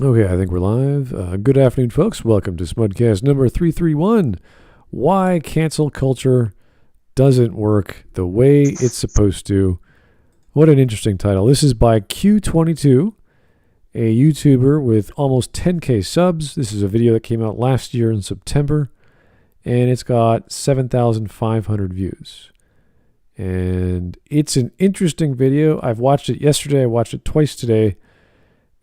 Okay, I think we're live. Good afternoon, folks. Welcome to Smudcast number 331. Why cancel culture doesn't work the way it's supposed to. What an interesting title. This is by Q22, a YouTuber with almost 10K subs. This is a video that came out last year in September, and it's got 7,500 views. And it's an interesting video. I've watched it yesterday. I watched it twice today.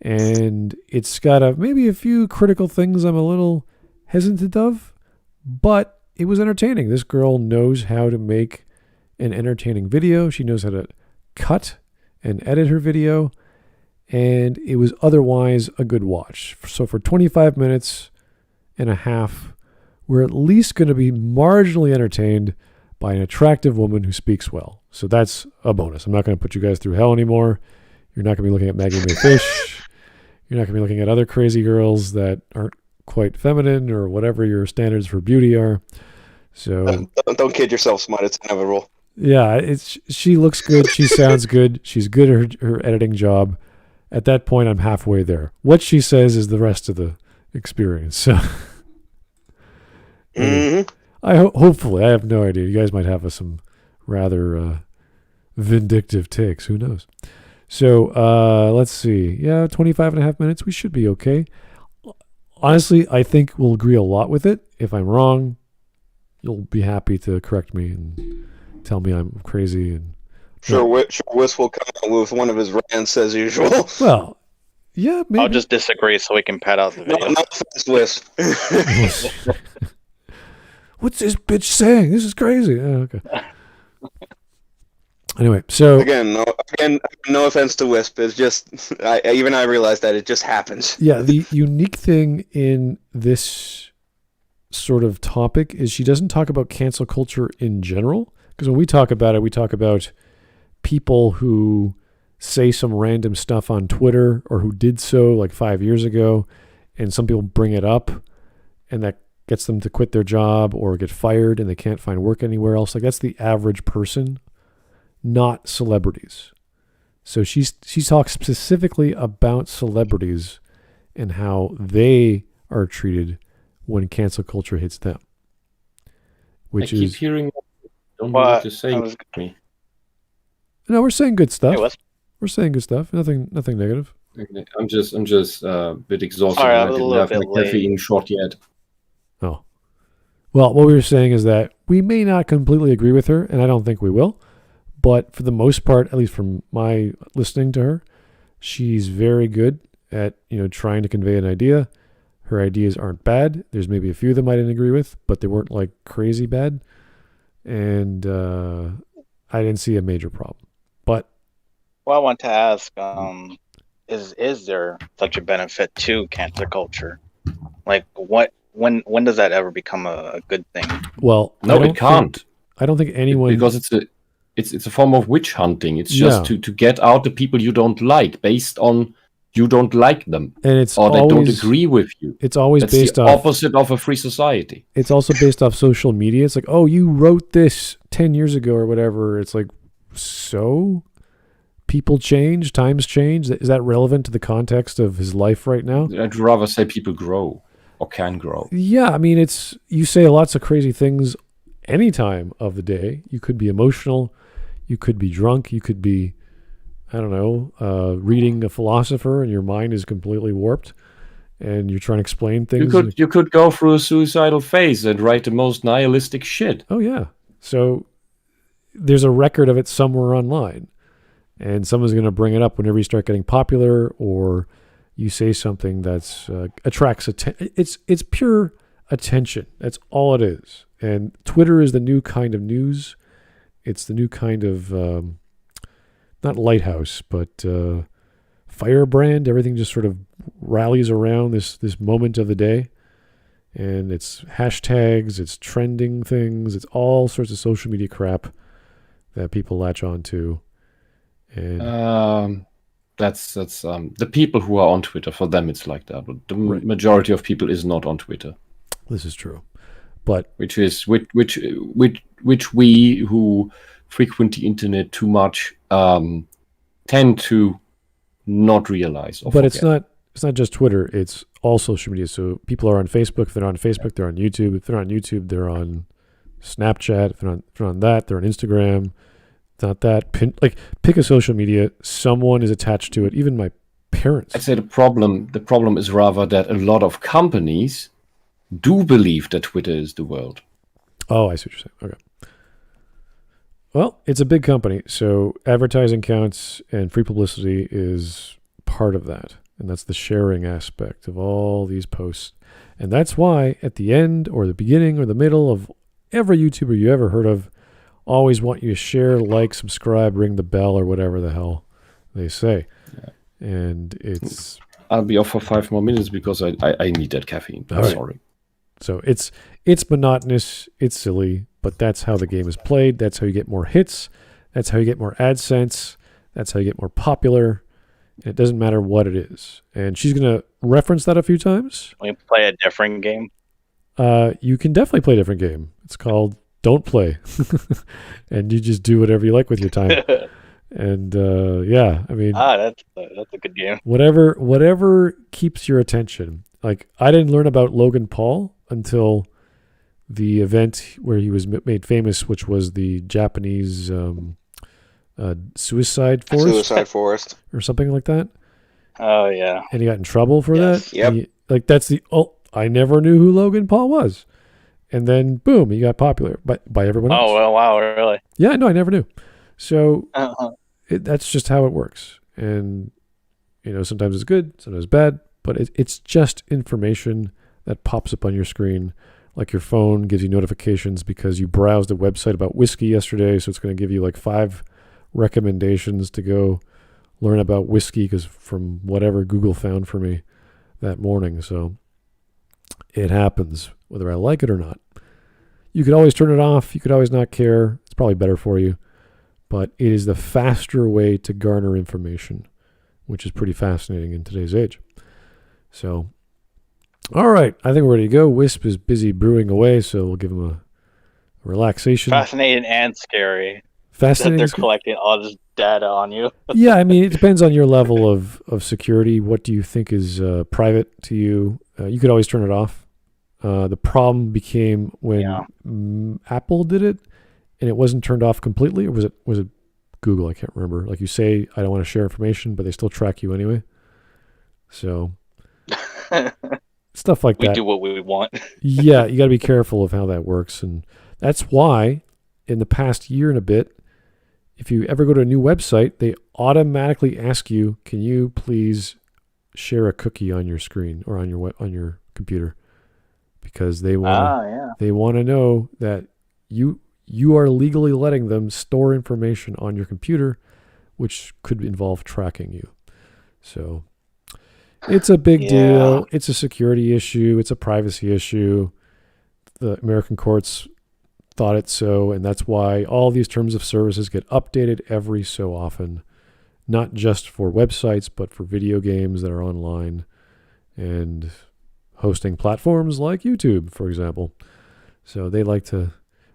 And it's got maybe a few critical things I'm a little hesitant of, but it was entertaining. This girl knows how to make an entertaining video. She knows how to cut and edit her video, and it was otherwise a good watch. So for 25 minutes and a half, we're at least going to be marginally entertained by an attractive woman who speaks well. So that's a bonus. I'm not going to put you guys through hell anymore. You're not going to be looking at Maggie May Fish. You're not going to be looking at other crazy girls that aren't quite feminine or whatever your standards for beauty are. So don't kid yourself, Smut. It's kind of a rule. Yeah, she looks good. She sounds good. She's good at her editing job. At that point, I'm halfway there. What she says is the rest of the experience. So, hopefully, I have no idea. You guys might have some rather vindictive takes. Who knows? So let's see. Yeah, 25 and a half minutes. We should be okay. Honestly, I think we'll agree a lot with it. If I'm wrong, you'll be happy to correct me and tell me I'm crazy. And Sure, Wiss will come out with one of his rants as usual. Well, yeah, maybe. I'll just disagree so we can pad out the video. No offense, Wiss. What's this bitch saying? This is crazy. Oh, okay. Anyway, so again, no offense to Wisp. It's just I realize that it just happens. Yeah, the unique thing in this sort of topic is she doesn't talk about cancel culture in general. Because when we talk about it, we talk about people who say some random stuff on Twitter or who did so like 5 years ago, and some people bring it up, and that gets them to quit their job or get fired, and they can't find work anywhere else. Like that's the average person. Not celebrities. So she talks specifically about celebrities and how they are treated when cancel culture hits them. Which I keep hearing don't know what to say to me. No, we're saying good stuff. Hey, we're saying good stuff. Nothing negative. Okay. I'm just a bit exhausted. Sorry, I didn't have my caffeine shot yet. Oh. Well, what we were saying is that we may not completely agree with her, and I don't think we will. But for the most part, at least from my listening to her, she's very good at, trying to convey an idea. Her ideas aren't bad. There's maybe a few of them I didn't agree with, but they weren't like crazy bad. And I didn't see a major problem. But I want to ask, is there such a benefit to cancel culture? Like when does that ever become a good thing? Well, no, it can't. I don't think anyone, because it's a form of witch hunting. It's just to get out the people you don't like based on you don't like them, and they don't agree with you. It's always That's based the off opposite of a free society. It's also based off social media. It's like, oh, you wrote this 10 years ago or whatever. It's like, so people change, times change. Is that relevant to the context of his life right now? I'd rather say people grow or can grow. Yeah, I mean, you say lots of crazy things any time of the day. You could be emotional. You could be drunk. You could be, I don't know, reading a philosopher and your mind is completely warped and you're trying to explain things. You could go through a suicidal phase and write the most nihilistic shit. Oh, yeah. So there's a record of it somewhere online, and someone's going to bring it up whenever you start getting popular or you say something that's attracts attention. It's pure attention. That's all it is. And Twitter is the new kind of news. It's the new kind of, not lighthouse, but firebrand. Everything just sort of rallies around this moment of the day. And it's hashtags, it's trending things, it's all sorts of social media crap that people latch on to. And that's the people who are on Twitter, for them it's like that. But the majority of people is not on Twitter. This is true. But which we who frequent the internet too much tend to not realize. But it's not it's not just Twitter, it's all social media. So people are on Facebook. If they're not on Facebook, they're on YouTube. If they're not on YouTube, they're on Snapchat. If they're on that, they're on Instagram. It's not that. Pick a social media. Someone is attached to it. Even my parents. I'd say the problem is rather that a lot of companies do believe that Twitter is the world. Oh, I see what you're saying. Okay. Well, it's a big company, so advertising counts and free publicity is part of that. And that's the sharing aspect of all these posts. And that's why at the end or the beginning or the middle of every YouTuber you ever heard of always want you to share, like, subscribe, ring the bell, or whatever the hell they say. Yeah. And it's... I'll be off for 5 more minutes because I need that caffeine. I'm sorry. So it's monotonous, it's silly, but that's how the game is played. That's how you get more hits. That's how you get more AdSense. That's how you get more popular. And it doesn't matter what it is. And she's going to reference that a few times. We play a different game. You can definitely play a different game. It's called Don't Play. And you just do whatever you like with your time. And yeah, I mean... that's a good game. Whatever keeps your attention. Like, I didn't learn about Logan Paul until the event where he was made famous, which was the Japanese suicide forest or something like that. Oh yeah. And he got in trouble for that. Yep. I never knew who Logan Paul was, and then boom, he got popular by everyone else. Oh well, wow, really? Yeah, no, I never knew. So that's just how it works, and sometimes it's good, sometimes bad, but it's just information that pops up on your screen. Like your phone gives you notifications because you browsed a website about whiskey yesterday, so it's going to give you like 5 recommendations to go learn about whiskey because from whatever Google found for me that morning. So it happens whether I like it or not. You could always turn it off. You could always not care. It's probably better for you. But it is the faster way to garner information, which is pretty fascinating in today's age. So... all right, I think we're ready to go. Wisp is busy brewing away, so we'll give him a relaxation. Fascinating and scary. Fascinating. That they're collecting all this data on you. Yeah, I mean, it depends on your level of security. What do you think is private to you? You could always turn it off. The problem became when Apple did it, and it wasn't turned off completely, or was it Google? I can't remember. Like you say, I don't want to share information, but they still track you anyway. So... stuff like that. We do what we want. Yeah, you got to be careful of how that works. And that's why in the past year and a bit, if you ever go to a new website, they automatically ask you, can you please share a cookie on your screen or on your computer? Because they want to know that you are legally letting them store information on your computer, which could involve tracking you. So... it's a big deal. It's a security issue. It's a privacy issue. The American courts thought it so, and that's why all these terms of services get updated every so often, not just for websites, but for video games that are online and hosting platforms like YouTube, for example. So they like to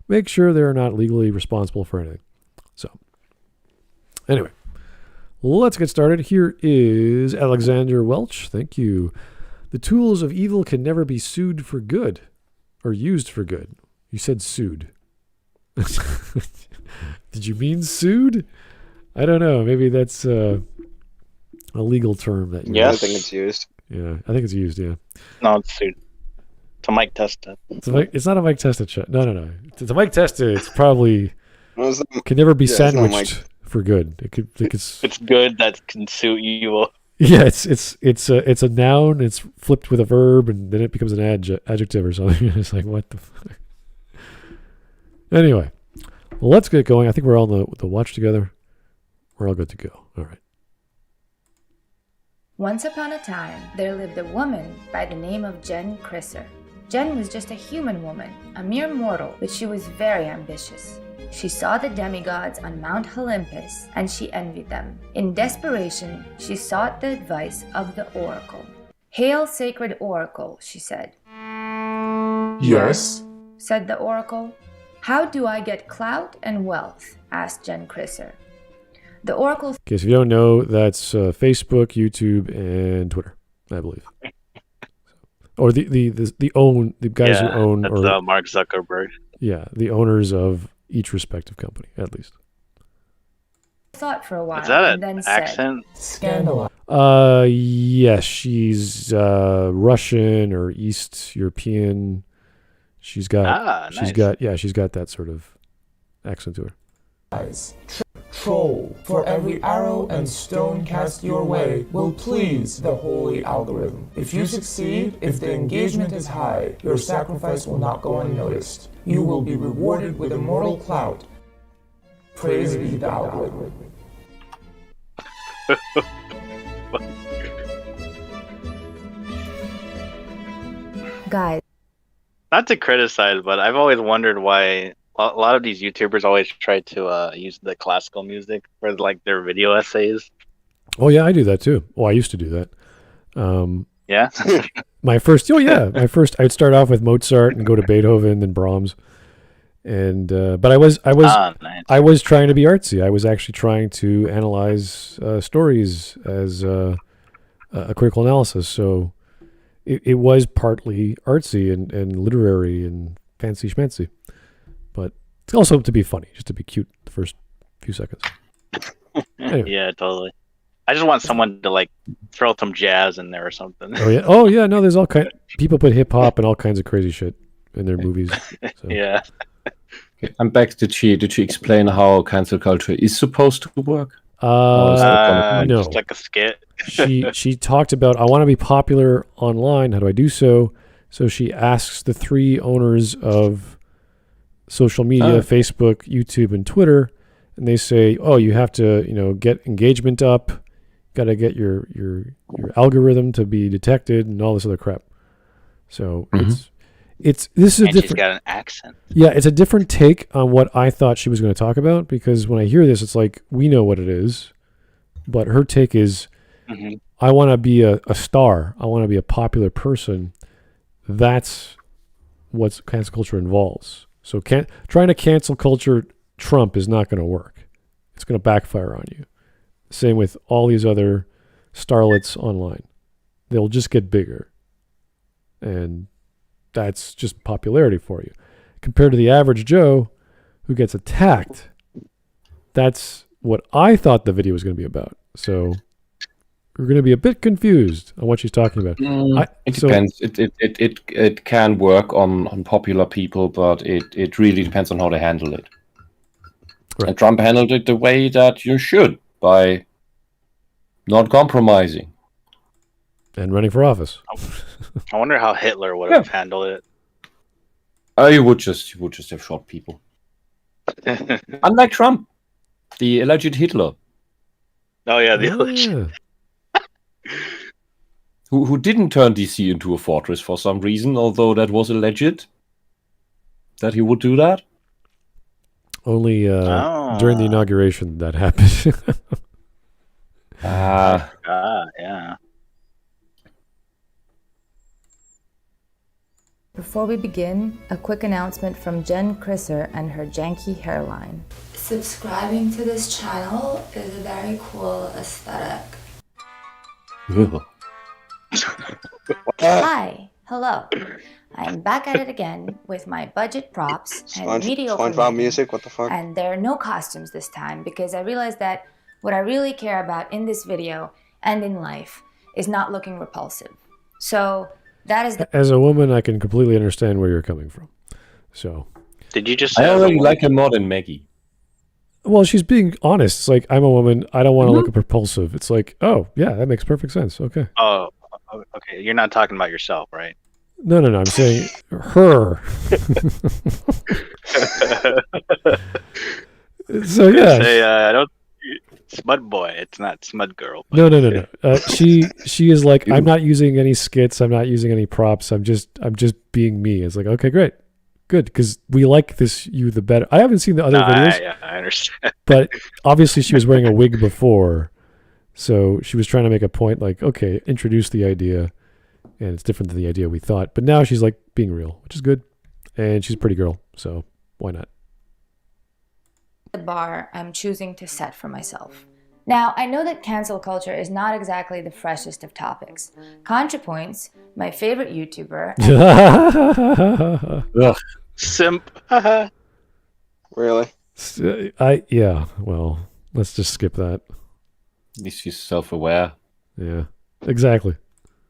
make sure they're not legally responsible for anything. So anyway. Let's get started. Here is Alexander Welch. Thank you. The tools of evil can never be sued for good or used for good. You said sued. Did you mean sued? I don't know. Maybe that's a legal term that you I think it's used. Yeah, I think it's used, yeah. No, it's sued. It's a mic tested. It's not a mic tested shot. No. It's a mic tested. It's probably can never be sandwiched. For good, it's good that can suit you. Yeah, it's a noun. It's flipped with a verb, and then it becomes an adjective or something. It's like what the fuck. Anyway, let's get going. I think we're all on the watch together. We're all good to go. All right. Once upon a time, there lived a woman by the name of Jen Crisser. Jen was just a human woman, a mere mortal, but she was very ambitious. She saw the demigods on Mount Olympus, and she envied them. In desperation, she sought the advice of the oracle. "Hail, sacred oracle," she said. "Yes," said the oracle. "How do I get clout and wealth?" asked Jen Crisser. The oracle... Okay, so if you don't know, that's Facebook, YouTube, and Twitter. I believe. Or the guys who own, that's or Mark Zuckerberg. yeah, the owners of each respective company, at least. Thought for a while Is that and an then said, accent? Scandal. Yes, she's Russian or East European. She's got nice. she's got that sort of accent to her. Troll, for every arrow and stone cast your way will please the holy algorithm. If you succeed, if the engagement is high, your sacrifice will not go unnoticed. You will be rewarded with immortal clout. Praise be the algorithm. guys, Not to criticize, but I've always wondered why a lot of these YouTubers always try to use the classical music for like their video essays. Oh yeah, I do that too. Well, I used to do that. Yeah. My first, I'd start off with Mozart and go to Beethoven and Brahms, and but I was Nice. I was trying to be artsy. I was actually trying to analyze stories as a critical analysis. So it was partly artsy and literary and fancy schmancy, but it's also to be funny, just to be cute the first few seconds. Anyway. Yeah, totally. I just want someone to like throw some jazz in there or something. Oh yeah. No, there's all kind. People put hip hop and all kinds of crazy shit in their movies. So. Yeah. Okay, I'm back. Did she explain how cancel culture is supposed to work? No. Just like a skit. she talked about, I want to be popular online. How do I do so? So she asks the three owners of social media, Facebook, YouTube, and Twitter, and they say, "Oh, you have to, get engagement up. Got to get your algorithm to be detected, and all this other crap." So this is a different. She's got an accent. Yeah, it's a different take on what I thought she was going to talk about, because when I hear this, it's like, we know what it is, but her take is, I want to be a star. I want to be a popular person. That's what cancel culture involves. So trying to cancel culture Trump is not going to work. It's going to backfire on you. Same with all these other starlets online. They'll just get bigger. And that's just popularity for you. Compared to the average Joe who gets attacked, that's what I thought the video was going to be about. So we're going to be a bit confused on what she's talking about. It depends. It can work on popular people, but it really depends on how they handle it. Right. And Trump handled it the way that you should, by not compromising. And running for office. I wonder how Hitler would have handled it. You would just have shot people. Unlike Trump, the alleged Hitler. Oh yeah, the election. Who didn't turn DC into a fortress for some reason, although that was alleged that he would do that. Only during the inauguration that happened. Yeah. before we begin, a quick announcement from Jen Crisser and her janky hairline. Subscribing to this channel is a very cool aesthetic. Hi, hello. I'm back at it again with my budget props and mediocre SpongeBob music, what the fuck? And there are no costumes this time because I realized that what I really care about in this video and in life is not looking repulsive. So that is As a woman, I can completely understand where you're coming from. So, Did you just? I already like him more than Maggie. well, she's being honest. It's like, I'm a woman. I don't want to look repulsive. It's like, oh, yeah, that makes perfect sense. Okay. Oh, okay. You're not talking about yourself, right? No. I'm saying her. So, yeah. Say, I don't. Smud boy. It's not smud girl. No. She is like, I'm not using any skits. I'm not using any props. I'm just being me. It's like, okay, great. Good, because we like this you the better. I haven't seen the other videos. Yeah, I understand. But obviously she was wearing a wig before. So she was trying to make a point like, okay, introduce the idea. And it's different than the idea we thought. But now she's like being real, which is good. And she's a pretty girl. So why not? the bar I'm choosing to set for myself. Now, I know that cancel culture is not exactly the freshest of topics. ContraPoints, my favorite YouTuber, Ugh. Simp. Really? well, let's just skip that. At least she's self-aware. Yeah, exactly.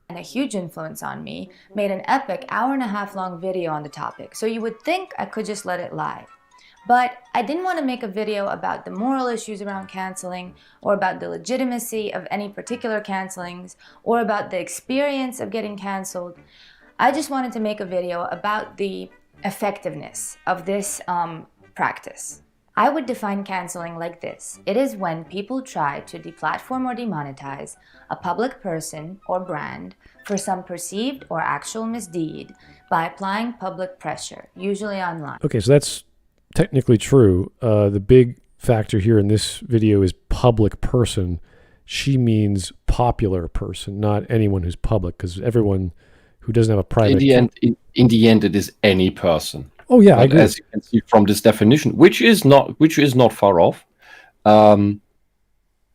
and a huge influence on me, made an epic hour-and-a-half-long video on the topic, so you would think I could just let it lie. But I didn't want to make a video about the moral issues around canceling, or about the legitimacy of any particular cancelings, or about the experience of getting canceled. I just wanted to make a video about the effectiveness of this practice. I would define canceling like this. It is when people try to deplatform or demonetize a public person or brand for some perceived or actual misdeed by applying public pressure, usually online. Okay, so that's technically true. The big factor here in this video is public person. She means popular person, not anyone who's public, because everyone who doesn't have a private... In the end, it is any person. Oh yeah, But I agree. as you can see from this definition, which is not far off,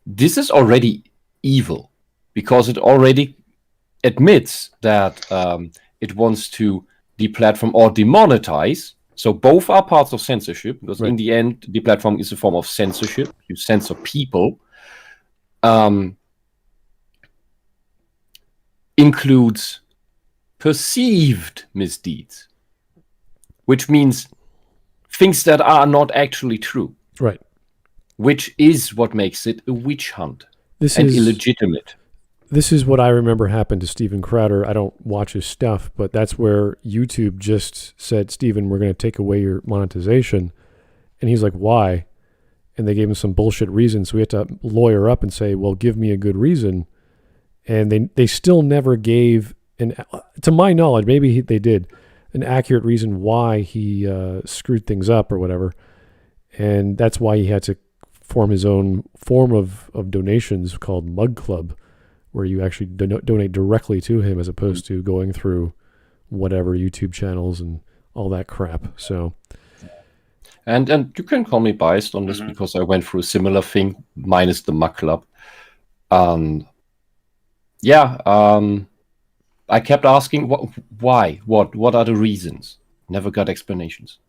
this is already evil because it already admits that it wants to deplatform or demonetize. So both are parts of censorship, because in the end, deplatforming is a form of censorship. You censor people. Includes perceived misdeeds, which means things that are not actually true. Right. Which is what makes it a witch hunt and illegitimate. This is what I remember happened to Steven Crowder. I don't watch his stuff, but that's where YouTube just said, Steven, we're going to take away your monetization. And he's like, why? And they gave him some bullshit reason. So we had to lawyer up and say, well, give me a good reason. And they still never gave, to my knowledge, maybe they did, an accurate reason why he screwed things up or whatever. And that's why he had to form his own form of donations called Mug Club, where you actually donate directly to him as opposed to going through whatever YouTube channels and all that crap. So, and you can call me biased on this because I went through a similar thing, minus the Mug Club. I kept asking, why? What are the reasons? Never got explanations.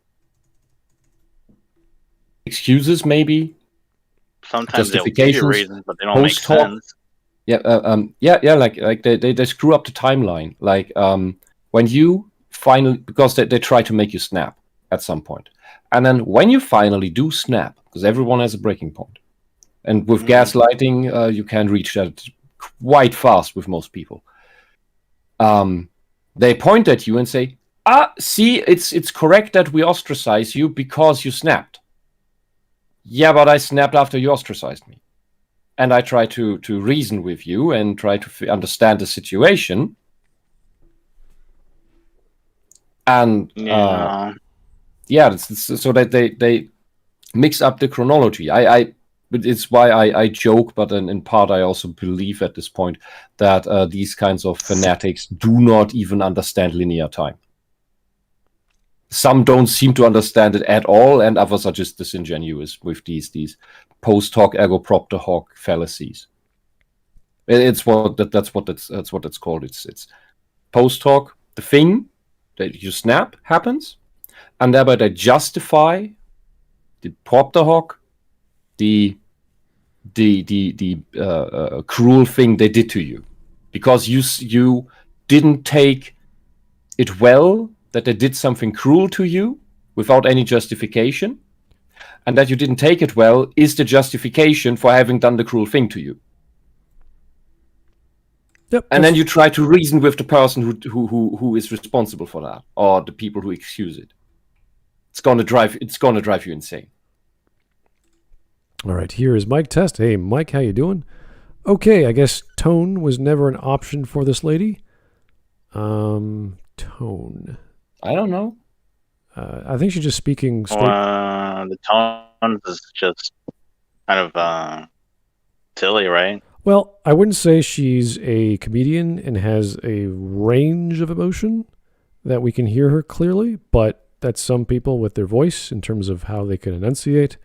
Excuses, maybe. Sometimes they'll give you reasons, but they don't make sense. Like they screw up the timeline. Like when you finally, because they try to make you snap at some point, and then when you finally do snap, because everyone has a breaking point, and with gaslighting, you can reach that quite fast with most people. They point at you and say, see, it's correct that we ostracize you because you snapped. Yeah, but I snapped after you ostracized me. And I try to reason with you and try to understand the situation. And so that they mix up the chronology. But it's why I joke, but in part I also believe at this point that these kinds of fanatics do not even understand linear time. Some don't seem to understand it at all, and others are just disingenuous with these post hoc ergo propter hoc fallacies. That's what it's called. It's post hoc. The thing that you snap happens, and thereby they justify the propter hoc, the cruel thing they did to you, because you didn't take it well that they did something cruel to you without any justification, and that you didn't take it well is the justification for having done the cruel thing to you. Yep. And then you try to reason with the person who is responsible for that, or the people who excuse it. It's gonna drive you insane. All right, here is Mike Test. Hey, Mike, how you doing? Okay, I guess tone was never an option for this lady. Tone. I don't know. I think she's just speaking straight. The tone is just kind of silly, right? Well, I wouldn't say she's a comedian and has a range of emotion that we can hear her clearly, but that's some people with their voice in terms of how they can enunciate.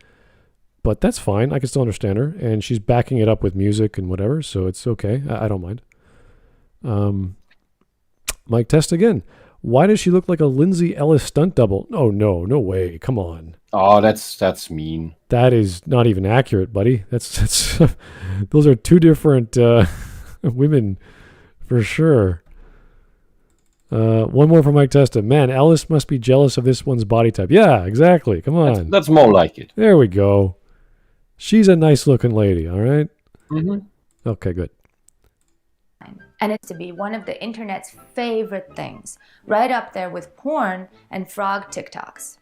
But that's fine. I can still understand her, and she's backing it up with music and whatever, so it's okay. I don't mind. Mike Test again. Why does she look like a Lindsay Ellis stunt double? Oh no way! Come on. Oh, that's mean. That is not even accurate, buddy. That's those are two different women for sure. One more from Mike Testa. Man, Ellis must be jealous of this one's body type. Yeah, exactly. Come on. That's more like it. There we go. She's a nice looking lady, all right? Mm-hmm. Okay, good. And it's to be one of the internet's favorite things, right up there with porn and frog TikToks.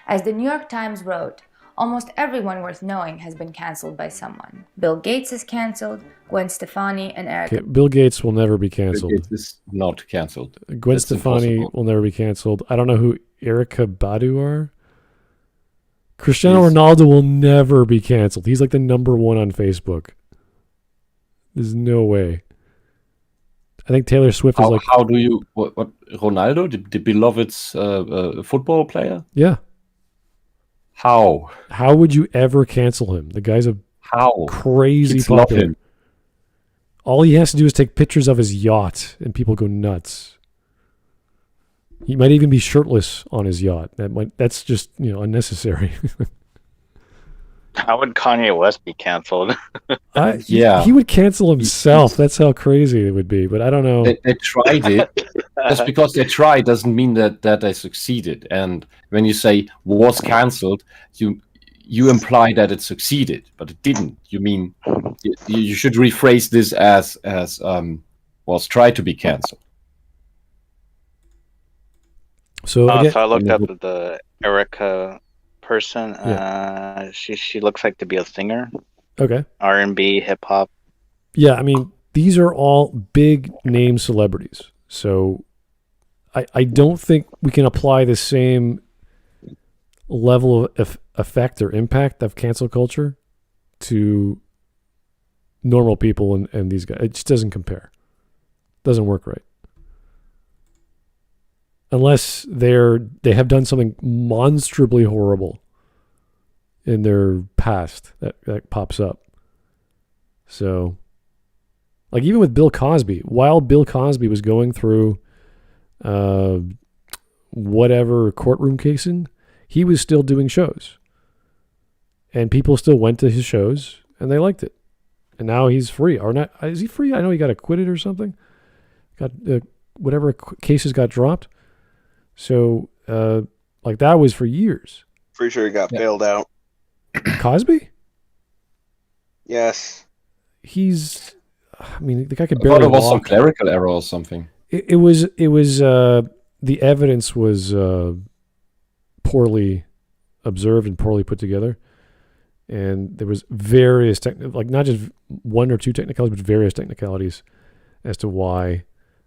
As the New York Times wrote, almost everyone worth knowing has been canceled by someone. Bill Gates is canceled, Gwen Stefani and Erica. Okay, Bill Gates will never be canceled. It is not canceled. Gwen That's Stefani impossible. will never be canceled. I don't know who Erica Badu are. Cristiano Ronaldo will never be canceled. He's like the number one on Facebook. There's no way. I think Taylor Swift is like... How do you... What Ronaldo, the beloved football player? Yeah. How? How would you ever cancel him? The guy's a How? crazy Kids love popular. him. All he has to do is take pictures of his yacht, and people go nuts. He might even be shirtless on his yacht. That's just unnecessary. How would Kanye West be canceled? Yeah. He would cancel himself. That's how crazy it would be. But I don't know. They tried it. Just because they tried doesn't mean that they succeeded. And when you say was cancelled, you imply that it succeeded, but it didn't. You mean you should rephrase this as was tried to be cancelled. So, again, So I looked up the Erica person. She looks like to be a singer. okay. R&B, hip hop. Yeah, I mean, these are all big name celebrities. So I don't think we can apply the same level of effect or impact of cancel culture to normal people and these guys. It just doesn't compare. Doesn't work right. Unless they have done something monstrously horrible in their past that pops up. So, like even with Bill Cosby, while Bill Cosby was going through whatever courtroom casing, he was still doing shows. And people still went to his shows and they liked it. And now he's free. Or not? Is he free? I know he got acquitted or something. Got whatever cases got dropped. So, like that was for years. Pretty sure he got bailed out. Cosby? Yes. I mean, the guy could I thought barely it was some walk. clerical error or something. It was the evidence was poorly observed and poorly put together. And there was various like not just one or two technicalities, but various technicalities as to why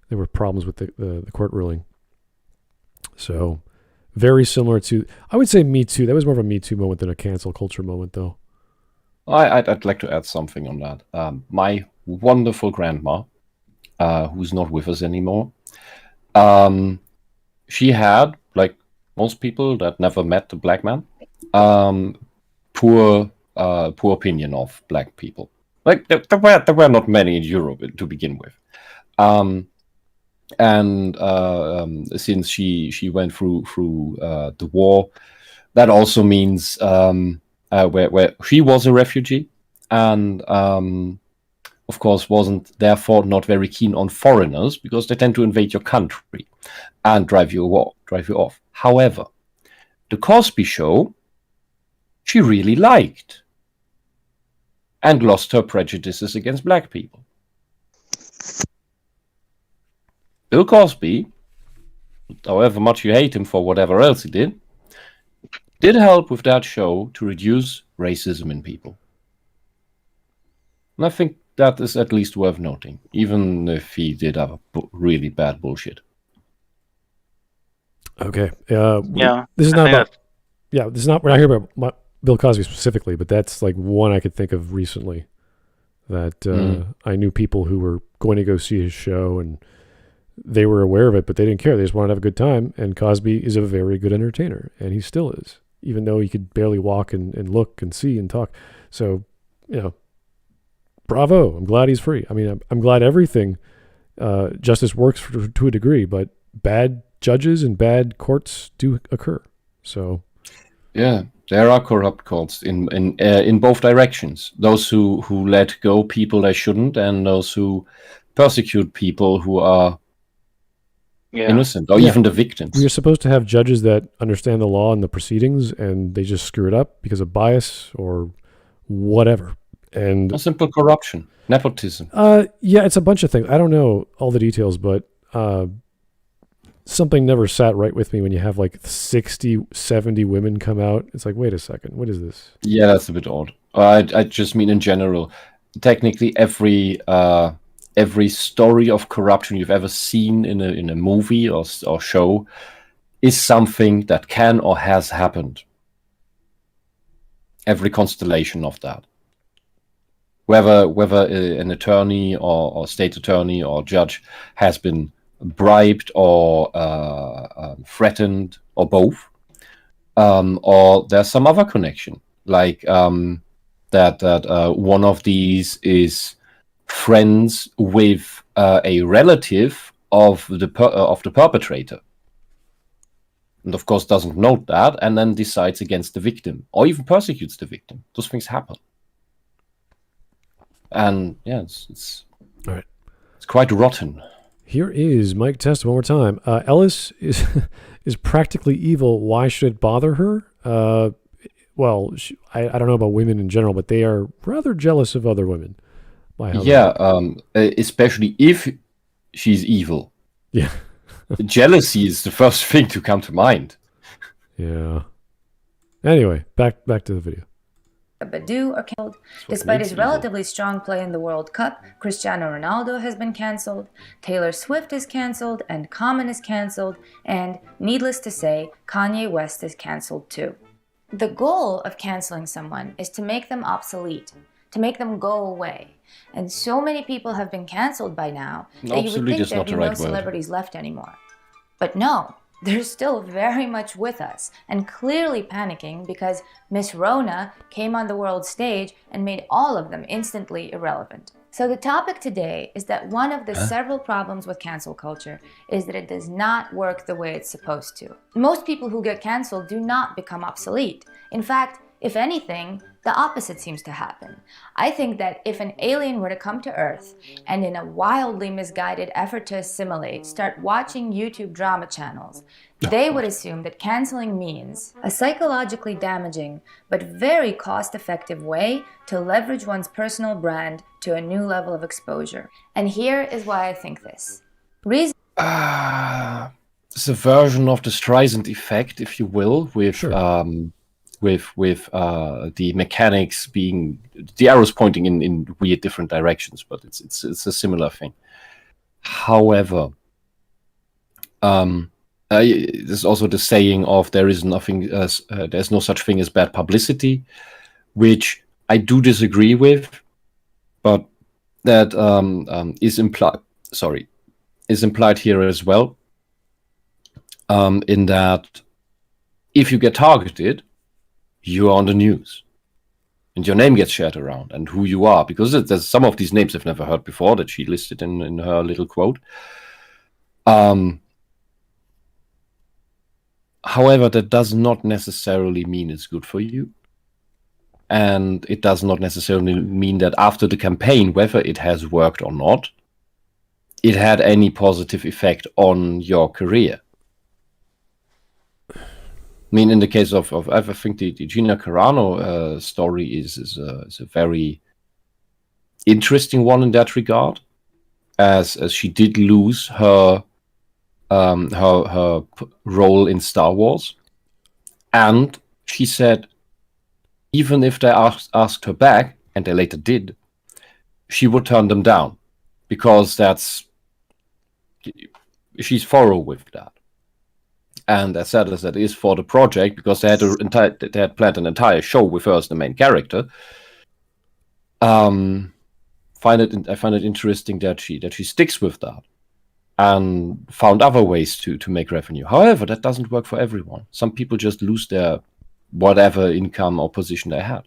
there were problems with the court ruling. So very similar to, I would say Me Too. That was more of a Me Too moment than a cancel culture moment, though. I'd like to add something on that. My wonderful grandma, who's not with us anymore, she had, like most people that never met a black man, poor opinion of black people. Like there were not many in Europe to begin with. And since she went through the war, that also means where she was a refugee, and of course wasn't therefore not very keen on foreigners because they tend to invade your country and drive you off. However, the Cosby Show she really liked and lost her prejudices against black people. Bill Cosby, however much you hate him for whatever else he did help with that show to reduce racism in people. And I think that is at least worth noting, even if he did have really bad bullshit. Okay. Yeah. This is I not think about. Yeah, this is not. We're not here about Bill Cosby specifically, but that's like one I could think of recently that I knew people who were going to go see his show and they were aware of it, but they didn't care. They just wanted to have a good time. And Cosby is a very good entertainer, and he still is, even though he could barely walk and look and see and talk. So, bravo. I'm glad he's free. I mean, I'm glad everything justice works to a degree, but bad judges and bad courts do occur. So, yeah, there are corrupt courts in both directions. Those who let go people they shouldn't, and those who persecute people who are innocent, or even the victims. You're supposed to have judges that understand the law and the proceedings, and they just screw it up because of bias or whatever. And a simple corruption, nepotism. Yeah, it's a bunch of things. I don't know all the details, but something never sat right with me when you have like 60, 70 women come out. It's like, wait a second, what is this? Yeah, that's a bit odd. I just mean in general. Technically, every story of corruption you've ever seen in a movie or show is something that can or has happened. Every constellation of that. Whether an attorney or state attorney or judge has been bribed or threatened or both, or there's some other connection, like that one of these is friends with a relative of the perpetrator, and of course doesn't note that, and then decides against the victim or even persecutes the victim. Those things happen. And yeah, it's all right. It's quite rotten. Here is Mike Test one more time. Ellis is practically evil. Why should it bother her? Well, I don't know about women in general, but they are rather jealous of other women. Especially if she's evil. Yeah. Jealousy is the first thing to come to mind. Yeah. Anyway, back to the video. Badu are cancelled. Despite his relatively strong play in the World Cup, Cristiano Ronaldo has been cancelled, Taylor Swift is cancelled, and Common is cancelled, and, needless to say, Kanye West is cancelled too. The goal of cancelling someone is to make them obsolete, to make them go away. And so many people have been cancelled by now that you would think there'd be no celebrities left anymore. But no. They're still very much with us and clearly panicking because Miss Rona came on the world stage and made all of them instantly irrelevant. So the topic today is that one of the several problems with cancel culture is that it does not work the way it's supposed to. Most people who get canceled do not become obsolete. In fact, if anything, the opposite seems to happen. I think that if an alien were to come to Earth and in a wildly misguided effort to assimilate, start watching YouTube drama channels, they would assume that canceling means a psychologically damaging but very cost-effective way to leverage one's personal brand to a new level of exposure. And here is why I think this. It's a version of the Streisand effect, if you will, with... Sure. With the mechanics being the arrows pointing in weird different directions, but it's a similar thing. However, there's also the saying of there's no such thing as bad publicity, which I do disagree with, but that is implied here as well. In that, if you get targeted, you are on the news, and your name gets shared around, and who you are, because there's some of these names I've never heard before that she listed in her little quote. However, that does not necessarily mean it's good for you, and it does not necessarily mean that after the campaign, whether it has worked or not, it had any positive effect on your career. I mean, in the case of I think the Gina Carano story is a very interesting one in that regard, as she did lose her role in Star Wars, and she said even if they asked her back, and they later did, she would turn them down because she's thorough with that. And as sad as that is for the project, because they had planned an entire show with her as the main character. I find it interesting that she sticks with that, and found other ways to make revenue. However, that doesn't work for everyone. Some people just lose their whatever income or position they had.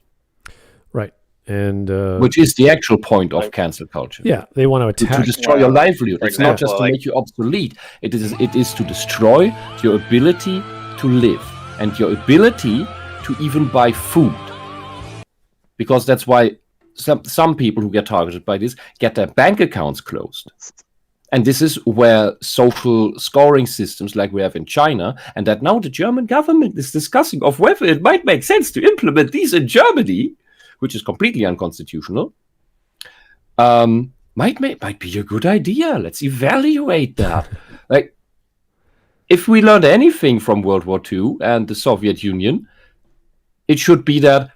Right. And which is the actual point of cancel culture. Yeah, they want to attack. To destroy your livelihood. For It's not just example, to make you obsolete. It is to destroy your ability to live and your ability to even buy food. Because that's why some people who get targeted by this get their bank accounts closed. And this is where social scoring systems like we have in China, and that now the German government is discussing of whether it might make sense to implement these in Germany, which is completely unconstitutional, might be a good idea. Let's evaluate that. Like, if we learned anything from World War II and the Soviet Union, it should be that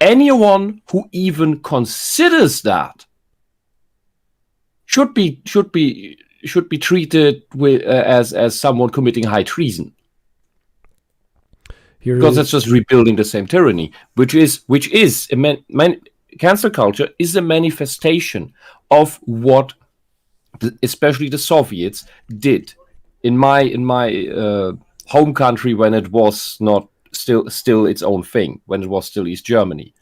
anyone who even considers that should be treated as someone committing high treason. Because that's just rebuilding the same tyranny, which is cancel culture is a manifestation of what especially the Soviets did in my home country when it was not still its own thing, when it was still East Germany.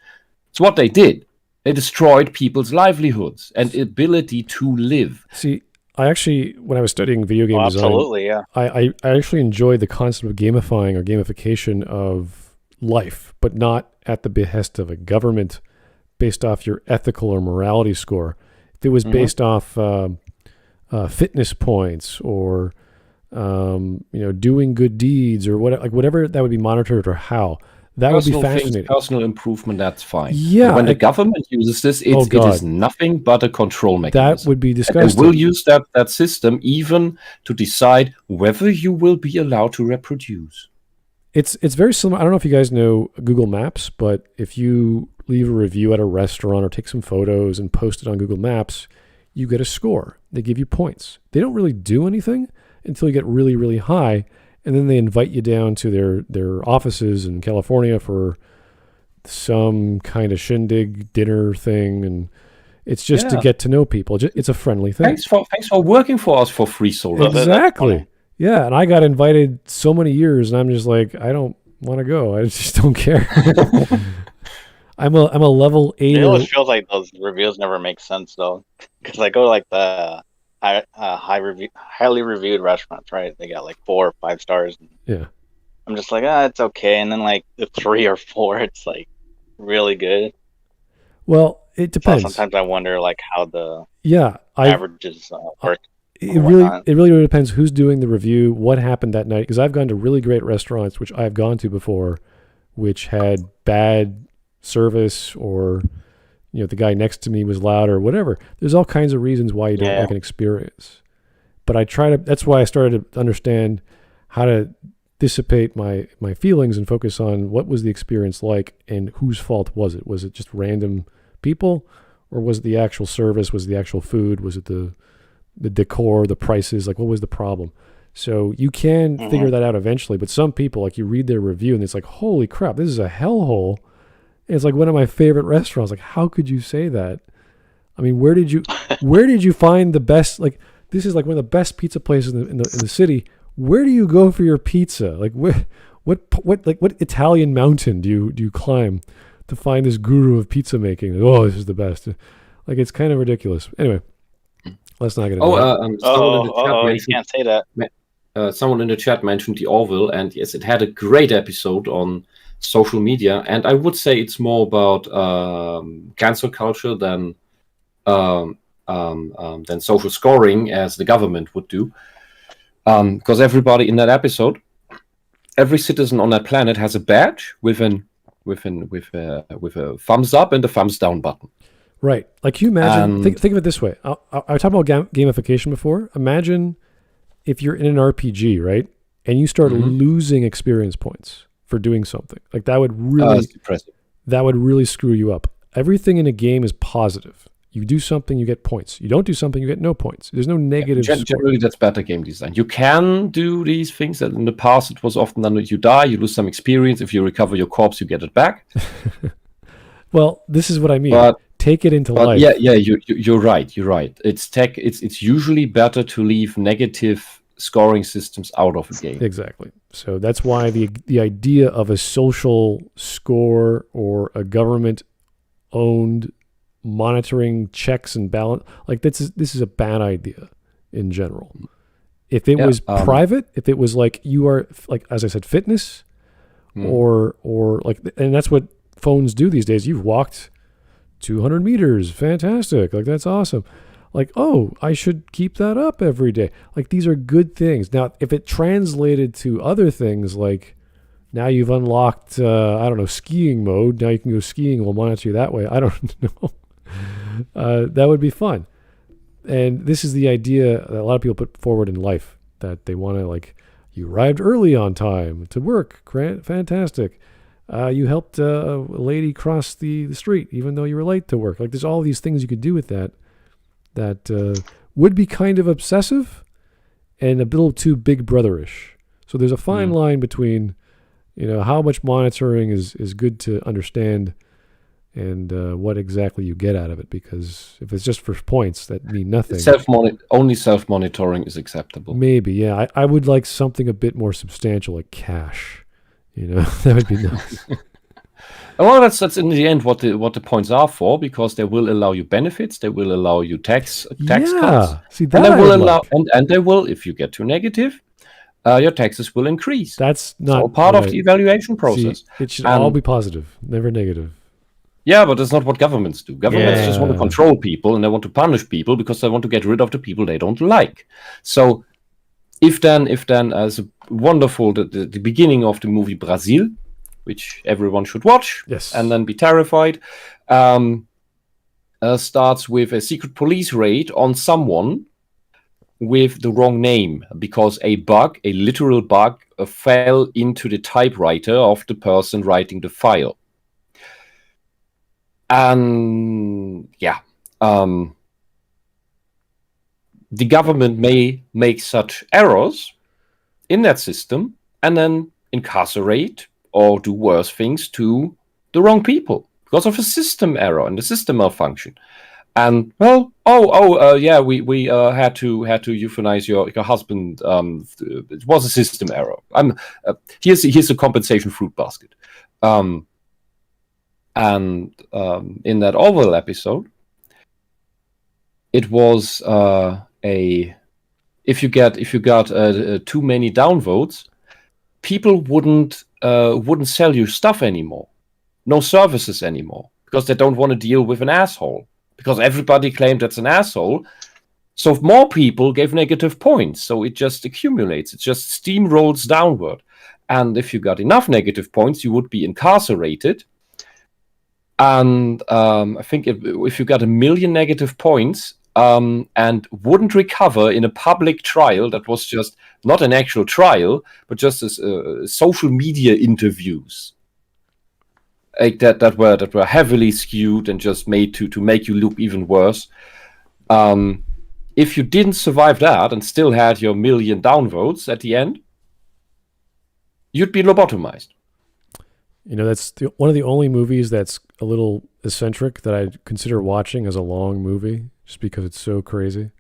It's what they did. They destroyed people's livelihoods and ability to live. See, I actually, when I was studying video game design, absolutely, yeah. I actually enjoyed the concept of gamifying or gamification of life, but not at the behest of a government based off your ethical or morality score. If it was based off fitness points or doing good deeds or whatever that would be monitored, or how that personal would be fascinating. Personal improvement, that's fine. Yeah, but when the government uses this, it is nothing but a control mechanism. That would be disgusting. They will use that system even to decide whether you will be allowed to reproduce. It's very similar. I don't know if you guys know Google Maps, but if you leave a review at a restaurant or take some photos and post it on Google Maps, you get a score. They give you points. They don't really do anything until you get really, really high, and then they invite you down to their offices in California for some kind of shindig dinner thing, and it's just to get to know people. It's a friendly thing. Thanks for working for us for free, so exactly. Yeah, and I got invited so many years, and I'm just like, I don't want to go. I just don't care. I'm a level 8. It always feels like those reviews never make sense though, because I go to like the highly reviewed restaurants, right? They got like 4 or 5 stars. Yeah, I'm just like, it's okay, and then like the 3 or 4, it's like really good. Well, it depends. So sometimes I wonder like how the averages work. It really depends who's doing the review, what happened that night. Because I've gone to really great restaurants, which I've gone to before, which had bad service, or the guy next to me was loud or whatever. There's all kinds of reasons why you don't like an experience. But that's why I started to understand how to dissipate my feelings and focus on what was the experience like and whose fault was it? Was it just random people, or was it the actual service? Was it the actual food? Was it the decor, the prices? Like, what was the problem? So you can figure that out eventually. But some people, like, you read their review and it's like, holy crap, this is a hellhole. And it's like one of my favorite restaurants. Like, how could you say that? I mean, where did you find the best? Like, this is like one of the best pizza places in the city. Where do you go for your pizza? Like, what Italian mountain do you climb to find this guru of pizza making? Oh, this is the best. Like, it's kind of ridiculous. Anyway, let's not get into that. You can't say that. Someone in the chat mentioned the Orville, and yes, it had a great episode on social media, and I would say it's more about cancel culture than social scoring, as the government would do. Because everybody in that episode, every citizen on that planet has a badge with a thumbs up and a thumbs down button. Right. Like, you imagine, think of it this way. I talked about gamification before. Imagine if you're in an RPG, right? And you start losing experience points for doing something. Like, that would really screw you up. Everything in a game is positive. You do something, you get points. You don't do something, you get no points. There's no negative. Generally, that's better game design. You can do these things that in the past it was often done that you die, you lose some experience. If you recover your corpse, you get it back. Well, this is what I mean. But take it into But life. yeah, you're right. You're right. It's usually better to leave negative scoring systems out of a game. Exactly. So that's why the idea of a social score or a government-owned monitoring checks and balance, like this is a bad idea in general. If it was private, if it was like you are, like as I said, fitness, or like, and that's what phones do these days. You've walked 200 meters, fantastic, like that's awesome. Like, oh, I should keep that up every day. Like, these are good things. Now, if it translated to other things, like now you've unlocked, I don't know, skiing mode. Now you can go skiing. We'll monitor you that way. I don't know. That would be fun. And this is the idea that a lot of people put forward in life, that they want to, like, you arrived early on time to work. Fantastic. You helped a lady cross the street, even though you were late to work. Like, there's all these things you could do with that would be kind of obsessive and a little too big brotherish. So there's a fine line between, how much monitoring is good to understand and what exactly you get out of it. Because if it's just for points that mean nothing. Only self-monitoring is acceptable. Maybe, yeah. I would like something a bit more substantial, like cash. That would be nice. Well, that's in the end what the points are for, because they will allow you benefits, they will allow you tax cuts, see, that and they will allow, and they will, if you get too negative, your taxes will increase. That's it's not all part of the evaluation process. See, it should all be positive, never negative. Yeah, but that's not what governments do. Governments just want to control people, and they want to punish people because they want to get rid of the people they don't like. So, if then, as a wonderful the beginning of the movie Brazil, which everyone should watch, yes, and then be terrified, starts with a secret police raid on someone with the wrong name, because a literal bug, fell into the typewriter of the person writing the file. And the government may make such errors in that system and then incarcerate or do worse things to the wrong people because of a system error and a system malfunction. And we had to euthanize your husband. It was a system error. Here's a compensation fruit basket. And in that Orwell episode, it was if you got too many downvotes, people wouldn't sell you stuff anymore, no services anymore, because they don't want to deal with an asshole, because everybody claimed that's an asshole. So if more people gave negative points, so it just accumulates, it just steamrolls downward. And if you got enough negative points, you would be incarcerated. And I think if you got 1 million negative points and wouldn't recover in a public trial, that was just not an actual trial, but just as social media interviews, like that were heavily skewed and just made to make you look even worse. If you didn't survive that and still had your 1 million downvotes at the end, you'd be lobotomized. That's one of the only movies that's a little eccentric that I consider watching as a long movie, just because it's so crazy.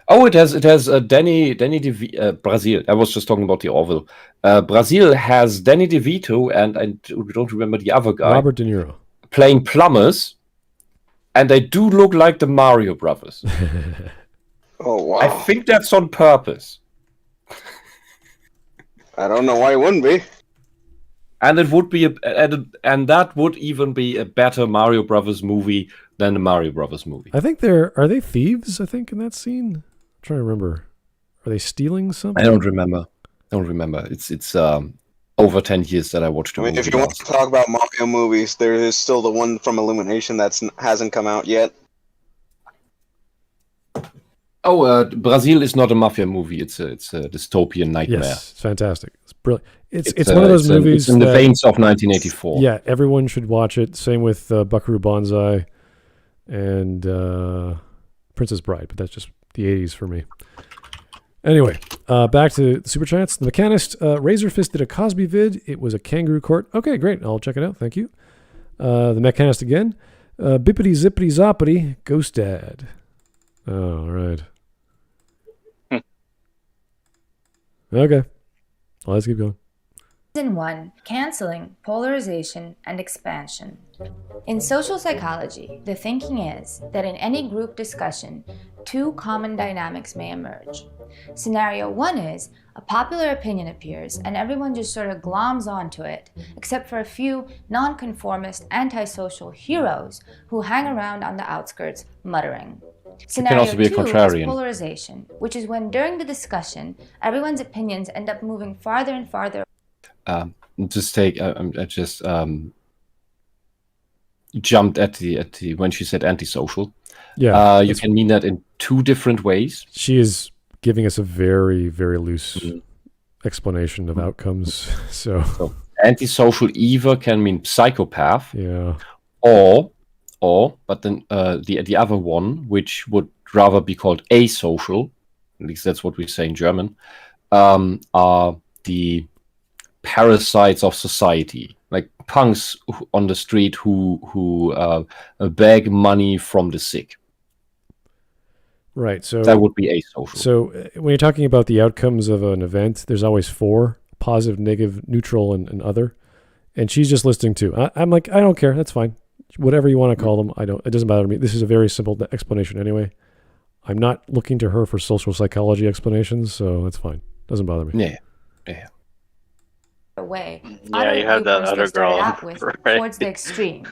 Oh, it has Danny DeVito. Brazil. I was just talking about the Orville. Brazil has Danny DeVito and I don't remember the other guy. Robert De Niro. Playing plumbers, and they do look like the Mario Brothers. Oh wow! I think that's on purpose. I don't know why it wouldn't be. And it would be and that would even be a better Mario Brothers movie than the Mario Brothers movie. I think are they thieves? I think in that scene, I'm trying to remember. Are they stealing something? I don't remember. It's over 10 years that I watched the movie. If you want to talk about Mario movies, there is still the one from Illumination that hasn't come out yet. Oh, Brazil is not a mafia movie. It's a dystopian nightmare. Yes, it's fantastic. It's brilliant. It's one of those movies. It's in the veins of 1984. Yeah, everyone should watch it. Same with Buckaroo Banzai and Princess Bride, but that's just the 80s for me. Anyway, back to the Super Chats. The Mechanist, Razorfist did a Cosby vid. It was a kangaroo court. Okay, great. I'll check it out. Thank you. The mechanist again. Bippity zippity zoppity. Ghost Dad. Oh, all right. Okay. Well, let's keep going. Reason 1. Canceling, polarization, and expansion. In social psychology, the thinking is that in any group discussion, two common dynamics may emerge. Scenario 1 is a popular opinion appears and everyone just sort of gloms onto it, except for a few nonconformist, antisocial heroes who hang around on the outskirts muttering. Scenario also be a 2 is contrarian. polarization, which is when during the discussion, everyone's opinions end up moving farther and farther. I just jumped at the when she said antisocial. Yeah. You can mean that in two different ways. She is giving us a very, very loose explanation of outcomes. So Antisocial either can mean psychopath, yeah. or but then the other one, which would rather be called asocial, at least that's what we say in German, are the parasites of society, like punks on the street who beg money from the sick. Right. So That would be asocial. So when you're talking about the outcomes of an event, there's always 4: positive, negative, neutral, and other. And she's just listing 2. I'm like, I don't care. That's fine. Whatever you want to call them, it doesn't bother me. This is a very simple explanation anyway. I'm not looking to her for social psychology explanations, so that's fine. Doesn't bother me. Yeah. Away. Yeah, you had that other girl, With right? towards the extremes,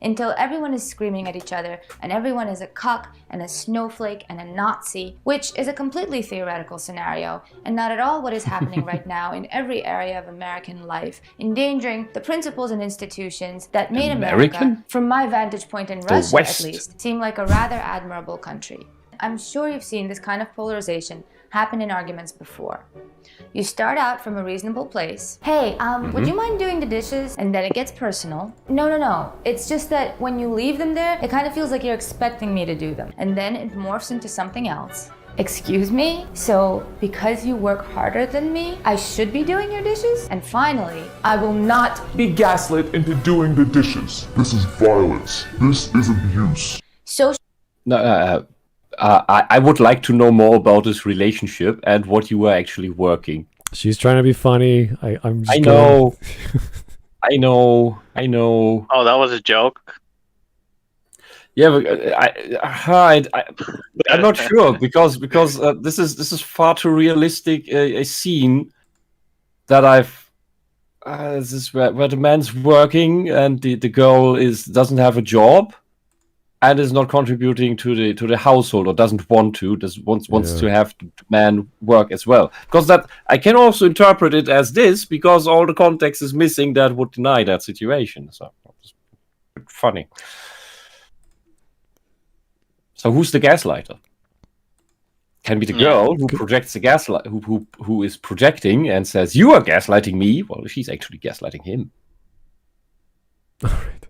until everyone is screaming at each other, and everyone is a cuck and a snowflake and a Nazi, which is a completely theoretical scenario, and not at all what is happening right now in every area of American life, endangering the principles and institutions that made America, from my vantage point in Russia West. at least, seem like a rather admirable country. I'm sure you've seen this kind of polarization happen in arguments before. You start out from a reasonable place. Hey, would you mind doing the dishes? And then it gets personal. No. It's just that when you leave them there, it kind of feels like you're expecting me to do them. And then it morphs into something else. Excuse me? So, because you work harder than me, I should be doing your dishes? And finally, I will not Be gaslit into doing the dishes. This is violence. This is abuse. social No, I would like to know more about this relationship and what you were actually working. She's trying to be funny. I'm just I know. I know. Oh, that was a joke. Yeah, but I'm not sure because this is far too realistic a scene that I've. This is where the man's working and the girl doesn't have a job and is not contributing to the household, or doesn't want to. Wants to have the man work as well. Because that I can also interpret it as this, because all the context is missing that would deny that situation. So it's funny. So who's the gaslighter? Can be the girl who projects the gaslight, who is projecting and says, "You are gaslighting me." Well, she's actually gaslighting him. All right.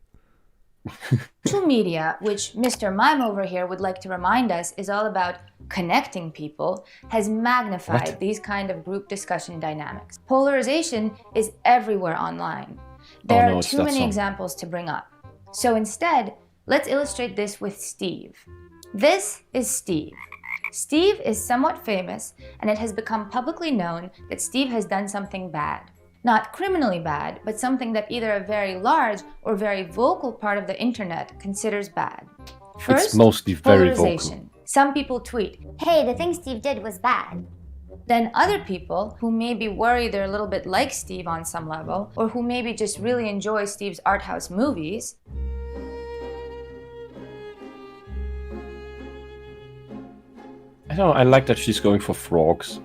Social media, which Mr. Mime over here would like to remind us is all about connecting people, has magnified these kind of group discussion dynamics. Polarization is everywhere online. There are too many examples to bring up. So instead, let's illustrate this with Steve. This is Steve. Steve is somewhat famous, and it has become publicly known that Steve has done something bad. Not criminally bad, but something that either a very large or very vocal part of the internet considers bad. First, it's mostly very polarization. vocal. Some people tweet, Hey, the thing Steve did was bad. Then other people, who maybe worry they're a little bit like Steve on some level, or who maybe just really enjoy Steve's art house movies, I like that she's going for frogs.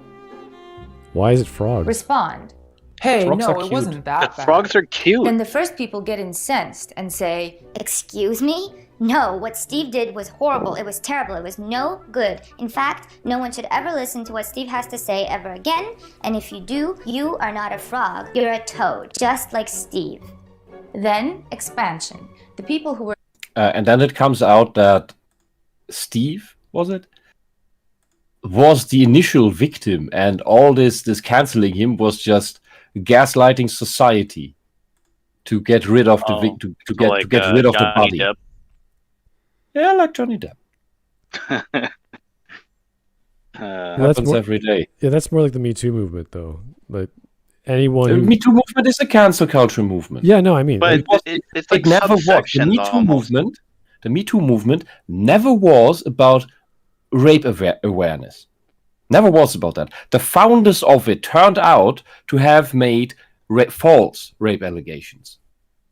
Why is it frogs? respond. Hey, Frogs are no, it cute. wasn't that bad. Frogs are cute. Then the first people get incensed and say, Excuse me? No, what Steve did was horrible. It was terrible. It was no good. In fact, no one should ever listen to what Steve has to say ever again. And if you do, you are not a frog. You're a toad, just like Steve. then expansion. The people who were And then it comes out that Steve, was the initial victim, and all this canceling him was just gaslighting society. to get rid of the to get rid of the Johnny body. Depp. Yeah, like Johnny Depp. Happens every day. Yeah, that's more like the Me Too movement, though. Like anyone The who... Me Too movement is a cancel culture movement. Yeah, no, I mean, But it's like it never was. The Me Too movement. The Me Too movement never was about rape awareness. Never was about that. The founders of it turned out to have made false rape allegations.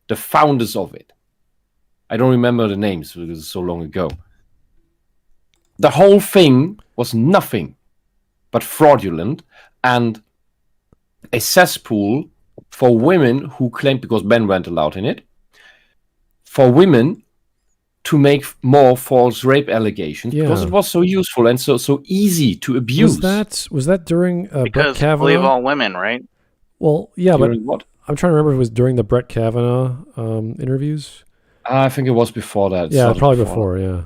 The founders of it. I don't remember the names because it's so long ago. The whole thing was nothing but fraudulent and a cesspool for women who claimed, because men weren't allowed in it, for women to make more false rape allegations because it was so useful and so easy to abuse. Was that during Brett because Kavanaugh? believe all women, right? Well, yeah, During but what? I'm trying to remember if it was during the Brett Kavanaugh interviews. I think it was before that. Yeah, probably before. Yeah,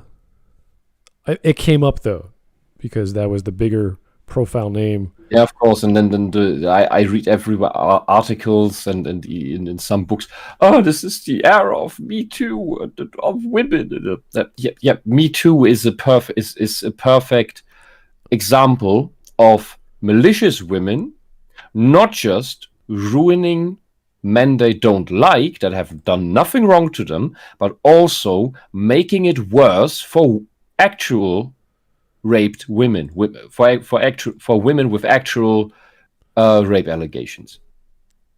it came up though because that was the bigger profile name. Yeah, of course. And then I read every articles and in some books. Oh, this is the era of Me Too of women. Yeah. Me Too is a perfect example of malicious women, not just ruining men they don't like that have done nothing wrong to them, but also making it worse for actual raped women, for women with actual rape allegations,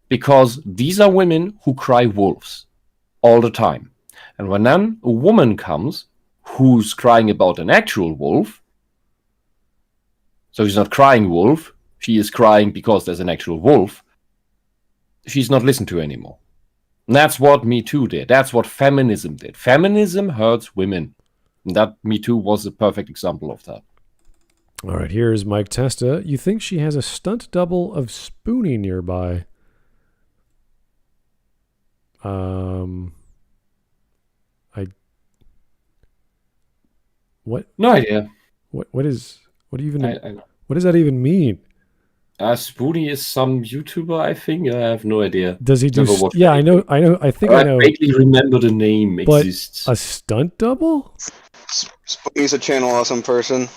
because these are women who cry wolves all the time, and when then a woman comes who's crying about an actual wolf, so she's not crying wolf, she is crying because there's an actual wolf, she's not listened to anymore. And that's what Me Too did. That's what feminism did. Feminism hurts women. And that Me Too was a perfect example of that. All right, here's Mike Testa. You think she has a stunt double of Spoonie nearby? What? No idea. What do you even? What does that even mean? Spoonie is some YouTuber, I think. I have no idea. Does he do? Yeah, I know. I think I I know. vaguely remember the name exists. A stunt double? Spoonie's a channel awesome person.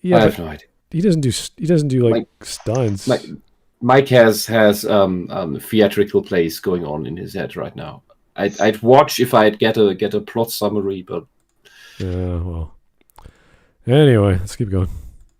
Yeah, I have no idea. He doesn't do like stunts. Mike has theatrical plays going on in his head right now. I'd watch if I'd get a plot summary, but yeah, well. Anyway, let's keep going.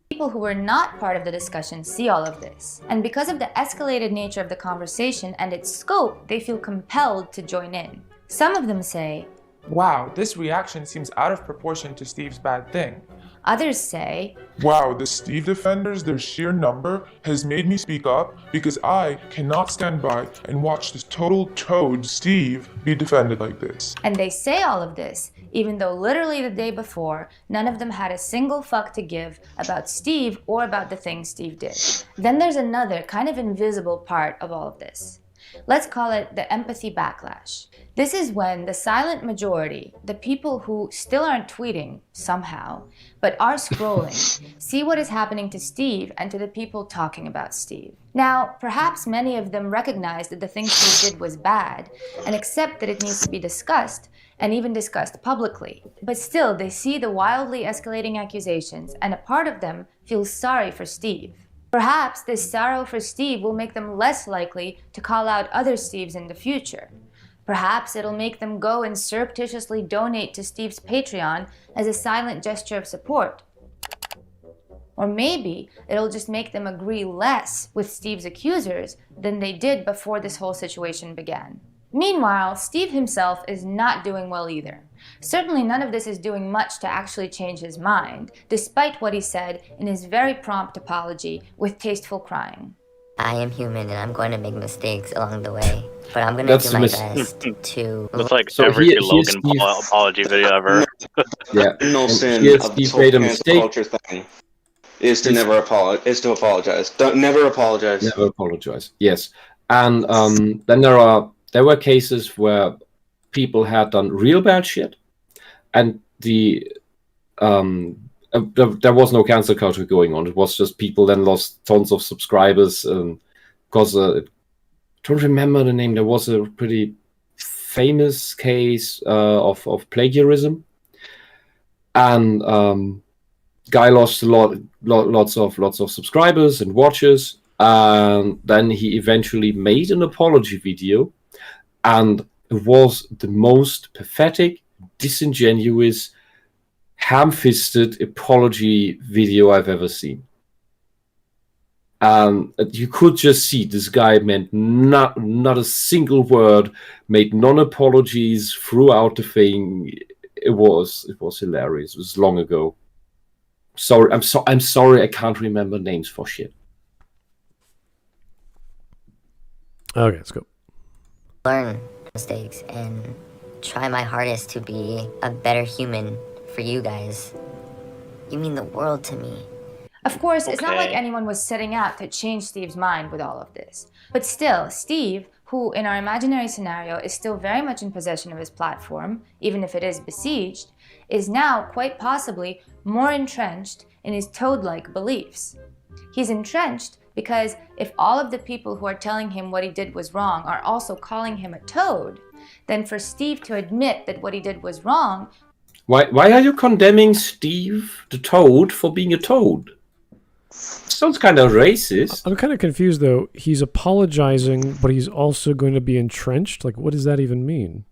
People who were not part of the discussion see all of this, and because of the escalated nature of the conversation and its scope, they feel compelled to join in. Some of them say, "Wow, this reaction seems out of proportion to Steve's bad thing." Others say, "Wow, the Steve defenders, their sheer number has made me speak up because I cannot stand by and watch this total toad Steve be defended like this." And they say all of this, even though literally the day before, none of them had a single fuck to give about Steve or about the things Steve did. Then there's another kind of invisible part of all of this. Let's call it the empathy backlash. This is when the silent majority, the people who still aren't tweeting somehow, but are scrolling, see what is happening to Steve and to the people talking about Steve. Now, perhaps many of them recognize that the thing Steve did was bad and accept that it needs to be discussed and even discussed publicly. But still, they see the wildly escalating accusations and a part of them feels sorry for Steve. Perhaps this sorrow for Steve will make them less likely to call out other Steves in the future. Perhaps it'll make them go and surreptitiously donate to Steve's Patreon as a silent gesture of support. Or maybe it'll just make them agree less with Steve's accusers than they did before this whole situation began. Meanwhile, Steve himself is not doing well either. Certainly none of this is doing much to actually change his mind, despite what he said in his very prompt apology with tasteful crying. I am human and I'm going to make mistakes along the way, but I'm going to do my best to... It's like every Logan apology video ever. Yeah, no sin of this whole cancel culture thing is to never apologize. Is to apologize. Never apologize. Never apologize. Yes, and then there were cases where people had done real bad shit, and there was no cancel culture going on. It was just people then lost tons of subscribers because it don't remember the name. There was a pretty famous case of plagiarism, and guy lost lots of subscribers and watchers, and then he eventually made an apology video, and it was the most pathetic, disingenuous, ham-fisted apology video I've ever seen. You could just see this guy meant not a single word, made non-apologies throughout the thing. It was hilarious. It was long ago. Sorry, I'm sorry I can't remember names for shit. Okay, let's go. Learn mistakes and try my hardest to be a better human for you guys. You mean the world to me. Of course, it's not like anyone was setting out to change Steve's mind with all of this. But still, Steve, who in our imaginary scenario is still very much in possession of his platform, even if it is besieged, is now quite possibly more entrenched in his toad-like beliefs. He's entrenched because if all of the people who are telling him what he did was wrong are also calling him a toad, then for Steve to admit that what he did was wrong... Why are you condemning Steve the toad for being a toad? Sounds kind of racist. I'm kind of confused, though. He's apologizing, but he's also going to be entrenched? Like, what does that even mean?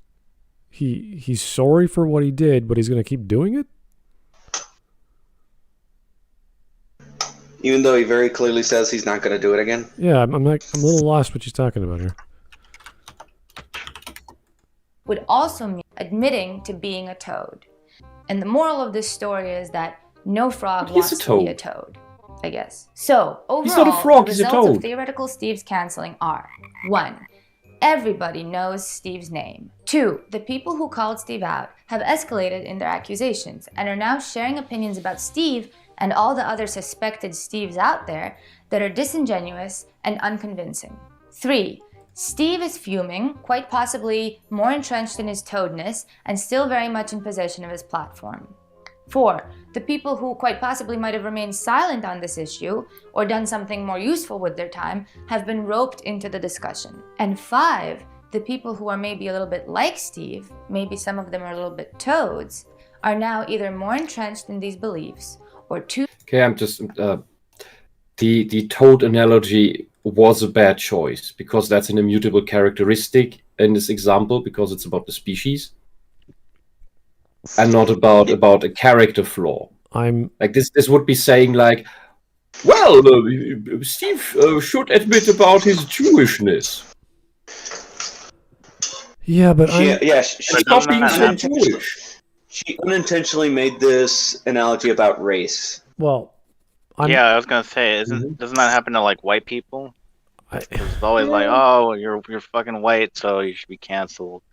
He's sorry for what he did, but he's going to keep doing it? Even though he very clearly says he's not going to do it again? Yeah, I'm a little lost what she's talking about here. Would also mean admitting to being a toad. And the moral of this story is that no frog wants to be a toad, I guess. So, overall, he's not a frog, the he's a results toad. of theoretical Steve's canceling are 1. Everybody knows Steve's name. 2. The people who called Steve out have escalated in their accusations and are now sharing opinions about Steve and all the other suspected Steves out there that are disingenuous and unconvincing. 3. Steve is fuming, quite possibly more entrenched in his toadness, and still very much in possession of his platform. 4. The people who quite possibly might have remained silent on this issue or done something more useful with their time have been roped into the discussion. And 5. The people who are maybe a little bit like Steve, maybe some of them are a little bit toads, are now either more entrenched in these beliefs or too... Okay, I'm just... the toad analogy was a bad choice because that's an immutable characteristic in this example because it's about the species and not about a character flaw. I'm like this would be saying like, well, Steve should admit about his Jewishness. Yeah, but stop being so Jewish. She unintentionally made this analogy about race. Well, I was gonna say, doesn't that happen to like white people? It's always like, oh, you're fucking white, so you should be canceled.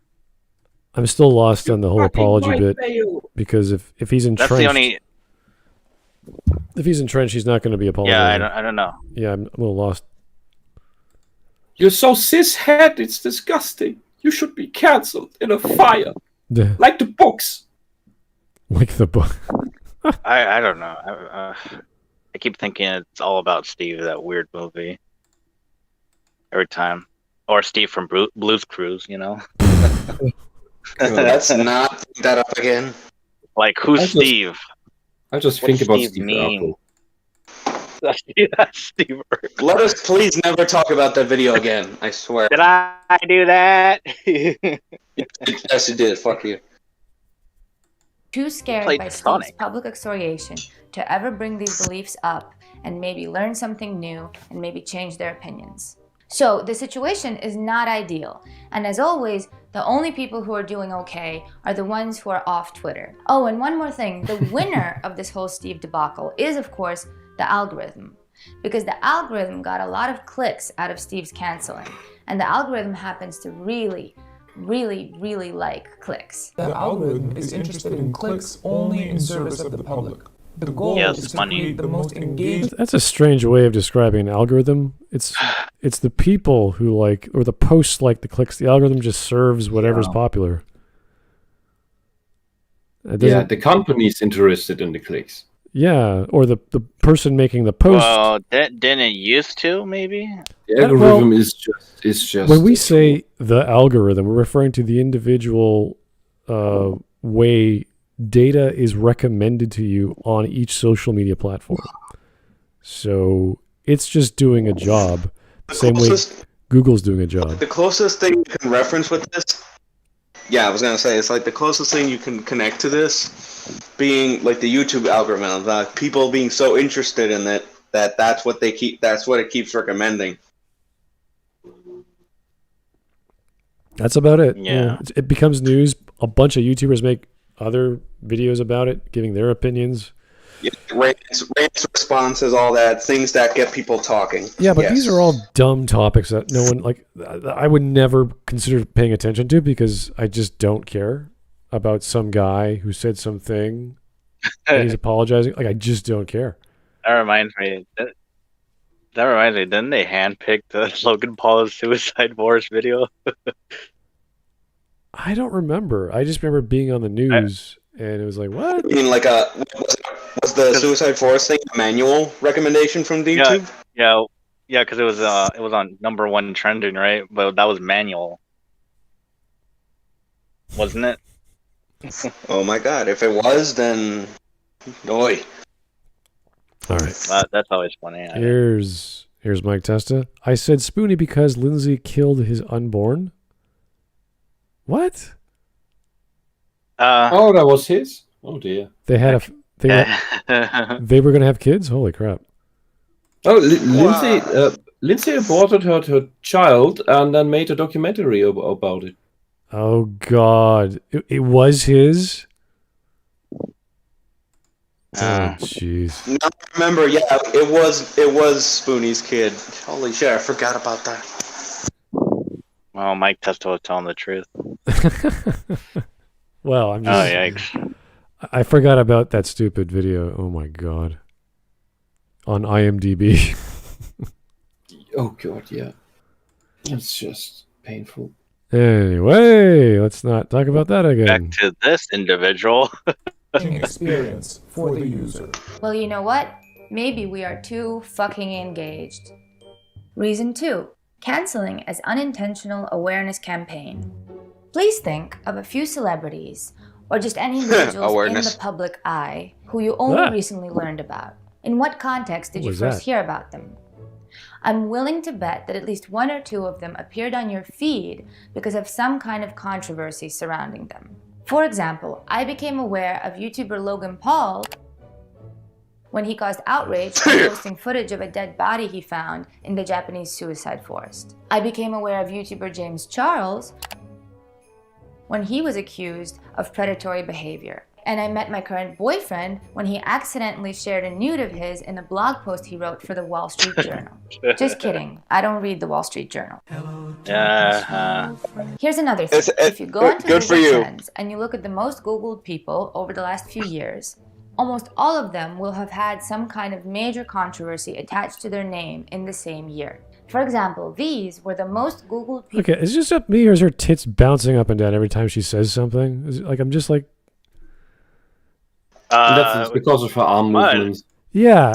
I'm still lost on the whole apology bit because if he's entrenched, that's the only. If he's entrenched, he's not going to be apologizing. Yeah, I don't know. Yeah, I'm a little lost. You're so cishet, it's disgusting. You should be canceled in a fire, like the books. Like the book. I don't know. I keep thinking it's all about Steve, that weird movie. Every time, or Steve from Blue's Clues, you know. Let's not bring that up again. Like, who's Steve? I just think about Steve mean? That's Steve. Let us please never talk about that video again. I swear. Did I do that? Yes, you did. Fuck you. Too scared by Steve's public excoriation to ever bring these beliefs up and maybe learn something new and maybe change their opinions. So the situation is not ideal, and as always, the only people who are doing okay are the ones who are off Twitter. Oh, and one more thing, the winner of this whole Steve debacle is, of course, the algorithm, because the algorithm got a lot of clicks out of Steve's canceling, and the algorithm happens to really like clicks. The algorithm is interested in clicks only in service of the public. The goal is to create the most engaged... That's a strange way of describing an algorithm. It's the people who like, or the posts like the clicks. The algorithm just serves whatever's popular. Yeah, the company's interested in the clicks. Yeah, or the person making the post. Well, didn't it used to, maybe? The algorithm is just. When we say the algorithm, we're referring to the individual way data is recommended to you on each social media platform. So it's just doing a job the same way Google's doing a job. The closest thing you can reference with this, I was gonna say, it's like the closest thing you can connect to this being like the YouTube algorithm, people being so interested in it that's what it keeps recommending. That's about it. Yeah. It becomes news. A bunch of YouTubers make other videos about it, giving their opinions. Yeah, rants, responses, all that, things that get people talking. Yeah, but these are all dumb topics that no one, like, I would never consider paying attention to because I just don't care about some guy who said something and he's apologizing. Like, I just don't care. That reminds me. Didn't they handpick the Logan Paul's suicide forest video? I don't remember. I just remember being on the news and it was like, what? You mean like was the suicide forest thing a manual recommendation from YouTube? Yeah, because it was on #1 trending, right? But that was manual, wasn't it? Oh my god! If it was, then, oi. All right. That's always funny. Here's Mike Testa. I said Spoonie because Lindsay killed his unborn. What? That was his. Oh dear. They had they were gonna have kids. Holy crap! Oh, Lindsay aborted her child and then made a documentary about it. Oh God! It was his. Oh jeez. Now remember, it was Spoonie's kid. Holy shit! I forgot about that. Well, Mike Testa was telling the truth. Well, I'm just. Oh yikes! I forgot about that stupid video. Oh my God. On IMDb. Oh God, yeah. It's just painful. Anyway, let's not talk about that again. Back to this individual. Experience for the user. Well, you know what? Maybe we are too fucking engaged. Reason 2. Canceling as unintentional awareness campaign. Please think of a few celebrities or just any individuals in the public eye who you only recently learned about. In what context did you first hear about them? I'm willing to bet that at least 1 or 2 of them appeared on your feed because of some kind of controversy surrounding them. For example, I became aware of YouTuber Logan Paul when he caused outrage by posting footage of a dead body he found in the Japanese suicide forest. I became aware of YouTuber James Charles when he was accused of predatory behavior. And I met my current boyfriend when he accidentally shared a nude of his in a blog post he wrote for the Wall Street Journal. Just kidding. I don't read the Wall Street Journal. Here's another thing. If you go onto Google Trends and you look at the most Googled people over the last few years, almost all of them will have had some kind of major controversy attached to their name in the same year. For example, these were the most Googled people. Okay, is it just up me or is her tits bouncing up and down every time she says something? Is it like I'm just like... That's because of her arm movements. Yeah.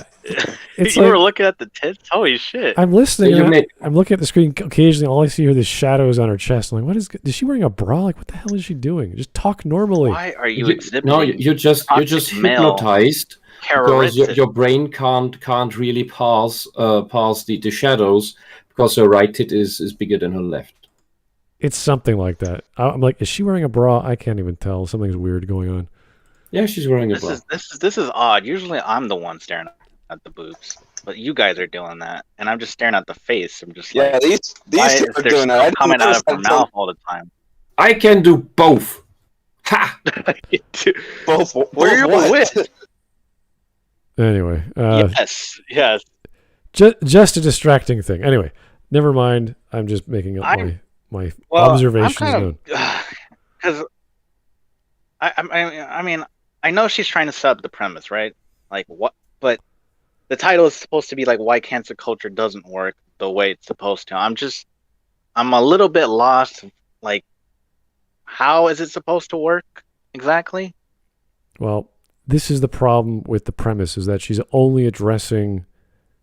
It's you were looking at the tits? Holy shit. I'm listening. I'm looking at the screen occasionally. All I see are the shadows on her chest. I'm like, is she wearing a bra? Like, what the hell is she doing? Just talk normally. Why are you exhibiting? No, you're just hypnotized because your brain can't really pass the shadows because her right tit is bigger than her left. It's something like that. I'm like, is she wearing a bra? I can't even tell. Something's weird going on. Yeah, she's wearing a bra. This is odd. Usually I'm the one staring at the boobs, but you guys are doing that, and I'm just staring at the face. I'm just like, these two are doing that. Coming out of her mouth all the time. I can do both. Ha! both. Where are you with? Anyway. Yes. Just a distracting thing. Anyway, never mind. I'm just making up my observations known. Because I mean, I know she's trying to set up the premise, right? Like what? But the title is supposed to be like why cancel culture doesn't work the way it's supposed to. I'm a little bit lost. Like, how is it supposed to work exactly? Well, this is the problem with the premise, is that she's only addressing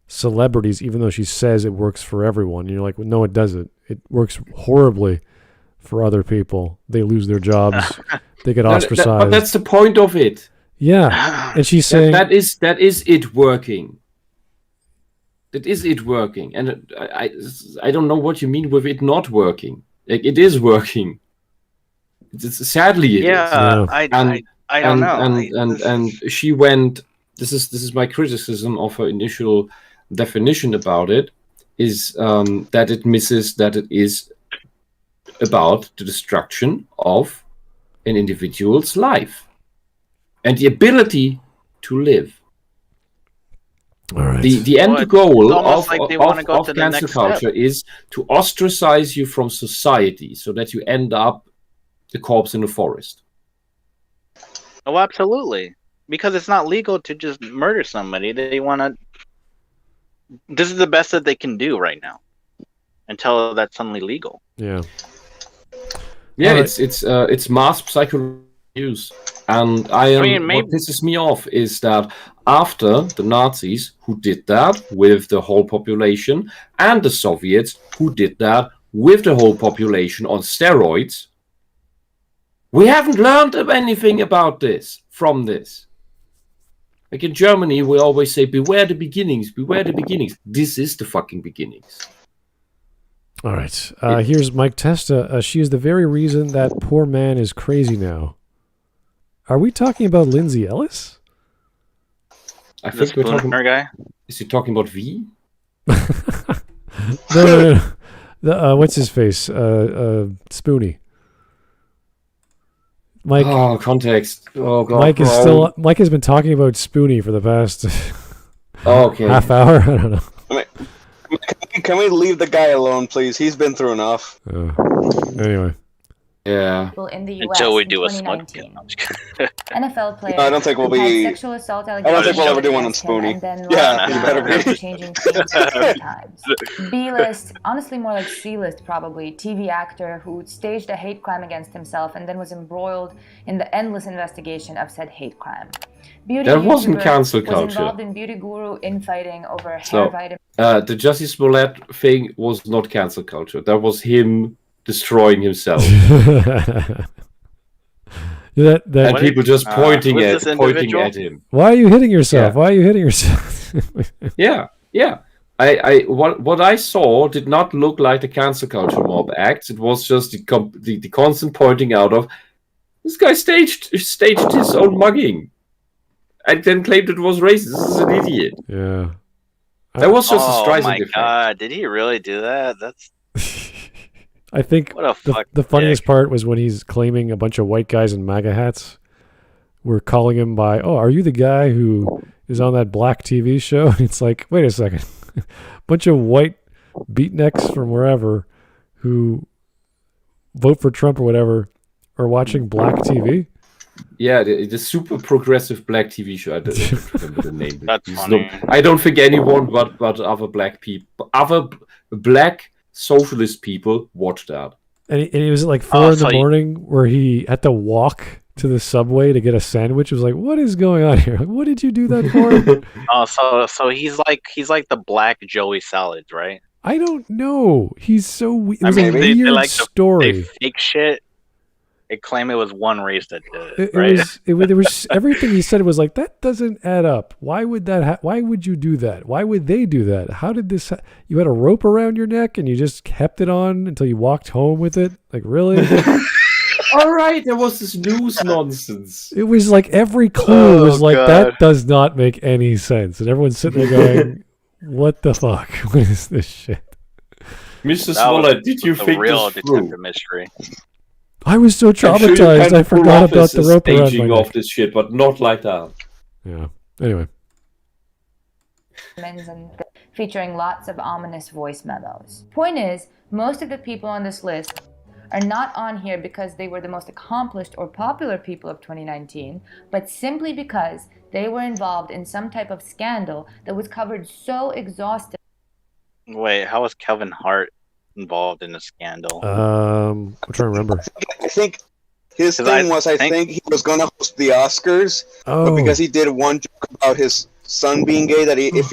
celebrities, even though she says it works for everyone. And you're like, well, no, it doesn't. It works horribly for other people. They lose their jobs. They get ostracized. But that's the point of it. Yeah. And she's saying... That is it working. That is it working. And I don't know what you mean with it not working. Like, it is working. It's sadly it is. Yeah. I don't know. And she went... This is my criticism of her initial definition about it, is that it misses that it is about the destruction of an individual's life and the ability to live. All right. The end goal of to cancel culture is to ostracize you from society so that you end up the corpse in the forest. Oh, absolutely. Because it's not legal to just murder somebody. They want to... This is the best that they can do right now. Until that's suddenly legal. Yeah. Yeah, it's mass psychological use. And what pisses me off is that after the Nazis, who did that with the whole population, and the Soviets, who did that with the whole population on steroids, we haven't learned anything about this from this. Like in Germany, we always say, beware the beginnings, beware the beginnings. This is the fucking beginnings. All right. Here's Mike Testa. She is the very reason that poor man is crazy now. Are we talking about Lindsay Ellis? I think we're talking... Her guy? Is he talking about V? No. What's his face? Spoonie. Mike. Oh, context. Oh god. Mike has been talking about Spoonie for the past half hour. I don't know. Can we leave the guy alone, please? He's been through enough. Anyway. Yeah. In the US Until we do a 2019. NFL players. No, I don't think we'll be. Sexual assault I don't think we'll ever do one on Spoonie. Yeah, you better be. Changing things times. B-list, honestly more like C-list probably, TV actor who staged a hate crime against himself and then was embroiled in the endless investigation of said hate crime. That wasn't cancel culture. Was involved in beauty guru infighting over hair vitamin. The Jussie Smollett thing was not cancel culture. That was him destroying himself. And people just pointing at him. Why are you hitting yourself? Yeah. Why are you hitting yourself? Yeah. What I saw did not look like the cancel culture mob acts. It was just the constant pointing out of this guy staged his own mugging, and then claimed it was racist. This is an idiot. Yeah, that was just a Streisand effect. Oh my god! Did he really do that? That's. I think the funniest part was when he's claiming a bunch of white guys in MAGA hats were calling him by, "Oh, are you the guy who is on that black TV show?" It's like, wait a second, bunch of white beatniks from wherever who vote for Trump or whatever are watching black TV. Yeah, the super progressive black TV show. I don't remember the name. That's funny. I don't think anyone but other black people, other black socialist people watch that. And it was like 4 in the morning where he had to walk to the subway to get a sandwich. It was like, what is going on here? Like, what did you do that for? So he's like the black Joey Salads, right? I don't know. He's so weird. It was a weird they like story. They fake shit. They claim it was one race that did it. There was everything he said was like, that doesn't add up. Why would that? Why would you do that? Why would they do that? How did this? You had a rope around your neck and you just kept it on until you walked home with it? Like, really? All right, there was this news nonsense. It was like every clue was like, that does not make any sense, and everyone's sitting there going, "What the fuck? What is this shit?" Mr. Smollett, did you think real this through? detective mystery? I was so traumatized. I forgot about the rope around my neck. Off this shit, but not like that. Yeah. Anyway. Featuring lots of ominous voice memos. Point is, most of the people on this list are not on here because they were the most accomplished or popular people of 2019, but simply because they were involved in some type of scandal that was covered so exhaustively. Wait, how was Kevin Hart involved in a scandal? I'm trying to remember. I think His 'Cause thing was, I think he was gonna host the Oscars, but because he did one joke about his son being gay, that if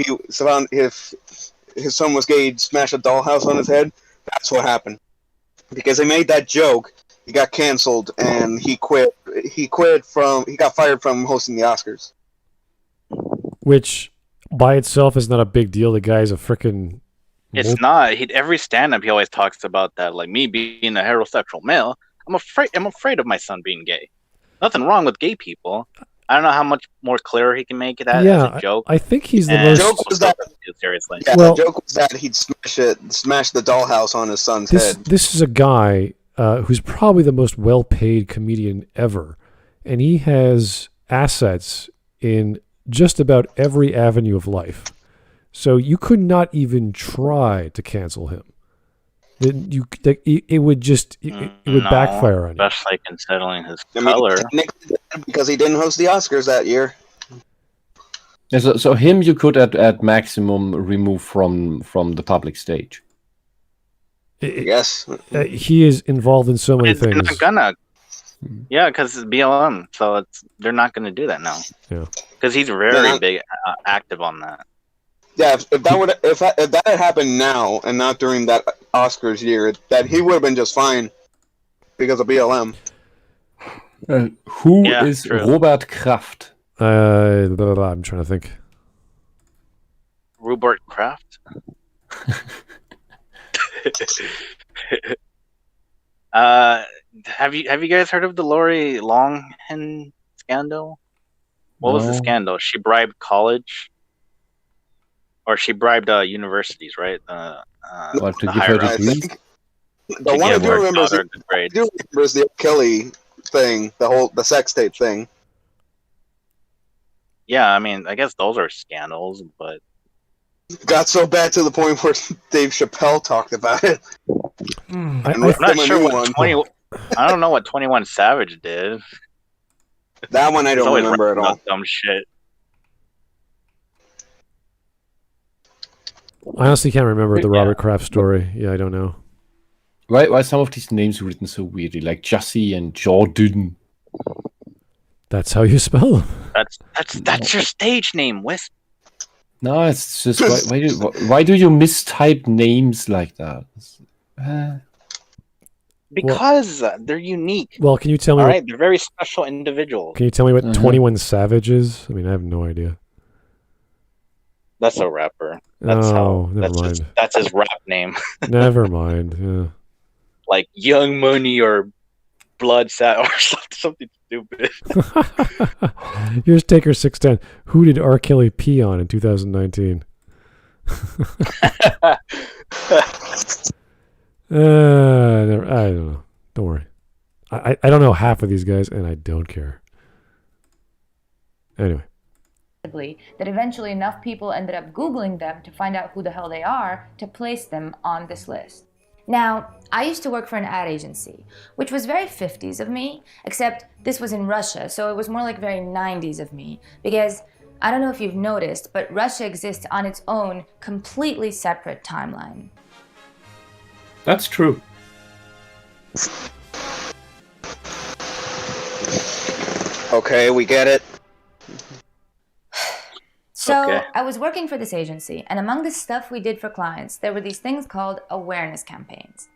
his son was gay, he'd smash a dollhouse on his head. That's what happened. Because he made that joke, he got canceled, and he quit. He got fired from hosting the Oscars. Which, by itself, is not a big deal. The guy's a freaking. It's not. Every stand-up, he always talks about that. Like, me being a heterosexual male, I'm afraid of my son being gay. Nothing wrong with gay people. I don't know how much more clear he can make it as a joke. I think he's the most. The joke was that, seriously. Yeah, the joke was that he'd smash the dollhouse on his son's head. This is a guy who's probably the most well-paid comedian ever, and he has assets in just about every avenue of life. So you could not even try to cancel him. It would backfire on you. Especially considering his color. Because he didn't host the Oscars that year. Yeah, so him you could at maximum remove from the public stage. Yes. He is involved in so many things. They're not gonna. Yeah, because it's BLM, so they're not gonna do that now. Yeah. Because he's very big, active on that. Yeah, if that had happened now and not during that Oscars year, that he would have been just fine because of BLM. Who is Robert Kraft? I'm trying to think. Robert Kraft. Have you guys heard of the Lori Longhen scandal? What was the scandal? She bribed college. Or she bribed universities, right? To give her degrees? The one I do remember is the Kelly thing, the sex tape thing. Yeah, I mean, I guess those are scandals, but it got so bad to the point where Dave Chappelle talked about it. I'm not sure what I don't know what 21 Savage did. That one I don't remember at all. Dumb shit. I honestly can't remember the Robert Kraft story. Yeah, I don't know. Why are some of these names written so weirdly, like Jussie and Jordan? That's how you spell them. That's your stage name, Wisp. No, it's just why do you mistype names like that? Because they're unique. Well, can you tell me? All right, they're very special individuals. Can you tell me what 21 Savage is? I mean, I have no idea. That's a rapper. Never mind. That's his rap name. Never mind. Yeah. Like Young Money or Blood Sat or something stupid. Here's Taker 610. Who did R. Kelly pee on in 2019? I don't know. Don't worry. I don't know half of these guys, and I don't care. Anyway. That eventually enough people ended up Googling them to find out who the hell they are to place them on this list. Now, I used to work for an ad agency, which was very 50s of me, except this was in Russia, so it was more like very 90s of me, because I don't know if you've noticed, but Russia exists on its own, completely separate timeline. That's true. Okay, we get it. So I was working for this agency, and among the stuff we did for clients, there were these things called awareness campaigns.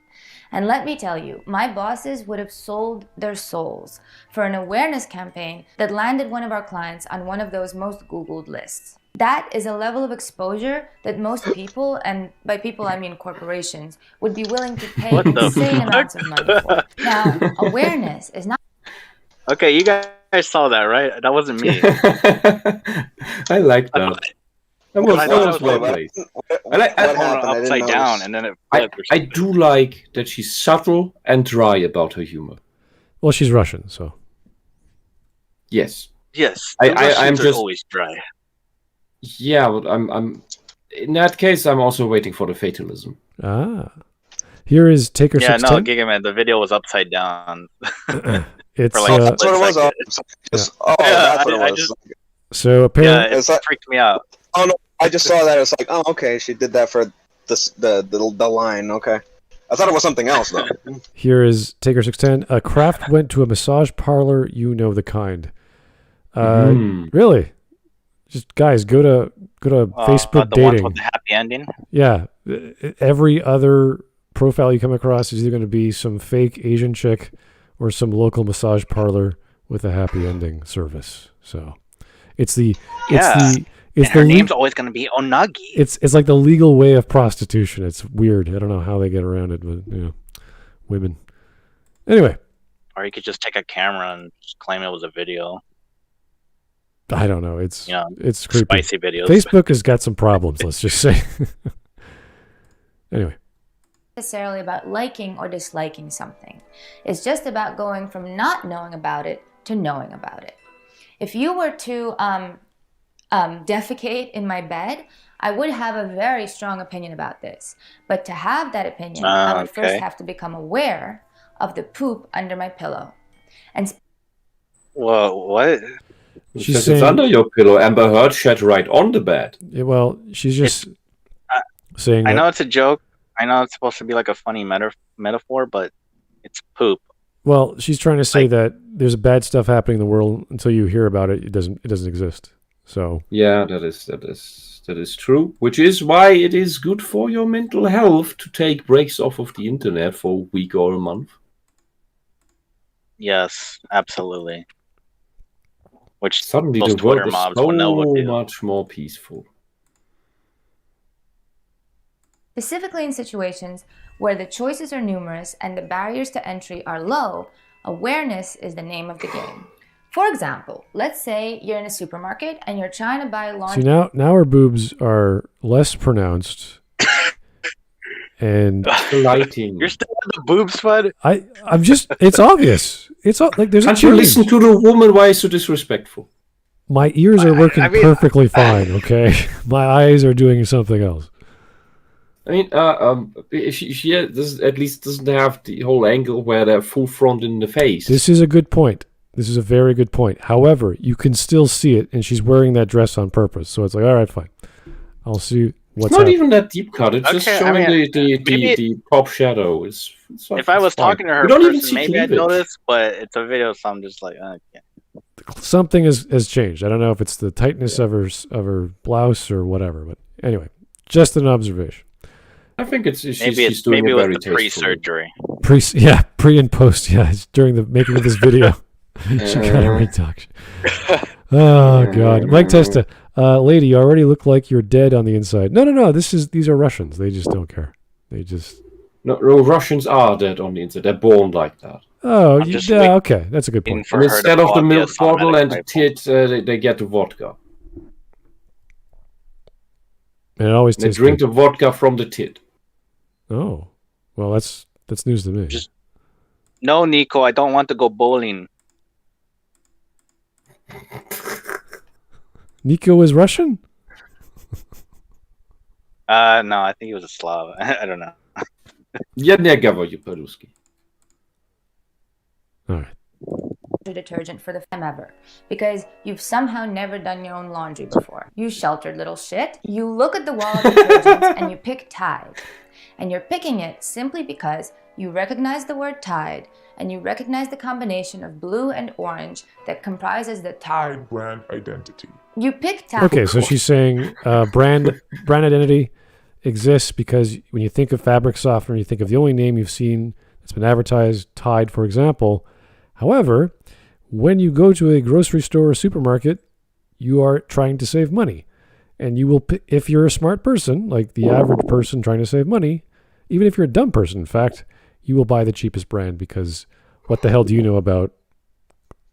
And let me tell you, my bosses would have sold their souls for an awareness campaign that landed one of our clients on one of those most Googled lists. That is a level of exposure that most people, and by people I mean corporations, would be willing to pay insane amounts of money for. Now, awareness is not... Okay, you guys saw that, right? That wasn't me. I like that. That was well placed. I like upside down, and then it I do like that she's subtle and dry about her humor. Well, she's Russian, so. Yes. I'm just always dry. Yeah, but I'm in that case. I'm also waiting for the fatalism. Here is Taker 610. Yeah, no, Gigaman. The video was upside down. It's that's what it was. That's what it was. So apparently, it freaked me out. Oh no, I just saw that. It's like, oh, okay, she did that for the line. Okay. I thought it was something else though. Here is Taker 610. A Kraft went to a massage parlor. You know the kind. Really? Just guys, go to Facebook the ones dating. with the happy ending. Yeah, every other profile you come across is either going to be some fake Asian chick or some local massage parlor with a happy ending service. So it's the her name's always going to be Onagi. It's like the legal way of prostitution. It's weird. I don't know how they get around it, but women. Anyway, or you could just take a camera and just claim it was a video. I don't know. It's creepy. Spicy videos. Facebook has got some problems. Let's just say. Anyway. Necessarily about liking or disliking something. It's just about going from not knowing about it to knowing about it. If you were to defecate in my bed, I would have a very strong opinion about this. But to have that opinion, I would first have to become aware of the poop under my pillow. And Whoa, what? She's saying, it's under your pillow. Amber Heard shat right on the bed. Yeah, well, she's just saying. I know it's a joke. I know it's supposed to be like a funny metaphor, but it's poop. Well, she's trying to say that there's bad stuff happening in the world until you hear about it. It doesn't exist. So yeah, that is true. Which is why it is good for your mental health to take breaks off of the internet for a week or a month. Yes, absolutely. Which suddenly most the world Twitter is mobs so will know what to do. much more peaceful. specifically in situations where the choices are numerous and the barriers to entry are low, awareness is the name of the game. For example, let's say you're in a supermarket and you're trying to buy laundry. See, now her boobs are less pronounced. And lighting. You're still in the boobs, Fud? I'm just, it's obvious. It's like there's a Can't you change. listen to the woman? Why is so disrespectful? My ears are working perfectly fine, okay? My eyes are doing something else. I mean, she at least doesn't have the whole angle where they're full front in the face. This is a good point. This is a very good point. However, you can still see it, and she's wearing that dress on purpose. So it's like, all right, fine. I'll see what's It's not even that deep cut. It's just showing the top shadow. It's like, if I was fine. talking to her You don't even person, see maybe I'd cleavage. know this, but it's a video, so I'm just like, okay. Something has changed. I don't know if it's the tightness of her blouse or whatever, but anyway, just an observation. I think she's maybe doing it it was very the tastefully. pre-surgery. Pre and post. Yeah, it's during the making of this video. She got a reduction. Oh God, Mike Testa, lady, you already look like you're dead on the inside. No. These are Russians. They just don't care. They just No, Russians are dead on the inside. They're born like that. Oh, yeah, okay, that's a good point. And instead of the milk bottle and the tit, they get the vodka. And it always They tastes drink good. the vodka from the tit. Oh, well, that's news to me. No, Nico, I don't want to go bowling. Nico is Russian? No, I think he was a Slav. I don't know. Я не говорю по-русски. All right. Detergent for the first time ever because you've somehow never done your own laundry before. You sheltered little shit. You look at the wall of detergents and you pick Tide. And you're picking it simply because you recognize the word Tide and you recognize the combination of blue and orange that comprises the Tide brand identity. You pick Tide. Okay, so she's saying brand identity exists because when you think of fabric softener, you think of the only name you've seen that's been advertised, Tide, for example. However, when you go to a grocery store or supermarket, you are trying to save money. And you will, if you're a smart person, like the average person trying to save money, even if you're a dumb person, in fact, you will buy the cheapest brand because what the hell do you know about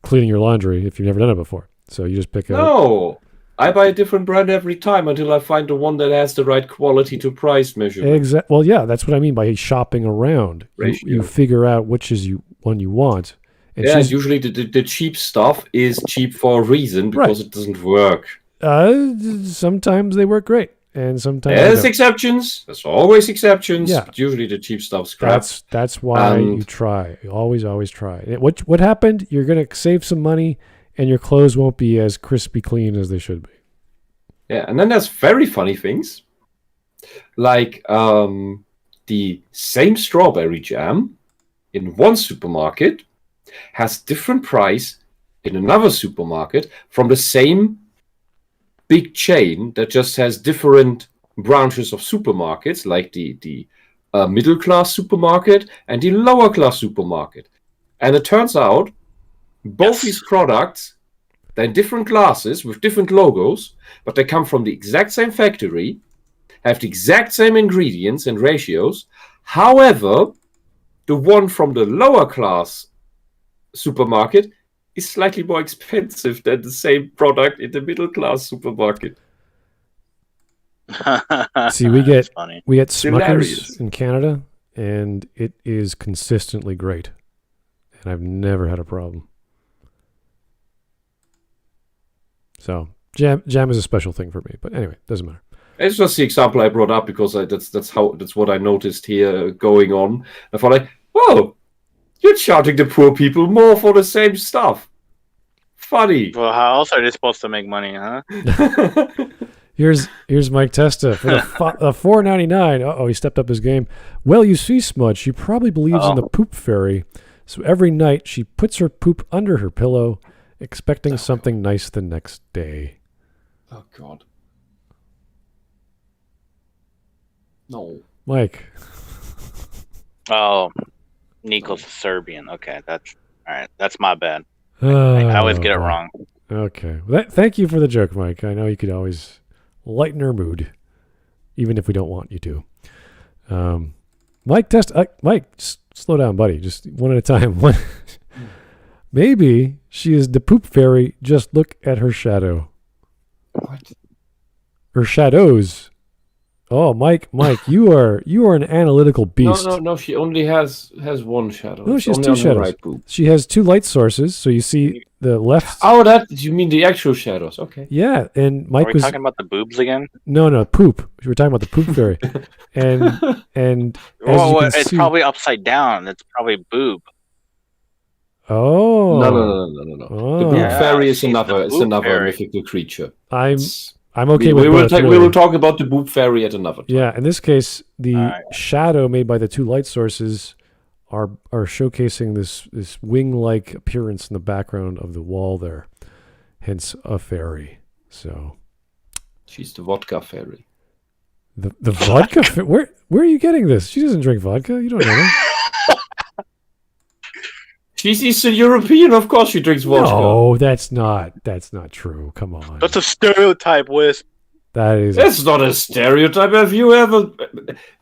cleaning your laundry if you've never done it before? So you just pick a... No, I buy a different brand every time until I find the one that has the right quality to price measurement. Well, yeah, that's what I mean by shopping around. You figure out which is one you want. And yeah, usually the cheap stuff is cheap for a reason because it doesn't work. Sometimes they work great, and sometimes there's exceptions. There's always exceptions. Yeah. But usually the cheap stuff's crap. That's why you try. You always try. What happened? You're gonna save some money, and your clothes won't be as crispy clean as they should be. Yeah, and then there's very funny things, like the same strawberry jam in one supermarket has different price in another supermarket from the same big chain that just has different branches of supermarkets, like the middle class supermarket and the lower class supermarket. And it turns out both these products, they're in different classes with different logos, but they come from the exact same factory, have the exact same ingredients and ratios. However, the one from the lower class supermarket is slightly more expensive than the same product in the middle class supermarket. See, we get funny. Smuckers Hilarious. in Canada, and it is consistently great, and I've never had a problem. So jam is a special thing for me, but anyway, doesn't matter. It's just the example I brought up because that's what I noticed here going on. I thought, like, whoa, you're charging the poor people more for the same stuff. Funny. Well, how else are they supposed to make money, huh? Here's Mike Testa for the $4.99. Uh-oh, he stepped up his game. Well, you see, Smudge, she probably believes in the poop fairy, so every night she puts her poop under her pillow, expecting something nice the next day. Oh, God. No. Mike. Oh, Nico's Serbian. Okay, that's all right. That's my bad. I always get it wrong. Okay. Well, thank you for the joke, Mike. I know you could always lighten our mood, even if we don't want you to. Mike, slow down, buddy. Just one at a time. Maybe she is the poop fairy. Just look at her shadow. What? Her shadows. Oh, Mike, you are an analytical beast. No. She only has one shadow. No, It's she has only two on her shadows. right boob. She has two light sources, so you see the left. Oh, you mean the actual shadows? Okay. Yeah, and Are Mike we was talking about the boobs again? no poop. We were talking about the poop fairy, and as Well, you can it's see, probably upside down. It's probably boob. oh No. Oh. The boob Yeah, fairy is she's another the boob fairy. mythical creature. I'm okay with we both. will really. talk about the boob fairy at another time. Yeah, in this case, the Alright. shadow made by the two light sources are showcasing this wing-like appearance in the background of the wall there, hence a fairy. So She's the vodka fairy. the vodka. Where are you getting this? She doesn't drink vodka. You don't know that. She's Eastern European, of course she drinks vodka. No, that's not true. Come on. That's a stereotype, Wisp. That is. That's not a stereotype.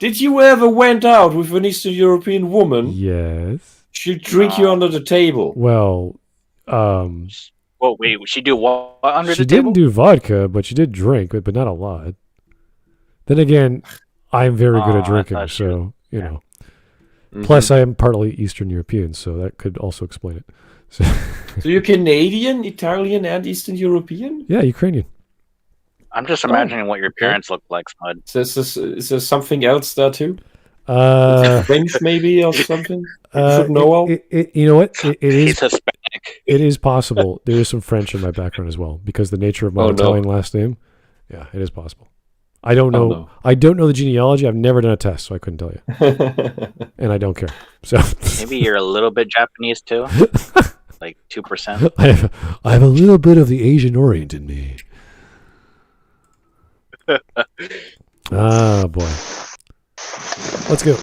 Did you ever went out with an Eastern European woman? Yes. She'd drink you under the table. Well, Well, wait, she do what under she the table? didn't do vodka, but she did drink, but not a lot. Then again, I'm very good at I drinking, thought so you know. Mhm. Plus, I am partly Eastern European, so that could also explain it. So, So you're Canadian, Italian, and Eastern European? yeah, Ukrainian. I'm just imagining what your parents look like, Smud. Is there something else there too? Uh, French maybe or something? Should know of? you know what? It He's is. Hispanic. It is possible. There is some French in my background as well, because the nature of my Oh, no. Italian last name. Yeah, it is possible. I don't know. Oh, no. I don't know the genealogy. I've never done a test, so I couldn't tell you, and I don't care. So Maybe you're a little bit Japanese too, like 2%. I have a little bit of the Asian Orient in me. Ah, boy. Let's go.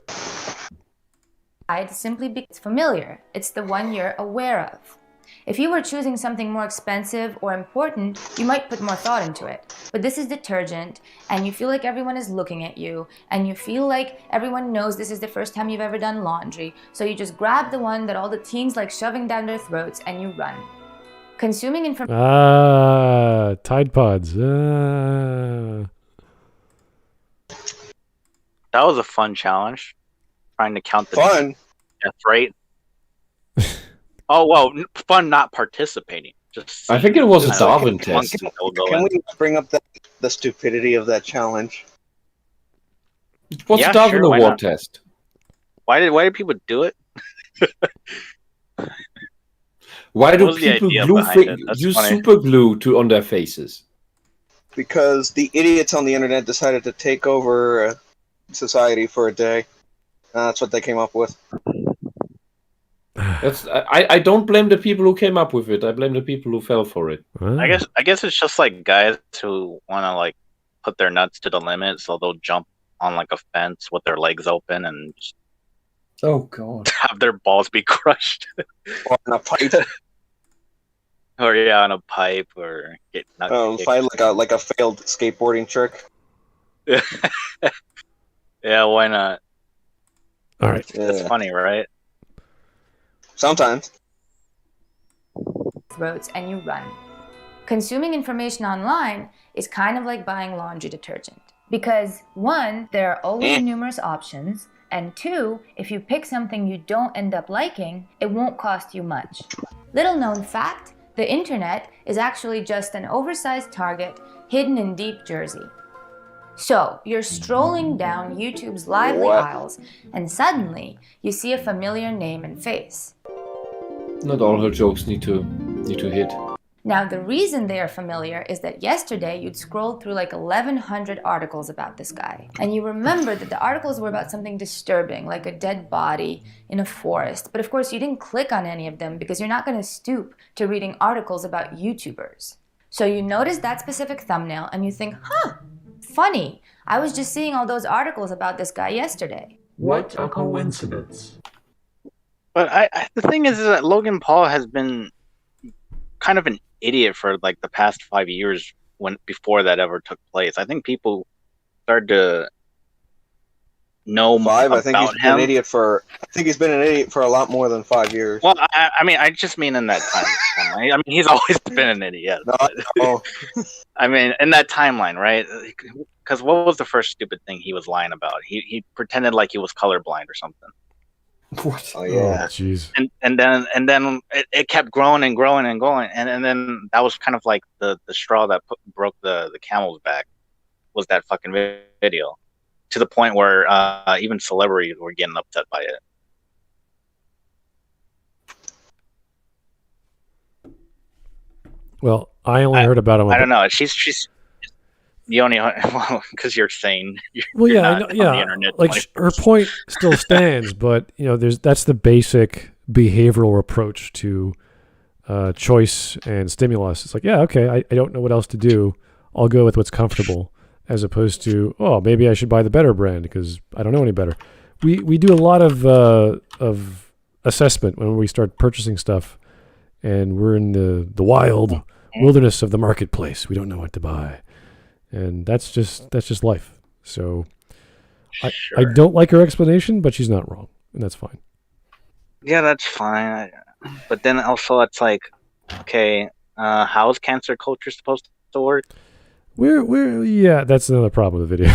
Simply because it's familiar. It's the one you're aware of. If you were choosing something more expensive or important, you might put more thought into it. But this is detergent, and you feel like everyone is looking at you, and you feel like everyone knows this is the first time you've ever done laundry, so you just grab the one that all the teens like shoving down their throats, and you run. Consuming information. Ah, Tide Pods. Ah. That was a fun challenge. Trying to count the Fun. death rate. Oh, well, fun not participating. Just I think it was a kind of like Darwin monkey test. still going. Can we bring up the stupidity of that challenge? What's Yeah, the Darwin sure, why Award not? test? Why did people do it? Why What do was the people idea behind it? That's use funny. super glue on their faces? Because the idiots on the internet decided to take over society for a day. That's what they came up with. I don't blame the people who came up with it. I blame the people who fell for it. Ah. I guess it's just like guys who want to like put their nuts to the limit, so they'll jump on like a fence with their legs open and just Oh God. have their balls be crushed, Or in a pipe. or yeah, on a pipe, or get nuts. Find like a failed skateboarding trick. Yeah, why not? All right. It's funny, right? Sometimes. Throats and you run. Consuming information online is kind of like buying laundry detergent. Because 1, there are always numerous options, and 2, if you pick something you don't end up liking, it won't cost you much. Little known fact, the internet is actually just an oversized Target hidden in deep Jersey. So, you're strolling down YouTube's lively aisles, and suddenly you see a familiar name and face. Not all her jokes need to hit. Now, the reason they are familiar is that yesterday you'd scrolled through like 1,100 articles about this guy. And you remember that the articles were about something disturbing, like a dead body in a forest. But of course, you didn't click on any of them because you're not going to stoop to reading articles about YouTubers. So you notice that specific thumbnail and you think, funny, I was just seeing all those articles about this guy yesterday. What a coincidence. But the thing is that Logan Paul has been kind of an idiot for like the past 5 years before that ever took place. I think people started to know more about him. I think he's been an idiot for a lot more than 5 years. Well, I mean, I just mean in that time. I mean, he's always been an idiot. No. I mean, in that timeline, right? Because what was the first stupid thing he was lying about? He pretended like he was colorblind or something. What? Oh yeah. Jeez. And then it kept growing and growing and going, and then that was kind of like the straw that broke the camel's back, was that fucking video, to the point where even celebrities were getting upset by it. Well, I only heard about him. I don't know. She's you only because you're sane. Well, you're yeah, not I know, on the internet like 24/7. her point still stands, but that's the basic behavioral approach to choice and stimulus. It's like, yeah, okay, I don't know what else to do. I'll go with what's comfortable, as opposed to, oh, maybe I should buy the better brand because I don't know any better. We do a lot of assessment when we start purchasing stuff, and we're in the wild wilderness of the marketplace. We don't know what to buy. And that's just life. So I don't like her explanation, but she's not wrong, and that's fine. Yeah, that's fine. But then also it's like, okay, how is cancer culture supposed to work? Yeah, that's another problem with the video.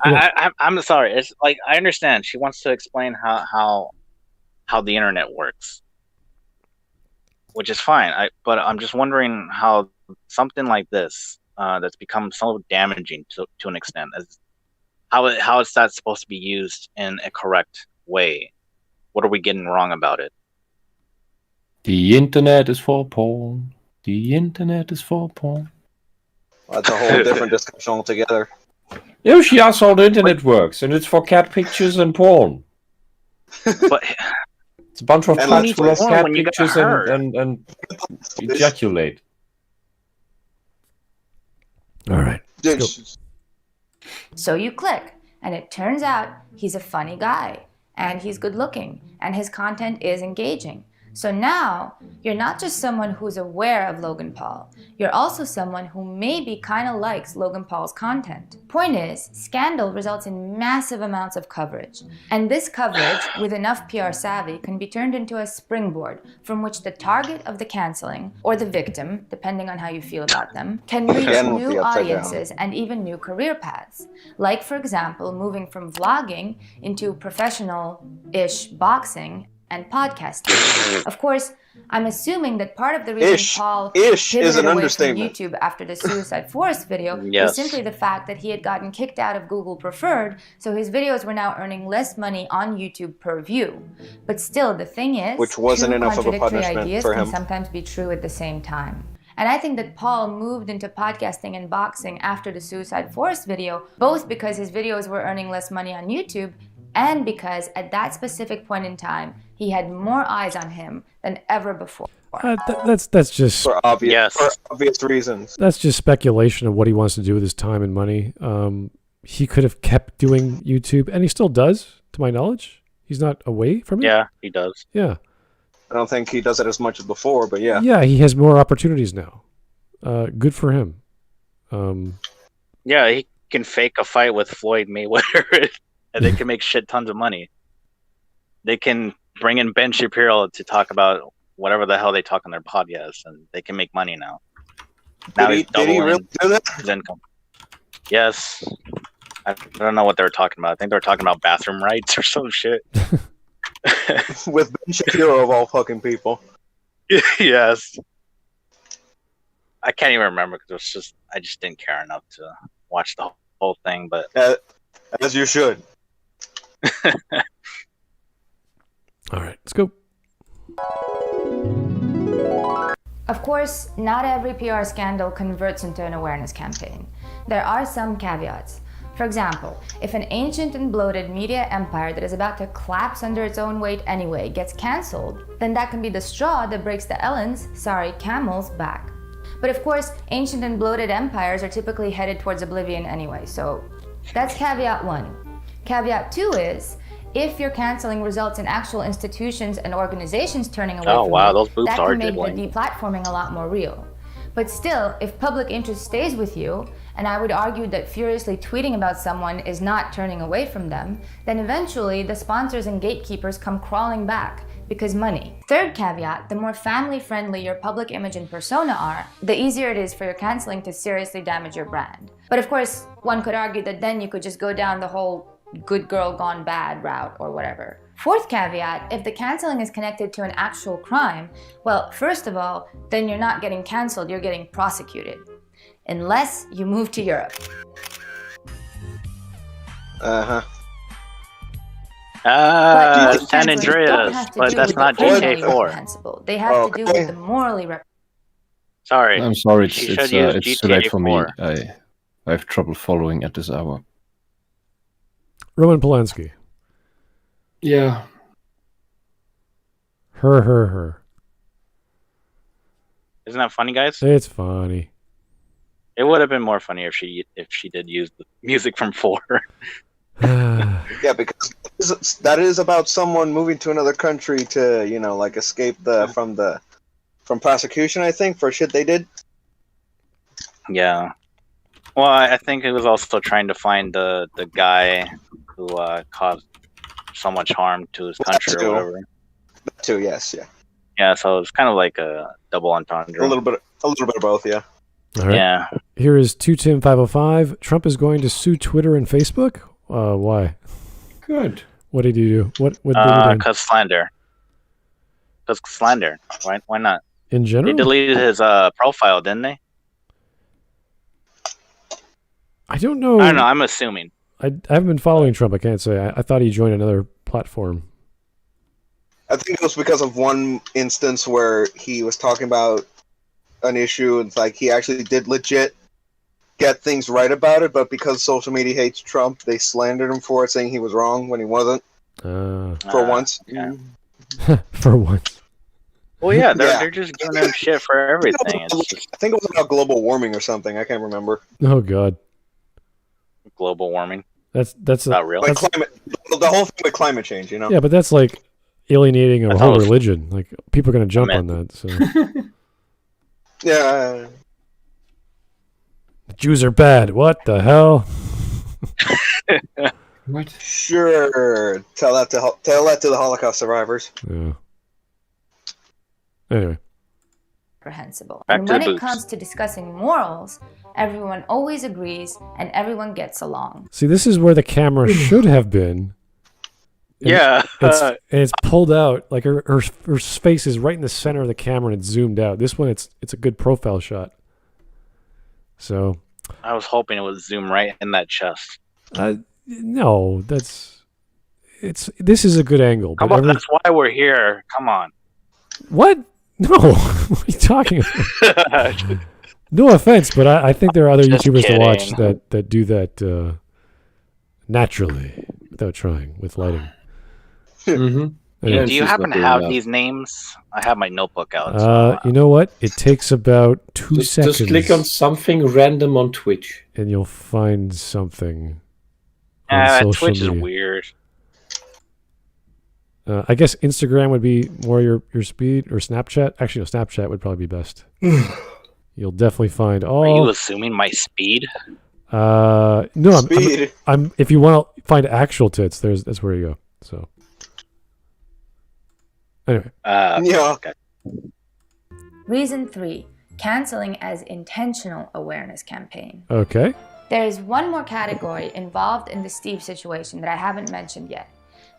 I'm sorry. It's like, I understand she wants to explain how the internet works, which is fine. But I'm just wondering how something like this that's become so damaging to an extent, how is that supposed to be used in a correct way? What are we getting wrong about it? The internet is for porn. The internet is for porn. That's a whole different discussion altogether. Yeah, she asked how the internet works, and it's for cat pictures and porn. But it's a bunch of And cats full of porn cat when you get pictures hurt. and ejaculate. All right. So you click, and it turns out he's a funny guy, and he's good looking, and his content is engaging. So now, you're not just someone who's aware of Logan Paul, you're also someone who maybe kind of likes Logan Paul's content. Point is, scandal results in massive amounts of coverage. And this coverage, with enough PR savvy, can be turned into a springboard from which the target of the canceling, or the victim, depending on how you feel about them, can reach Again, with the new upside audiences and even new career paths. Like, for example, moving from vlogging into professional-ish boxing and podcasting. Of course, I'm assuming that part of the reason Paul is pivoted an away from understatement. YouTube after the Suicide Forest video Yes. was simply the fact that he had gotten kicked out of Google Preferred, so his videos were now earning less money on YouTube per view. But still, the thing is, Which wasn't two enough of a contradictory punishment ideas for can him. sometimes be true at the same time. And I think that Paul moved into podcasting and boxing after the Suicide Forest video, both because his videos were earning less money on YouTube, and because at that specific point in time, he had more eyes on him than ever before. That's just For obvious reasons. that's just speculation of what he wants to do with his time and money. He could have kept doing YouTube, and he still does, to my knowledge. He's not away from it. Yeah, he does. Yeah. I don't think he does it as much as before, but yeah. Yeah, he has more opportunities now. Good for him. Yeah, he can fake a fight with Floyd Mayweather, and they can make shit tons of money. They can bring in Ben Shapiro to talk about whatever the hell they talk on their podcast, and they can make money now. Now he's Did he really do that? his income. Yes. I don't know what they were talking about. I think they were talking about bathroom rights or some shit. With Ben Shapiro of all fucking people. Yes. I can't even remember because it was just I just didn't care enough to watch the whole thing. But As you should. All right, let's go. Of course, not every PR scandal converts into an awareness campaign. There are some caveats. For example, if an ancient and bloated media empire that is about to collapse under its own weight anyway gets cancelled, then that can be the straw that breaks the camel's back. But of course, ancient and bloated empires are typically headed towards oblivion anyway, so that's caveat 1. Caveat 2 is, if your canceling results in actual institutions and organizations turning away from you, those boobs that are can make diddling. the deplatforming a lot more real. But still, if public interest stays with you, and I would argue that furiously tweeting about someone is not turning away from them, then eventually the sponsors and gatekeepers come crawling back, because money. Third caveat, the more family-friendly your public image and persona are, the easier it is for your canceling to seriously damage your brand. But of course, one could argue that then you could just go down the whole good girl gone bad route or whatever. Fourth caveat, if the canceling is connected to an actual crime, well, first of all, then you're not getting canceled, you're getting prosecuted. Unless you move to Europe. Uh-huh. San Andreas, but that's not GTA4. They have to do with the morally Sorry. I'm sorry, She it's should use too late for me. GTA4. I have trouble following at this hour. Roman Polanski. Yeah. Her. Isn't that funny, guys? It's funny. It would have been more funny if she did use the music from 4. Yeah, because that is about someone moving to another country to, like escape from prosecution, I think, for shit they did. Yeah. Well, I think it was also trying to find the guy who caused so much harm to his country or whatever. That too, yes, yeah. Yeah, so it's kind of like a double entendre. A little bit of both, yeah. All right. Yeah. Here is 2Tim505. Trump is going to sue Twitter and Facebook? Why? Good. What did he do? What did he do? Because slander. Because slander. Why not? In general? They deleted his profile, didn't they? I don't know. I don't know. I'm assuming. I haven't been following Trump. I can't say. I thought he joined another platform. I think it was because of one instance where he was talking about an issue, and it's like he actually did legit get things right about it, but because social media hates Trump, they slandered him for it, saying he was wrong when he wasn't. For once. Yeah. For once. Well, yeah, they're just giving him shit for everything. I think it was about global warming or something. I can't remember. Oh God. Global warming. That's not real. Like climate, the whole thing with climate change, Yeah, but that's like alienating a whole religion. Like people are going to jump on that. So. Yeah. The Jews are bad. What the hell? What? Sure. Tell that to the Holocaust survivors. Yeah. Anyway. Reprehensible. Back And to when the it boots. comes to discussing morals, everyone always agrees and everyone gets along. See, this is where the camera should have been. And Yeah. and it's pulled out. Like her face is right in the center of the camera and it's zoomed out. This one, it's a good profile shot. So. I was hoping it would zoom right in that chest. No, this is a good angle. Come on, that's why we're here. Come on. What? No. What are you talking about? No offense, but I think there are other Just YouTubers kidding. to watch that do that naturally. without trying with lighting. Mm-hmm. Anyway. Do you she's happen not to doing have that. these names? I have my notebook out. So, You know what? It takes about 2 seconds. Just click on something random on Twitch. And you'll find something on social Twitch media. is weird. I guess Instagram would be more your speed, or Snapchat. Actually, no, Snapchat would probably be best. You'll definitely find all. Are you assuming my speed? No, Speed. I'm. If you want to find actual tits, that's where you go. So, anyway, Yeah. Okay. Reason 3. Canceling as intentional awareness campaign. okay. There is one more category involved in the Steve situation that I haven't mentioned yet.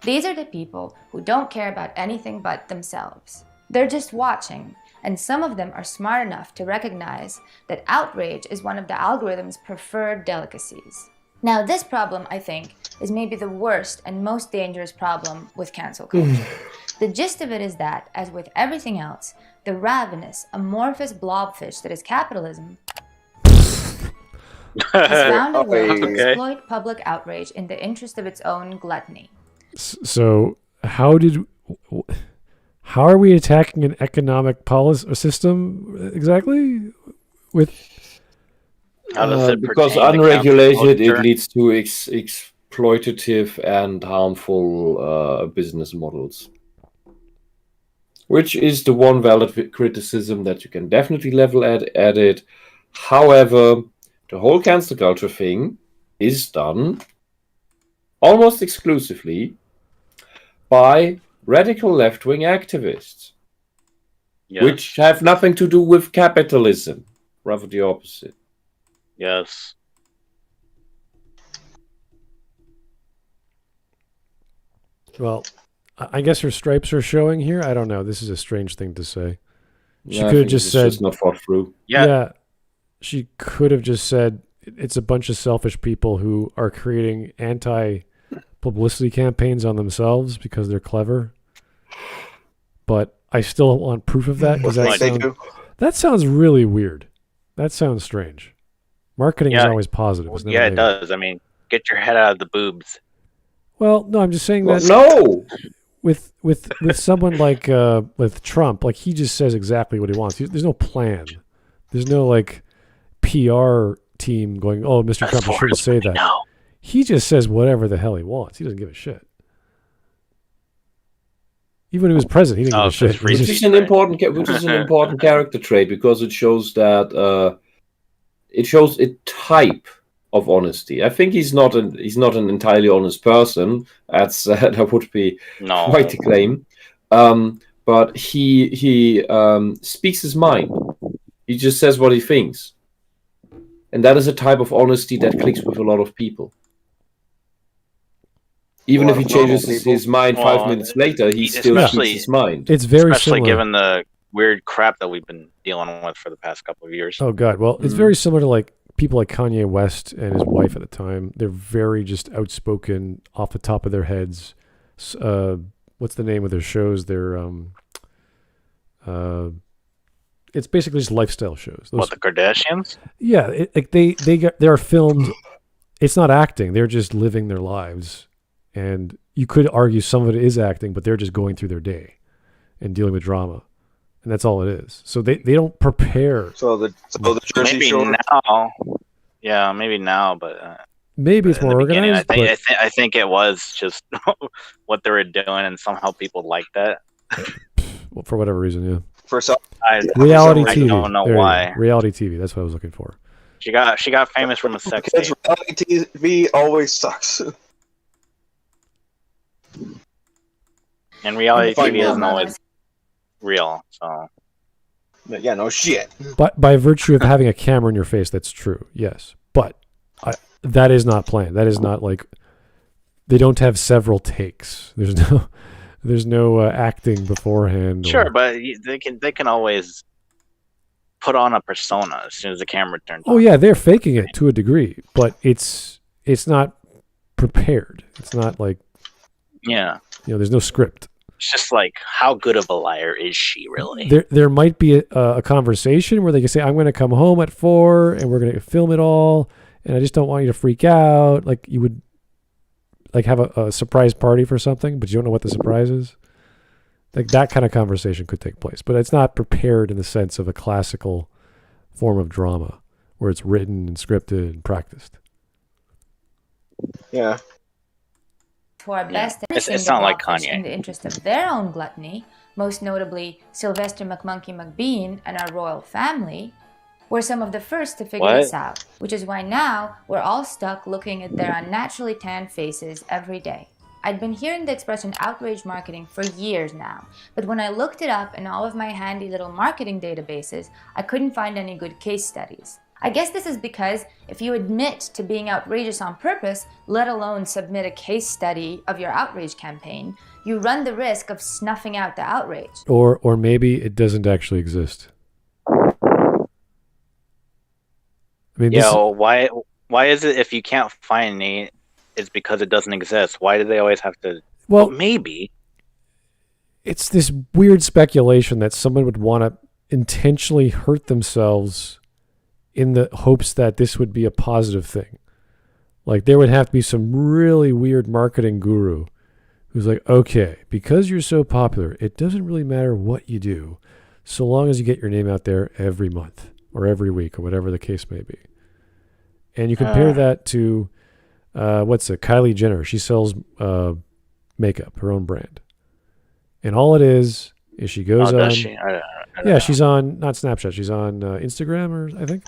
These are the people who don't care about anything but themselves. They're just watching, and some of them are smart enough to recognize that outrage is one of the algorithm's preferred delicacies. Now, this problem, I think, is maybe the worst and most dangerous problem with cancel culture. The gist of it is that, as with everything else, the ravenous, amorphous blobfish that is capitalism has found a way to Okay. exploit public outrage in the interest of its own gluttony. So how are we attacking an economic policy or system exactly? With How does it because pertain to unregulated, cancel it culture? leads to exploitative and harmful business models. Which is the one valid criticism that you can definitely level at it. However, the whole cancel culture thing is done almost exclusively by radical left-wing activists, Yes. which have nothing to do with capitalism, rather the opposite. Yes. well, I guess her stripes are showing here. I don't know. This is a strange thing to say. She Yeah, I could have think just it's said, just not thought through. Yeah. She could have just said it's a bunch of selfish people who are creating anti-publicity campaigns on themselves because they're clever. But I still want proof of that because Like they do. that sounds really weird. That sounds strange. Marketing is Yeah. always positive. It's never Yeah, it negative. does. I mean, get your head out of the boobs. Well, no, I'm just saying Well, that no! with someone like with Trump, like he just says exactly what he wants. There's no plan. There's no like PR team going, "Oh, Mr. Trump, you shouldn't say that." No. He just says whatever the hell he wants. He doesn't give a shit. Even when he was president, he didn't give a shit. it's He was free just- Which is an important character trait because it shows that it shows a type of honesty. I think he's not an entirely honest person. That would be No. quite a claim. But he speaks his mind. He just says what he thinks, and that is a type of honesty that clicks with a lot of people. Even A if lot he of normal changes people. his mind Well, 5 minutes later, he still especially- speaks his mind. it's very Especially similar. given the weird crap that we've been dealing with for the past couple of years. Oh God! Well, it's very similar to like people like Kanye West and his wife at the time. They're very just outspoken, off the top of their heads. What's the name of their shows? They're it's basically just lifestyle shows. Those- What, the Kardashians? yeah, they are filmed. It's not acting; they're just living their lives, and you could argue some of it is acting, but they're just going through their day and dealing with drama, and that's all it is. So they don't prepare. So the Jersey Maybe Shore. now. Yeah, maybe now, but Maybe it's in the more beginning, organized, I think it was just what they were doing, and somehow people liked that. but for whatever reason, yeah. For some, Reality I TV. don't know There you go. why. Reality TV. That's what I was looking for. She got famous from a sex because tape. reality TV always sucks. And reality Fine, TV isn't well, always real. So Yeah, no shit. But by virtue of having a camera in your face, that's true. Yes, but that is not planned. That is not like they don't have several takes. There's no acting beforehand. sure, but they can always put on a persona as soon as the camera turns Oh on. yeah, they're faking it to a degree, but it's not prepared. It's not like Yeah. there's no script. It's just like, how good of a liar is she really? There might be a conversation where they can say, "I'm going to come home at 4 and we're going to film it all, and I just don't want you to freak out." Like you would like have a surprise party for something, but you don't know what the surprise is. Like that kind of conversation could take place, but it's not prepared in the sense of a classical form of drama where it's written and scripted and practiced. Yeah. For our best It's not like Kanye. in the interest of their own gluttony, most notably Sylvester McMonkey McBean and our royal family, were some of the first to figure this out, which is why now we're all stuck looking at their unnaturally tanned faces every day. I'd been hearing the expression outrage marketing for years now, but when I looked it up in all of my handy little marketing databases, I couldn't find any good case studies. I guess this is because if you admit to being outrageous on purpose, let alone submit a case study of your outrage campaign, you run the risk of snuffing out the outrage. Or maybe it doesn't actually exist. I mean, why is it if you can't find any, it's because it doesn't exist? Why do they always have to? Well, maybe it's this weird speculation that someone would want to intentionally hurt themselves in the hopes that this would be a positive thing. Like there would have to be some really weird marketing guru who's like, okay, because you're so popular, it doesn't really matter what you do, so long as you get your name out there every month or every week or whatever the case may be. And you compare that to Kylie Jenner. She sells makeup, her own brand. And all it is she goes on. Does she? I don't know. She's on, not Snapchat, she's on Instagram, or I think.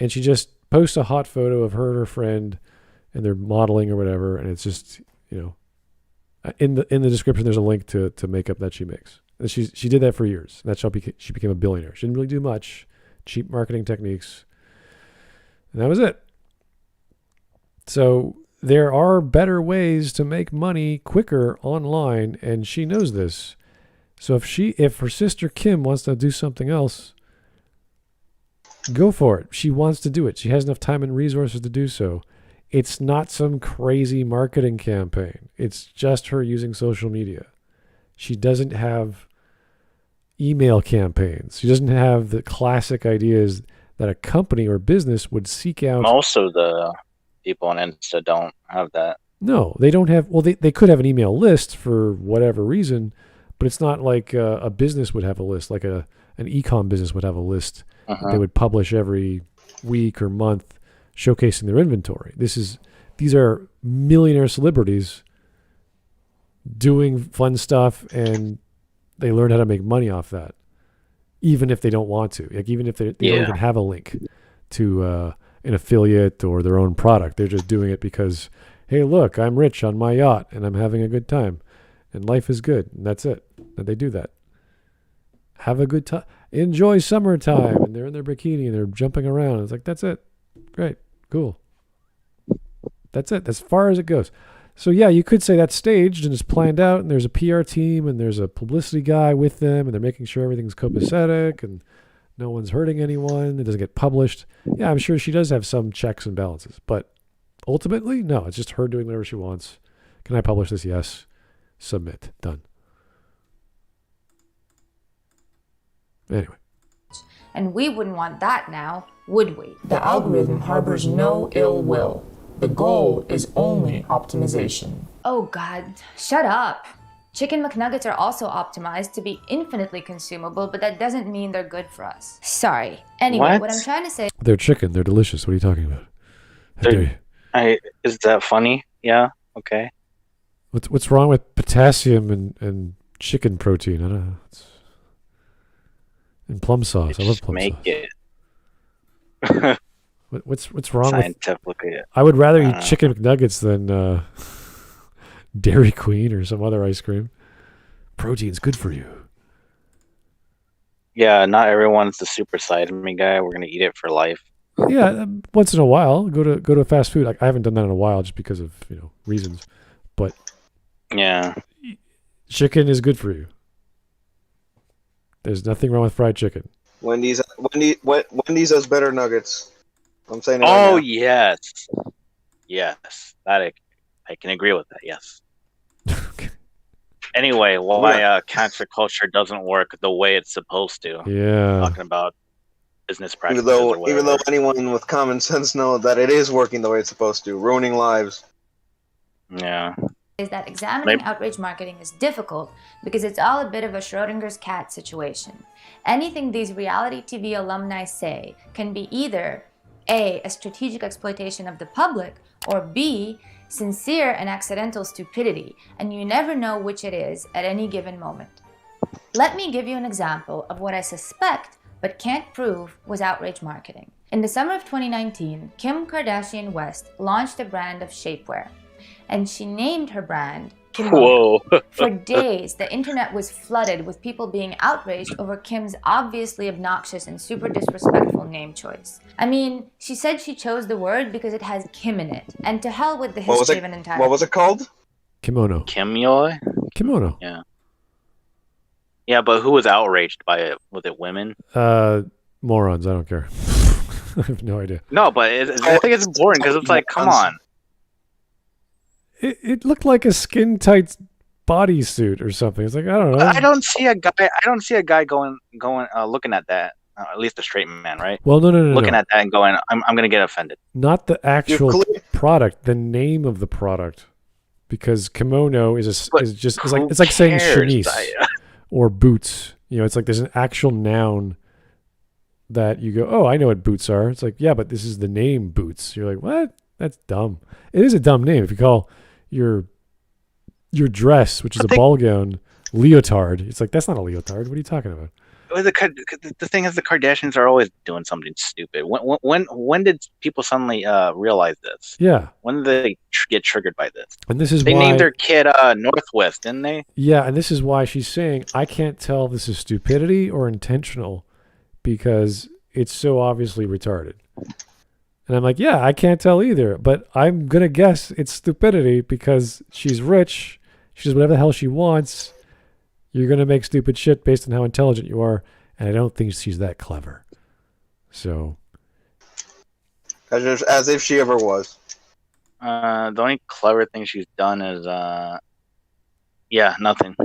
And she just posts a hot photo of her and her friend, and they're modeling or whatever. And it's just, in the description, there's a link to makeup that she makes. And she did that for years. And that's how she became a billionaire. She didn't really do much, cheap marketing techniques. And that was it. So there are better ways to make money quicker online, and she knows this. So if her sister Kim wants to do something else, go for it. She wants to do it. She has enough time and resources to do so. It's not some crazy marketing campaign. It's just her using social media. She doesn't have email campaigns. She doesn't have the classic ideas that a company or business would seek out. Most of the people on Insta don't have that. No, they don't have. Well, they could have an email list for whatever reason, but it's not like a business would have a list, like an e-com business would have a list that they would publish every week or month showcasing their inventory. These are millionaire celebrities doing fun stuff, and they learn how to make money off that, even if they don't want to. Like even if they don't even have a link to an affiliate or their own product. They're just doing it because, hey, look, I'm rich on my yacht and I'm having a good time and life is good. And that's it. And they do that. Have a good time. Enjoy summertime. And they're in their bikini and they're jumping around. It's like, that's it. Great. Cool. That's it. As far as it goes. So yeah, you could say that's staged and it's planned out and there's a PR team and there's a publicity guy with them and they're making sure everything's copacetic and no one's hurting anyone. It doesn't get published. Yeah, I'm sure she does have some checks and balances. But ultimately, no. It's just her doing whatever she wants. Can I publish this? Yes. Submit. Done. Anyway. And we wouldn't want that now, would we? The algorithm harbors no ill will. The goal is only optimization. Oh God, shut up. Chicken McNuggets are also optimized to be infinitely consumable, but that doesn't mean they're good for us. Sorry. Anyway, what I'm trying to say... They're chicken. They're delicious. What are you talking about? How dare you? Is that funny? Yeah. Okay. What's wrong with potassium and chicken protein? I don't know. And plum sauce. I love plum sauce. Make it. What's wrong scientifically? I would rather eat chicken McNuggets than Dairy Queen or some other ice cream. Protein's good for you. Yeah, not everyone's the super side me guy. We're gonna eat it for life. Yeah, once in a while, go to fast food. I haven't done that in a while just because of reasons. But yeah, chicken is good for you. There's nothing wrong with fried chicken. Wendy's has better nuggets. I'm saying. Oh yes, that I can agree with that. Yes. Anyway, why cancel culture doesn't work the way it's supposed to? Yeah. Talking about business practices. Even though anyone with common sense knows that it is working the way it's supposed to, ruining lives. Yeah. Is that examining outrage marketing is difficult because it's all a bit of a Schrodinger's cat situation. Anything these reality TV alumni say can be either A, a strategic exploitation of the public, or B, sincere and accidental stupidity, and you never know which it is at any given moment. Let me give you an example of what I suspect but can't prove was outrage marketing. In the summer of 2019, Kim Kardashian West launched a brand of shapewear, and she named her brand Kimono. Whoa. For days, the internet was flooded with people being outraged over Kim's obviously obnoxious and super disrespectful name choice. I mean, she said she chose the word because it has Kim in it, and to hell with the history of an entire... What was it called? Kimono. Kimyo? Kimono. Yeah. Yeah, but who was outraged by it? Was it women? Morons. I don't care. I have no idea. No, but I think it's important because it's like, come on. It looked like a skin tight bodysuit or something. It's like, I don't know. I don't see a guy going looking at that. At least a straight man, right? Well, no. Looking at that and going, I'm gonna get offended. Not the actual product, the name of the product, because kimono is like saying chemise or boots. You know, it's like there's an actual noun that you go, oh, I know what boots are. It's like, yeah, but this is the name boots. You're like, what? That's dumb. It is a dumb name if you call your dress, which is a ball gown, leotard. It's like, that's not a leotard. What are you talking about? The thing is, the Kardashians are always doing something stupid. When did people suddenly realize this? Yeah. When did they get triggered by this? And this is they why named their kid Northwest, didn't they? Yeah, and this is why she's saying, I can't tell if this is stupidity or intentional because it's so obviously retarded. And I'm like, yeah, I can't tell either, but I'm going to guess it's stupidity because she's rich. She does whatever the hell she wants. You're going to make stupid shit based on how intelligent you are, and I don't think she's that clever. So. As if she ever was. The only clever thing she's done is, nothing.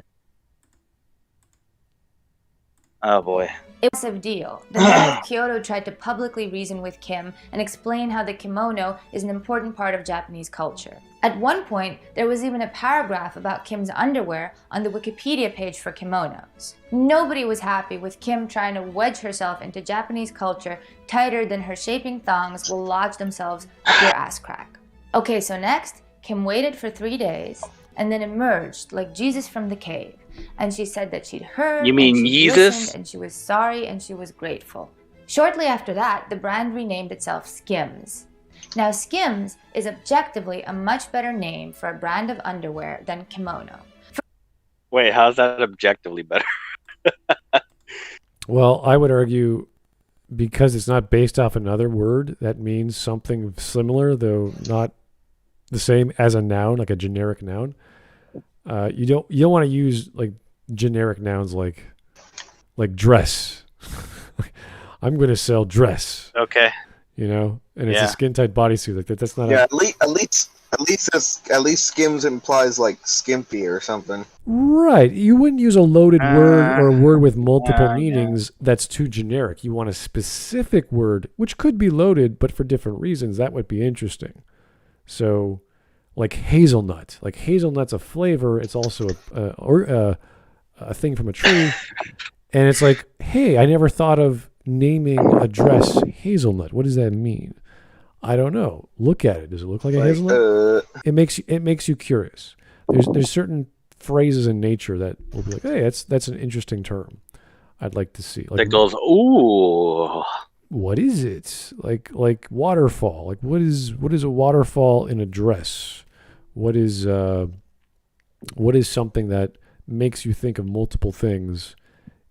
Oh, boy. It was a deal. The mayor of Kyoto tried to publicly reason with Kim and explain how the kimono is an important part of Japanese culture. At one point, there was even a paragraph about Kim's underwear on the Wikipedia page for kimonos. Nobody was happy with Kim trying to wedge herself into Japanese culture tighter than her shaping thongs will lodge themselves up your ass crack. Okay, so next, Kim waited for 3 days and then emerged like Jesus from the cave. And she said that she'd heard, you mean and Jesus? And she was sorry and she was grateful. Shortly after that, the brand renamed itself Skims. Now, Skims is objectively a much better name for a brand of underwear than kimono. Wait, how's that objectively better? Well, I would argue because it's not based off another word that means something similar, though not the same as a noun, like a generic noun. You don't want to use like generic nouns like dress. I'm going to sell dress. Okay. You know, and it's a skin tight bodysuit like that. That's not. Yeah, at least Skims implies like skimpy or something. Right. You wouldn't use a loaded word or a word with multiple meanings that's too generic. You want a specific word which could be loaded, but for different reasons. That would be interesting. So. Like hazelnut. Like hazelnut's a flavor. It's also a thing from a tree. And it's like, hey, I never thought of naming a dress hazelnut. What does that mean? I don't know. Look at it. Does it look like a hazelnut? It makes you curious. There's certain phrases in nature that will be like, hey, that's an interesting term. I'd like to see. Like, that goes, ooh. What is it? Like waterfall. Like what is a waterfall in a dress? What is something that makes you think of multiple things,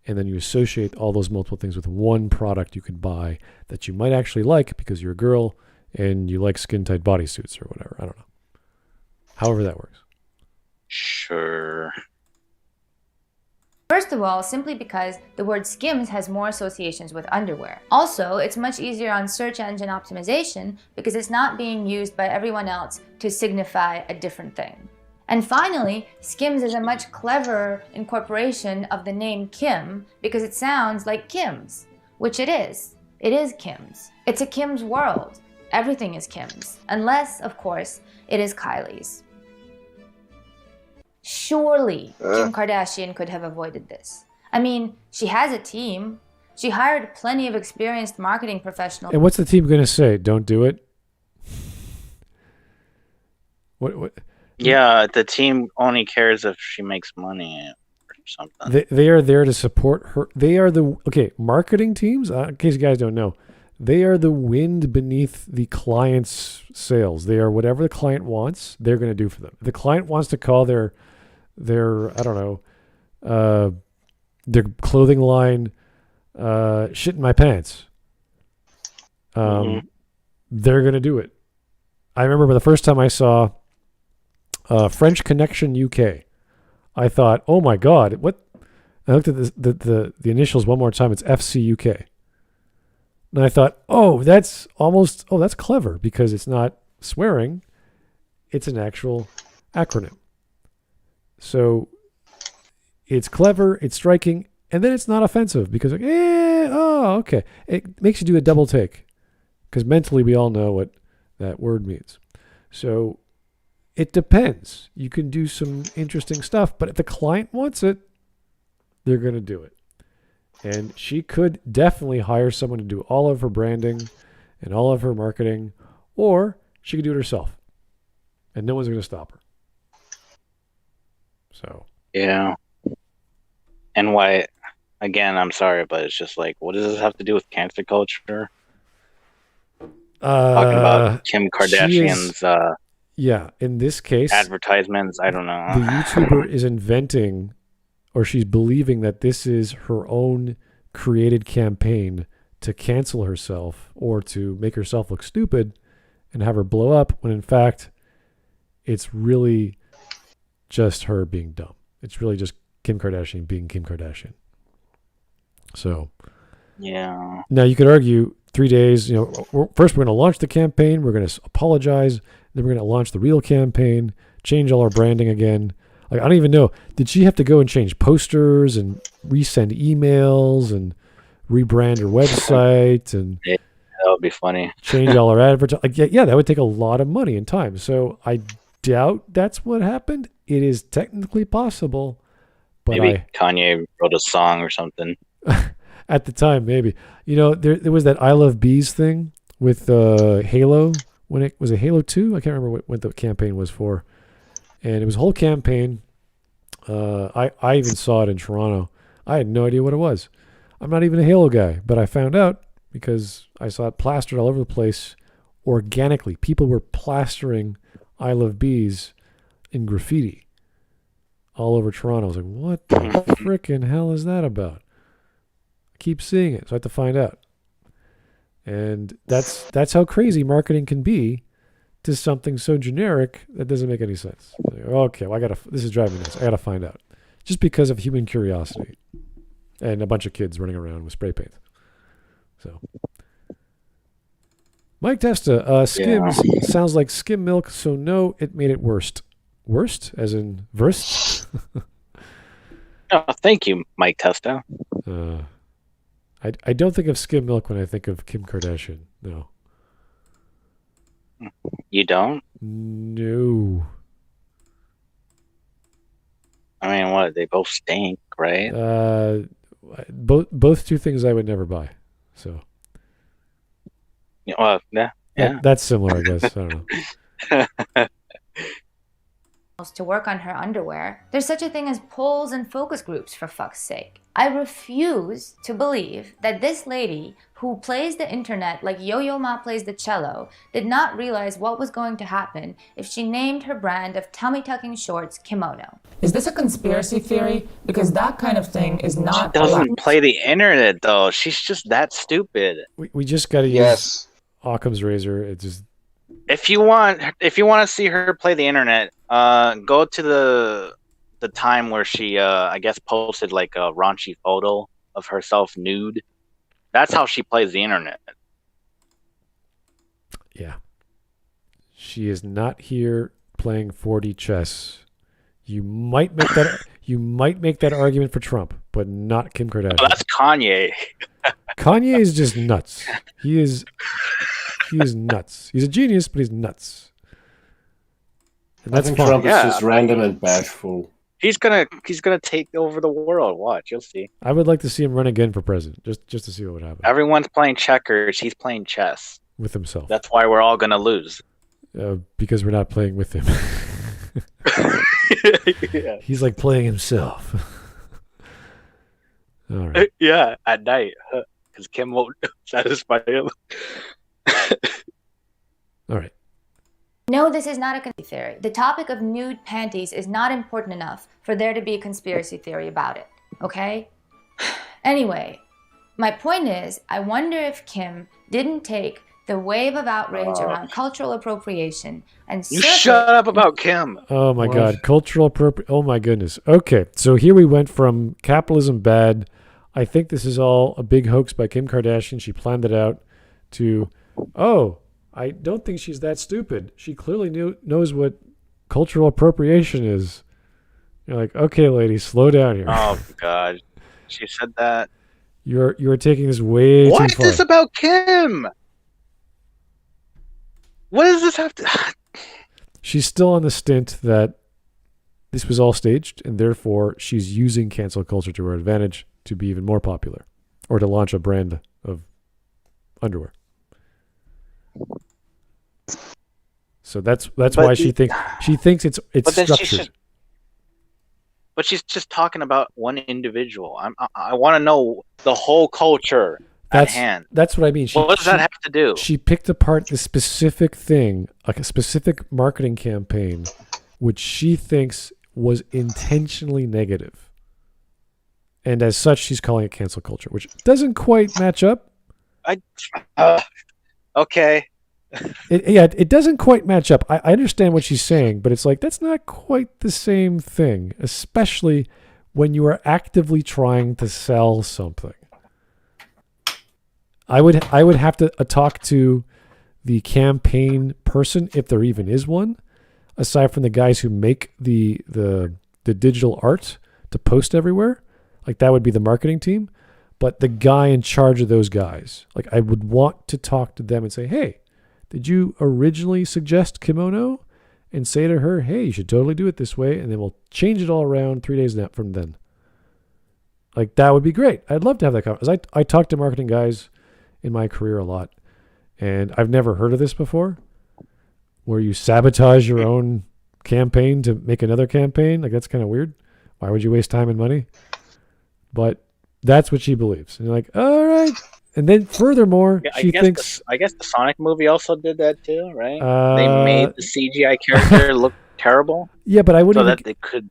and then you associate all those multiple things with one product you could buy that you might actually like because you're a girl and you like skin tight bodysuits or whatever. I don't know. However that works. Sure. First of all, simply because the word Skims has more associations with underwear. Also, it's much easier on search engine optimization because it's not being used by everyone else to signify a different thing. And finally, Skims is a much cleverer incorporation of the name Kim because it sounds like Kim's, which it is. It is Kim's. It's a Kim's world. Everything is Kim's, unless, of course, it is Kylie's. Surely Kim Kardashian could have avoided this. I mean, she has a team. She hired plenty of experienced marketing professionals. And what's the team going to say? Don't do it? What? Yeah, the team only cares if she makes money or something. They are there to support her. They are marketing teams, in case you guys don't know, they are the wind beneath the client's sails. They are whatever the client wants, they're going to do for them. If the client wants to call their I don't know, their clothing line shit in my pants, they're going to do it. I remember the first time I saw French Connection UK, I thought, oh my God, what? I looked at the initials one more time. It's FC UK. And I thought, that's clever because it's not swearing. It's an actual acronym. So it's clever, it's striking, and then it's not offensive because okay. It makes you do a double take because mentally we all know what that word means. So it depends. You can do some interesting stuff, but if the client wants it, they're going to do it. And she could definitely hire someone to do all of her branding and all of her marketing, or she could do it herself. And no one's going to stop her. So. Yeah. And why, again, I'm sorry, but it's just like, what does this have to do with cancer culture? Talking about Kim Kardashian's in this case, advertisements, I don't know. The YouTuber is inventing, or she's believing that this is her own created campaign to cancel herself or to make herself look stupid and have her blow up, when in fact it's really just her being dumb. It's really just Kim Kardashian being Kim Kardashian. So yeah. Now you could argue 3 days, first we're going to launch the campaign, we're going to apologize, then we're going to launch the real campaign, change all our branding again. Like, I don't even know. Did she have to go and change posters and resend emails and rebrand her website and that would be funny. change all her advertising? Like, yeah, that would take a lot of money and time. So I doubt that's what happened. It is technically possible, but maybe Kanye wrote a song or something. At the time, maybe. There was that I Love Bees thing with Halo. When it was a Halo 2? I can't remember what the campaign was for. And it was a whole campaign. I even saw it in Toronto. I had no idea what it was. I'm not even a Halo guy, but I found out because I saw it plastered all over the place organically. People were plastering I Love Bees in graffiti all over Toronto. I was like, what the frickin' hell is that about? I keep seeing it, so I have to find out. And that's how crazy marketing can be to something so generic that doesn't make any sense. Like, okay, well, this is driving me nuts. I gotta find out. Just because of human curiosity and a bunch of kids running around with spray paint. So, Mike Testa, Skims sounds like skim milk, so no, it made it worst. Worst, as in versed? Oh, thank you, Mike Testa. I don't think of skim milk when I think of Kim Kardashian. No. You don't? No. I mean, what? They both stink, right? Both two things I would never buy. So. Well, yeah. That's similar, I guess. I don't know. To work on her underwear. There's such a thing as polls and focus groups, for fuck's sake. I refuse to believe that this lady who plays the internet like Yo-Yo Ma plays the cello did not realize what was going to happen if she named her brand of tummy-tucking shorts Kimono. Is this a conspiracy theory? Because that kind of thing is not... She doesn't play the internet, though. She's just that stupid. We just got to use Occam's razor. It just... If you want to see her play the internet, go to the time where she, I guess, posted like a raunchy photo of herself nude. That's how she plays the internet. Yeah. She is not here playing 4D chess. You might make that argument for Trump, but not Kim Kardashian. Oh, that's Kanye. Kanye is just nuts. He is nuts. He's a genius, but he's nuts. And I think Trump is just random and bashful. He's gonna take over the world. Watch, you'll see. I would like to see him run again for president, just to see what would happen Everyone's playing checkers. He's playing chess. with himself. That's why we're all gonna lose. Because we're not playing with him. Yeah. He's like playing himself. All right. Yeah, at night, because Kim won't satisfy him. All right. No, this is not a conspiracy theory. The topic of nude panties is not important enough for there to be a conspiracy theory about it, okay? Anyway, my point is, I wonder if Kim didn't take the wave of outrage around cultural appropriation and You shut up about Kim. Oh my God, cultural Oh my goodness. Okay, so here we went from capitalism bad. I think this is all a big hoax by Kim Kardashian. She planned it out. To, I don't think she's that stupid. She clearly knows what cultural appropriation is. You're like, okay, lady, slow down here. Oh God, she said that. You're taking this way What too far. is this about Kim? What does this have to? She's still on the stint that this was all staged, and therefore she's using cancel culture to her advantage to be even more popular, or to launch a brand of underwear. So that's why she thinks it's structured. But she's just talking about one individual. I want to know the whole culture at hand. That's what I mean. What does that have to do? She picked apart the specific thing, like a specific marketing campaign, which she thinks was intentionally negative. And as such, she's calling it cancel culture, which doesn't quite match up. Okay. It doesn't quite match up. I understand what she's saying, but it's like, that's not quite the same thing, especially when you are actively trying to sell something. I would have to talk to the campaign person, if there even is one, aside from the guys who make the digital art to post everywhere. Like, that would be the marketing team. But the guy in charge of those guys, like, I would want to talk to them and say, hey, did you originally suggest kimono? And say to her, hey, you should totally do it this way, and then we'll change it all around 3 days from then. Like, that would be great. I'd love to have that conversation. I talk to marketing guys in my career a lot, and I've never heard of this before, where you sabotage your own campaign to make another campaign. Like, that's kind of weird. Why would you waste time and money? But that's what she believes. And you're like, all right. And then furthermore, she thinks... I guess the Sonic movie also did that too, right? They made the CGI character look terrible. Yeah, but I wouldn't... So that they could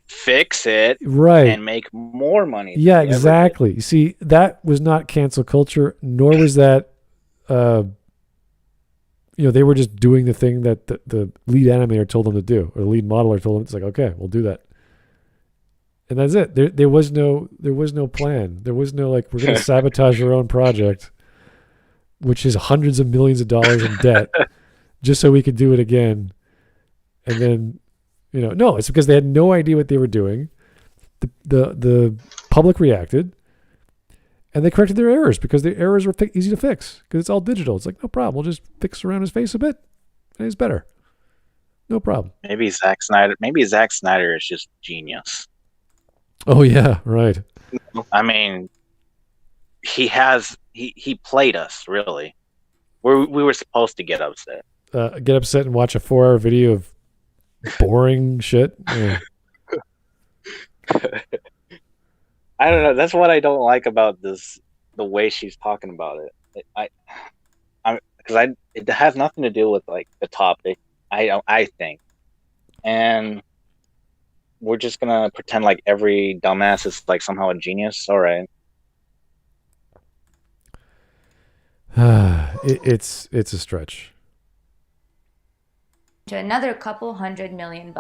fix it right. and make more money. Yeah, exactly. You see, that was not cancel culture, nor was that... they were just doing the thing that the lead animator told them to do, or the lead modeler told them. It's like, okay, we'll do that. And that's it. There was no plan. There was no, like, we're going to sabotage our own project, which is hundreds of millions of dollars in debt, just so we could do it again. And then, no, it's because they had no idea what they were doing. The public reacted, and they corrected their errors because their errors were easy to fix because it's all digital. It's like, no problem. We'll just fix around his face a bit, and he's better. No problem. Maybe Zack Snyder is just genius. Oh yeah, right. I mean, he played us, really. We were supposed to get upset. Get upset and watch a 4-hour video of boring shit. Yeah. I don't know. That's what I don't like about this. The way she's talking about it. It has nothing to do with, like, the topic. I think, and we're just gonna pretend like every dumbass is, like, somehow a genius. All right. It's a stretch. To another couple $100 million.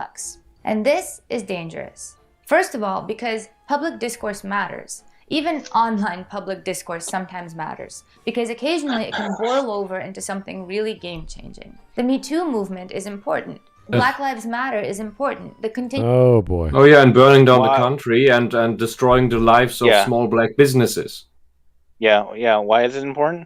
And this is dangerous. First of all, because public discourse matters. Even online public discourse sometimes matters, because occasionally it can boil over into something really game-changing. The Me Too movement is important. Black Lives Matter is important. Oh boy. Oh yeah, and burning down the country and destroying the lives of small black businesses. Yeah. Why is it important?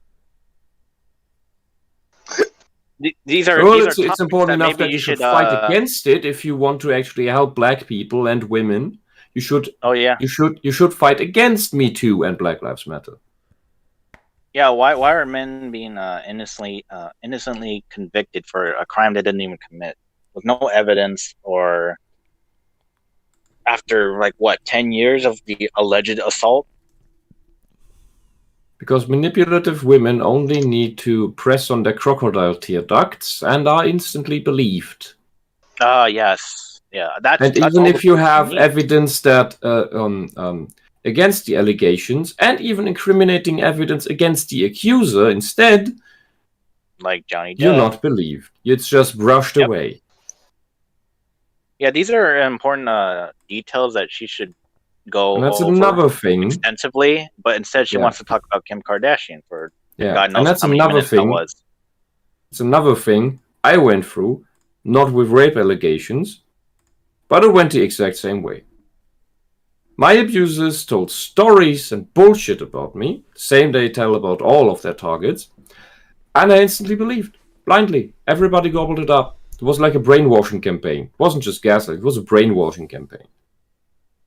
These are Well, these it's are topics important enough maybe that you should fight against it if you want to actually help black people and women. You should. Oh yeah. You should fight against Me Too and Black Lives Matter. Yeah, why are men being innocently convicted for a crime they didn't even commit with no evidence, or after 10 years of the alleged assault? Because manipulative women only need to press on their crocodile tear ducts and are instantly believed. Yes. Yeah, that's even all if the you proof have need. evidence that against the allegations, and even incriminating evidence against the accuser instead, like Johnny Depp, you're not believed. It's just brushed away. Yeah, these are important details that she should go And that's over another thing. extensively, but instead she wants to talk about Kim Kardashian for God knows and that's how many another minutes thing. that was. It's another thing I went through, not with rape allegations, but it went the exact same way. My abusers told stories and bullshit about me, the same they tell about all of their targets, and I instantly believed, blindly. Everybody gobbled it up. It was like a brainwashing campaign. It wasn't just gaslighting, it was a brainwashing campaign.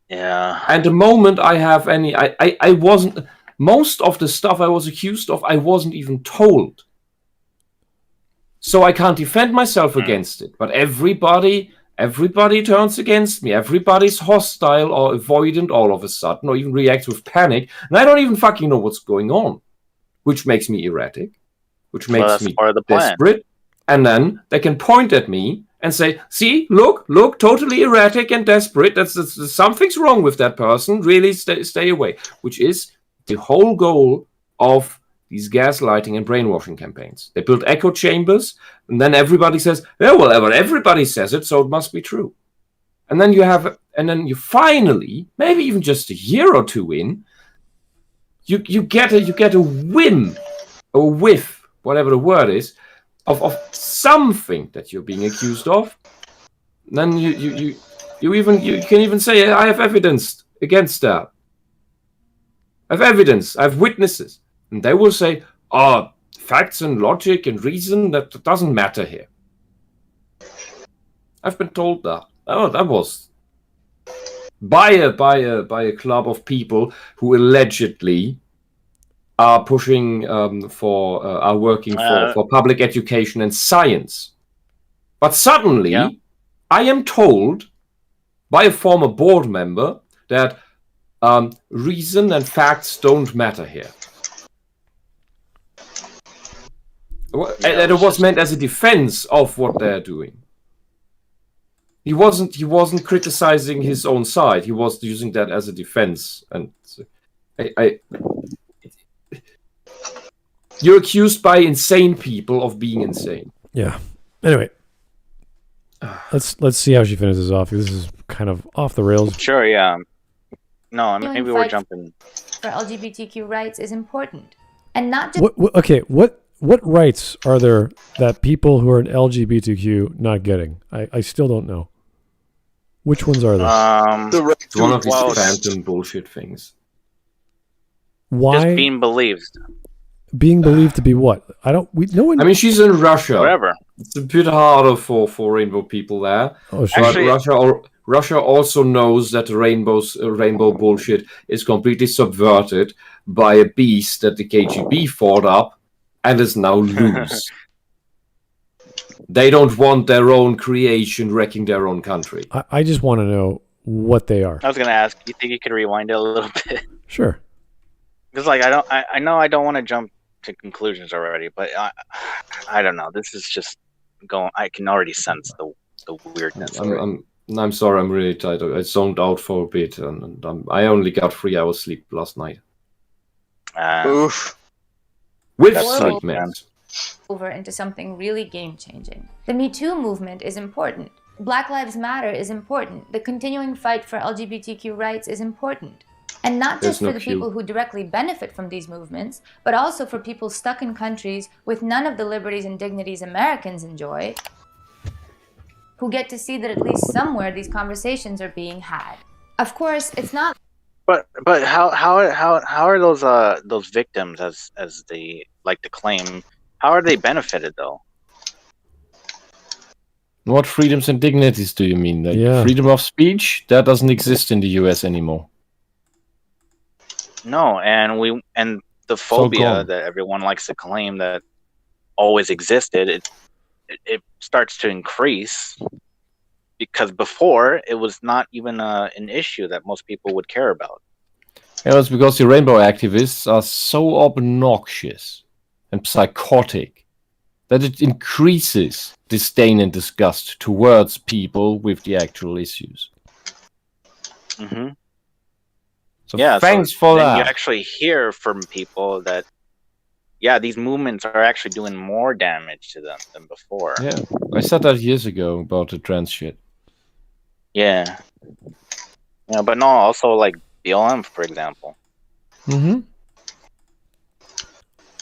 Yeah. And the moment I have any... I wasn't... Most of the stuff I was accused of, I wasn't even told. So I can't defend myself against it. But everybody turns against me. Everybody's hostile or avoidant all of a sudden, or even reacts with panic. And I don't even fucking know what's going on. Which makes me erratic. Which makes me desperate. And then they can point at me and say, see, look, totally erratic and desperate. That's something's wrong with that person. Really stay away. Which is the whole goal of these gaslighting and brainwashing campaigns. They build echo chambers, and then everybody says, "Yeah, well, everybody says it, so it must be true." And then you finally, maybe even just a year or two in, you get a whim, a whiff, whatever the word is, of something that you're being accused of. And then you can even say, "I have evidence against that. I have evidence. I have witnesses." And they will say, facts and logic and reason, that doesn't matter here. I've been told that. That was by a club of people who allegedly are pushing are working for public education and science. But suddenly, I am told by a former board member that reason and facts don't matter here. And it was meant as a defense of what they're doing. He wasn't criticizing his own side. He was using that as a defense. And you're accused by insane people of being insane. Yeah. Anyway, let's see how she finishes off. This is kind of off the rails. Sure. Yeah. No, maybe we're jumping. For LGBTQ rights is important, and not just. What rights are there that people who are in LGBTQ not getting? I still don't know. Which ones are there? It's one of these phantom bullshit things. Why? Just being believed. Being believed to be what? I mean, she's in Russia. Whatever. It's a bit harder for rainbow people there. Oh, sure. But Russia also knows that the rainbow bullshit is completely subverted by a beast that the KGB fought up and is now loose. They don't want their own creation wrecking their own country. I just want to know what they are. I was gonna ask. You think you could rewind it a little bit? Sure. Because I know I don't want to jump to conclusions already, but I don't know. This is just going. I can already sense the weirdness. I'm sorry. I'm really tired. I zoned out for a bit, and I only got 3 hours sleep last night. Oof. With sleep meds. Over into something really game-changing. The Me Too movement is important. Black Lives Matter is important. The continuing fight for LGBTQ rights is important. And not just for the people who directly benefit from these movements, but also for people stuck in countries with none of the liberties and dignities Americans enjoy, who get to see that at least somewhere these conversations are being had. Of course, it's not. But how are those victims, as they like to claim, how are they benefited though? What freedoms and dignities do you mean? Like Yeah. freedom of speech? That doesn't exist in the US anymore. No, and the phobia gone. that everyone likes to claim that always existed, it starts to increase because before it was not even an issue that most people would care about. Yeah, it's because the rainbow activists are so obnoxious and psychotic that it increases disdain and disgust towards people with the actual issues. Mm-hmm. So Yeah, thanks so for then that. you actually hear from people that, yeah, these movements are actually doing more damage to them than before. Yeah, I said that years ago about the trans shit. Yeah. Yeah, but no, also like BLM, for example. Mm-hmm.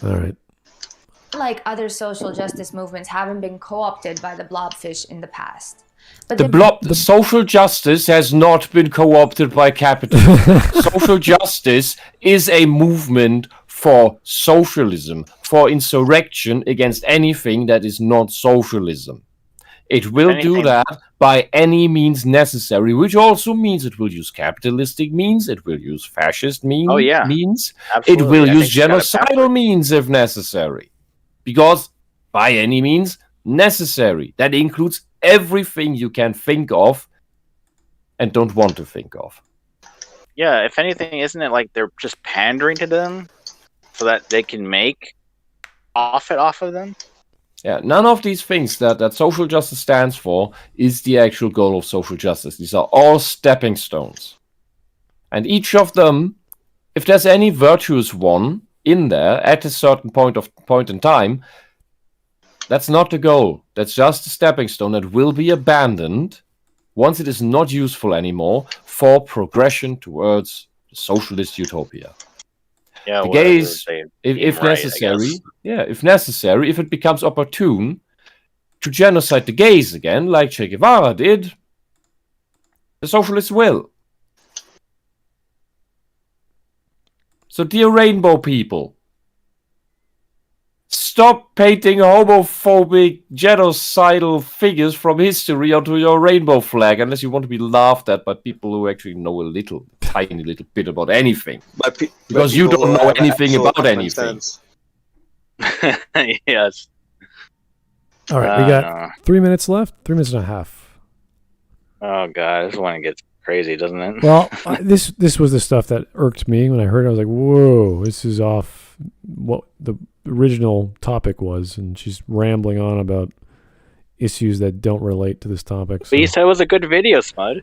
All right. Like other social justice movements, haven't been co-opted by the blobfish in the past. But The social justice has not been co-opted by capitalism. Social justice is a movement for socialism, for insurrection against anything that is not socialism. It will do Anything- that by any means necessary, which also means it will use capitalistic means, it will use fascist means, Oh, yeah. it Absolutely. will I use think you got it genocidal backwards. means if necessary. Because by any means necessary. That includes everything you can think of and don't want to think of. Yeah, if anything, isn't it like they're just pandering to them so that they can make off of them? Yeah, none of these things that social justice stands for is the actual goal of social justice. These are all stepping stones. And each of them, if there's any virtuous one in there at a certain point in time, that's not the goal. That's just a stepping stone that will be abandoned once it is not useful anymore for progression towards the socialist utopia. Yeah, The whatever gays, they if deem right, I necessary, guess. if it becomes opportune to genocide the gays again, like Che Guevara did, the socialists will. So, dear rainbow people, stop painting homophobic, genocidal figures from history onto your rainbow flag, unless you want to be laughed at by people who actually know a tiny little bit about anything. Because you don't know anything about anything. Yes. All right, we got 3 minutes left. 3 minutes and a half. Oh god, this one gets crazy, doesn't it? Well, this was the stuff that irked me when I heard it. I was like, whoa, this is off what the original topic was, and she's rambling on about issues that don't relate to this topic. So. But you said it was a good video, Smud.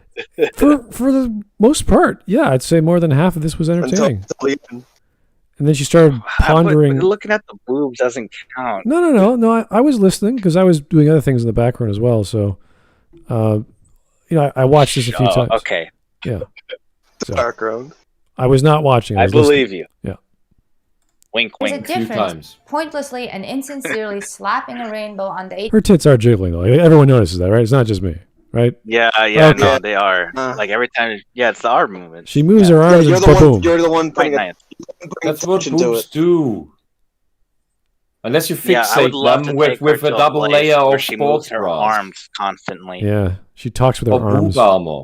for the most part, yeah, I'd say more than half of this was entertaining. And then she started pondering. But looking at the boobs doesn't count. No. I was listening because I was doing other things in the background as well. So, I watched this a few times. Okay. Yeah. The background. I was not watching. I believe you. Yeah. Wink, There's wink. a difference. Pointlessly and insincerely slapping a rainbow on the Her tits are jiggling though. Everyone notices that, right? It's not just me, right? Yeah, Okay. no, they are. Like every time, it's the arm movement. She moves her arms and boom. You're the one putting Quite nice. That's what attention to boobs it. do. Unless you Yeah, I would fixate love them to take with her a to double place layer where of she sports moves her bras. arms constantly. Yeah, she talks with her Or arms. boob armor.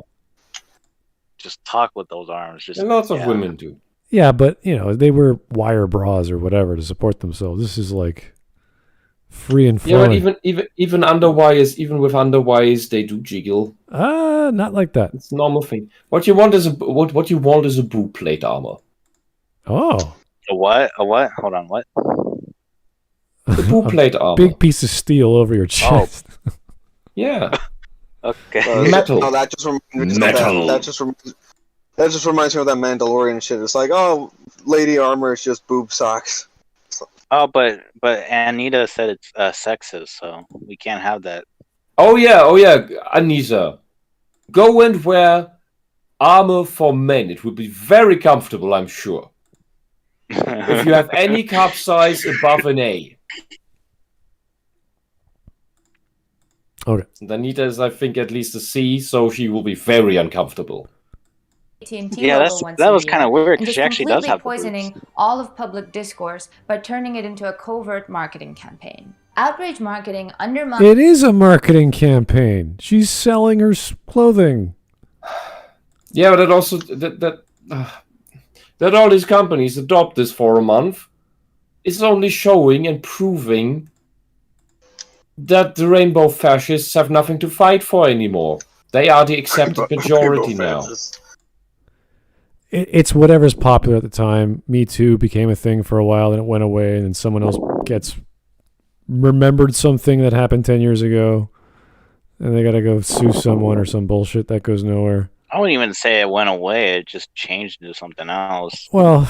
Just talk with those arms. Just And lots of women do. Yeah, but they wear wire bras or whatever to support themselves. This is like free and Yeah, flowing. but even underwires, even with underwires, they do jiggle. Not like that. It's a normal thing. What you want is a boob plate armor. Oh. A what? A what? Hold on, what? The boob plate armor. Big piece of steel over your chest. Yeah. Okay. Metal. No, that just reminds me Metal. that just reminds me of that Mandalorian shit. It's like, oh, lady armor is just boob socks. Oh, but Anita said it's sexist, so we can't have that. Oh yeah, Anisa. Go and wear armor for men. It will be very comfortable, I'm sure. If you have any cup size above an A. Okay. And Anita is, I think, at least a C, so she will be very uncomfortable. AT&T Yeah, logo once that a was year, kind of weird. and 'Cause just she actually does completely have the poisoning boobs. all of public discourse by turning it into a covert marketing campaign. Outrage marketing undermines. It is a marketing campaign. She's selling her clothing. Yeah, but that also that all these companies adopt this for a month is only showing and proving that the rainbow fascists have nothing to fight for anymore. They are the accepted majority now. It's whatever's popular at the time. Me Too became a thing for a while, then it went away, and then someone else gets remembered something that happened 10 years ago, and they got to go sue someone or some bullshit that goes nowhere. I wouldn't even say it went away. It just changed into something else. Well,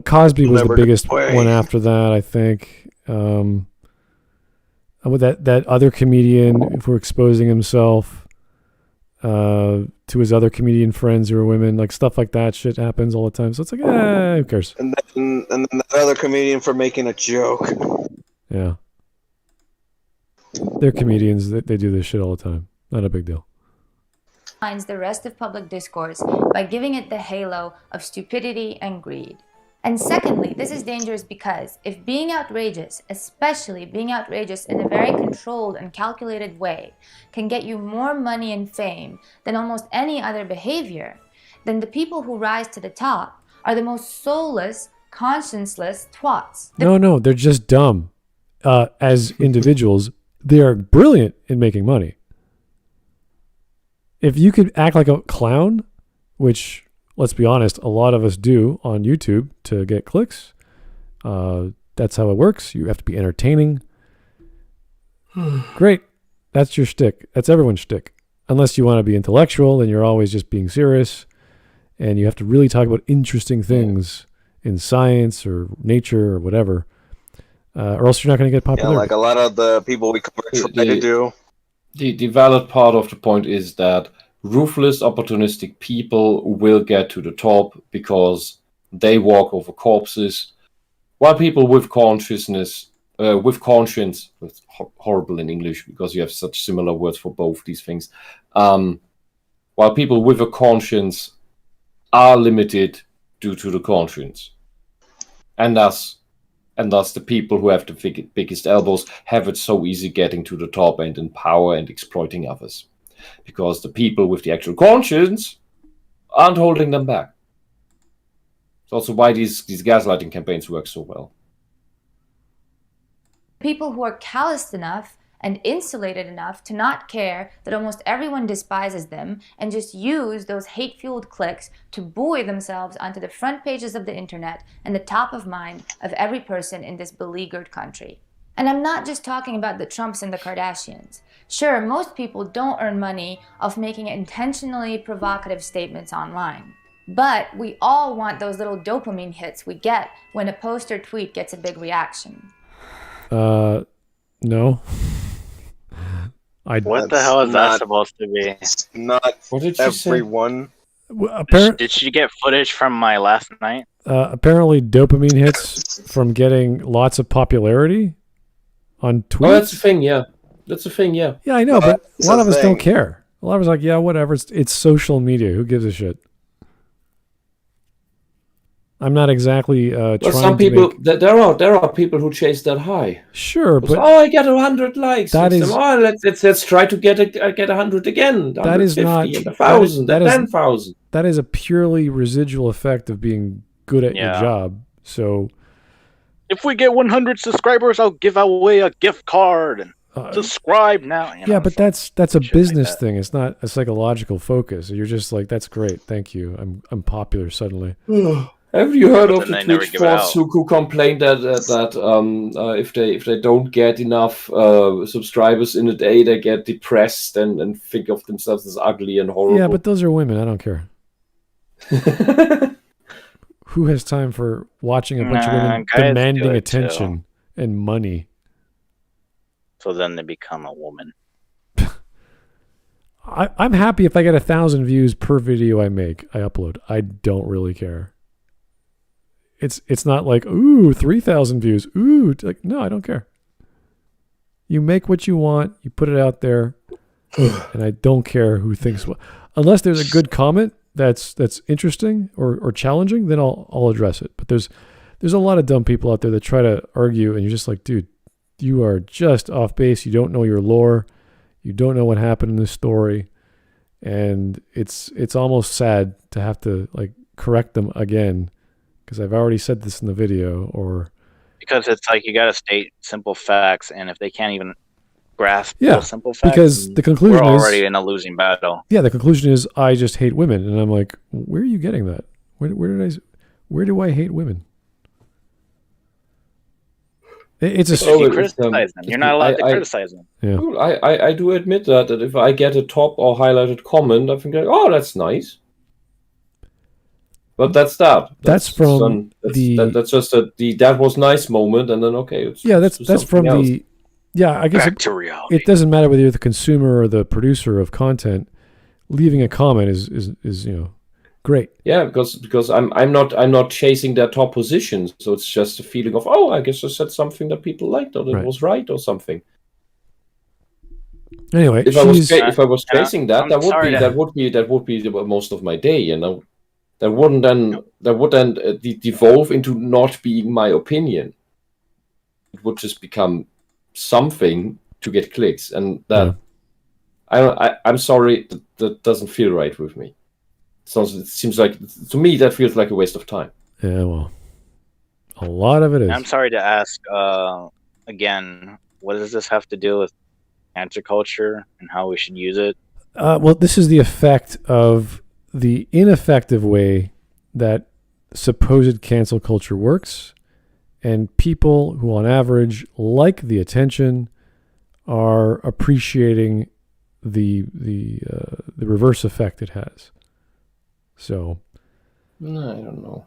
Cosby was the biggest away. one after that, I think. With that other comedian for exposing himself to his other comedian friends who are women, like stuff like that shit happens all the time. So it's like, who cares? And then the other comedian for making a joke. Yeah. They're comedians. They do this shit all the time. Not a big deal. The rest of public discourse by giving it the halo of stupidity and greed. And secondly, this is dangerous because if being outrageous, especially being outrageous in a very controlled and calculated way, can get you more money and fame than almost any other behavior, then the people who rise to the top are the most soulless, conscienceless twats. No, they're just dumb. As individuals, they are brilliant in making money. If you could act like a clown, which, let's be honest, a lot of us do on YouTube to get clicks, that's how it works. You have to be entertaining. Great. That's your shtick. That's everyone's shtick. Unless you want to be intellectual, then you're always just being serious. And you have to really talk about interesting things in science or nature or whatever. Or else you're not going to get popular. Yeah, like a lot of the people we cover try to do. The valid part of the point is that ruthless, opportunistic people will get to the top because they walk over corpses, while people with conscience, it's horrible in English because you have such similar words for both these things, while people with a conscience are limited due to the conscience. And thus the people who have the biggest elbows have it so easy getting to the top and in power and exploiting others. Because the people with the actual conscience aren't holding them back. It's also why these gaslighting campaigns work so well. People who are calloused enough and insulated enough to not care that almost everyone despises them and just use those hate-fueled clicks to buoy themselves onto the front pages of the internet and the top of mind of every person in this beleaguered country. And I'm not just talking about the Trumps and the Kardashians. Sure, most people don't earn money off making intentionally provocative statements online. But we all want those little dopamine hits we get when a post or tweet gets a big reaction. No. What the hell is that supposed to be? Not what did she everyone. Did she get footage from my last night? Apparently dopamine hits from getting lots of popularity on Twitter. Oh, that's the thing, yeah. That's the thing, yeah. Yeah, I know, but a lot of us don't care. A lot of us are like, yeah, whatever. It's social media. Who gives a shit? I'm not exactly trying some people, to make... there are people who chase that high. Sure, but I get 100 likes. That is let's try to get 100 again. That is not 1,000, 10,000. That is a purely residual effect of being good at your job. So, if we get 100 subscribers, I'll give away a gift card and subscribe now. But that's a business thing. It's not a psychological focus. You're just like, that's great, thank you. I'm popular suddenly. Have you heard of the Twitch bots who complain that if they don't get enough subscribers in a day, they get depressed and think of themselves as ugly and horrible? Yeah, but those are women. I don't care. Who has time for watching a bunch of women demanding attention and money? So then they become a woman. I'm happy if I get 1,000 views per video I upload. I don't really care. It's not like, ooh, 3,000 views. Ooh, like, no, I don't care. You make what you want, you put it out there, and I don't care who thinks what. Unless there's a good comment that's interesting or challenging, then I'll address it. But there's a lot of dumb people out there that try to argue, and you're just like, dude, you are just off base. You don't know your lore. You don't know what happened in this story. And it's almost sad to have to like correct them again, because I've already said this in the video. Or because it's like you got to state simple facts, and if they can't even grasp those simple facts, because the conclusion we're is already in a losing battle. Yeah, the conclusion is I just hate women, and I'm like, where are you getting that? Where do I hate women? It's a you criticize them. You're not allowed to criticize them. Yeah. Well, I do admit that if I get a top or highlighted comment, I think, oh, that's nice. But that's that. That's from that's just that was nice moment, and then okay. That's from else. I guess it doesn't matter whether you're the consumer or the producer of content. Leaving a comment is great. Yeah, because I'm not chasing their top position, so it's just a feeling of, oh, I guess I said something that people liked, or that was right, or something. Anyway, if I was chasing that would be most of my day, That would then devolve into not being my opinion. It would just become something to get clicks, and that I'm sorry, that doesn't feel right with me. It seems like, to me, that feels like a waste of time. Yeah, well, a lot of it is. I'm sorry to ask again. What does this have to do with cancel culture and how we should use it? Well, this is the effect of the ineffective way that supposed cancel culture works, and people who, on average, like the attention, are appreciating the reverse effect it has. So, I don't know.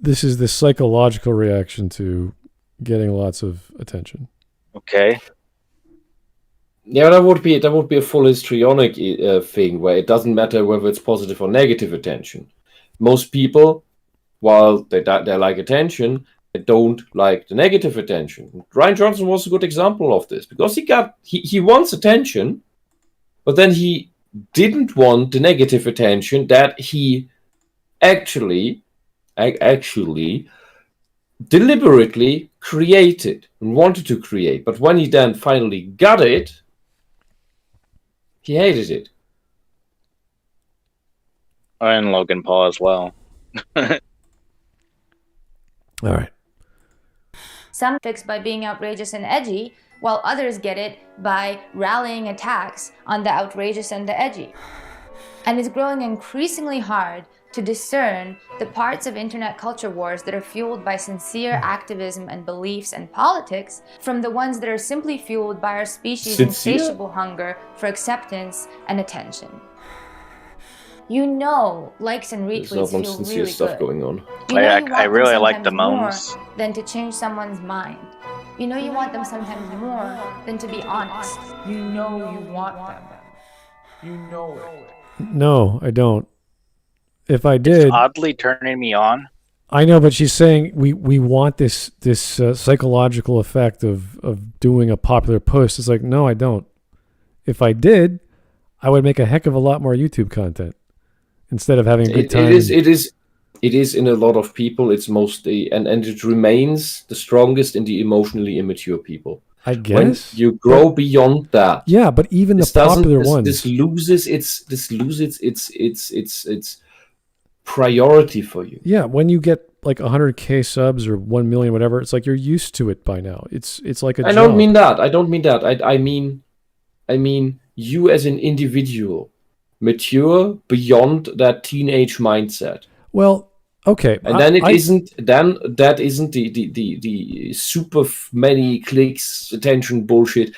This is the psychological reaction to getting lots of attention. Okay. Yeah, that would be a full histrionic thing where it doesn't matter whether it's positive or negative attention. Most people, while they like attention, they don't like the negative attention. Ryan Johnson was a good example of this, because he wants attention, but then he didn't want the negative attention that he actually deliberately created and wanted to create. But when he then finally got it, he hated it. And Logan Paul as well. All right. Some fix by being outrageous and edgy, while others get it by rallying attacks on the outrageous and the edgy. And it's growing increasingly hard to discern the parts of internet culture wars that are fueled by sincere activism and beliefs and politics from the ones that are simply fueled by our species' insatiable hunger for acceptance and attention. Likes and retweets feel really stuff good. Going on. I really like the moans. Than to change someone's mind. You want them sometimes more than to be honest. You want them. You know it. No, I don't. If I did, it's oddly turning me on. I know, but she's saying we want this psychological effect of doing a popular post. It's like, no, I don't. If I did, I would make a heck of a lot more YouTube content instead of having a good time. It is in a lot of people. It's mostly and it remains the strongest in the emotionally immature people. I guess when you grow beyond that. Yeah, but even the popular ones, this loses its priority for you. Yeah, when you get like 100K subs or 1 million, whatever, it's like you're used to it by now. It's like a job. I don't mean that. I mean you as an individual mature beyond that teenage mindset. Well, okay, and then that isn't the super many clicks, attention bullshit.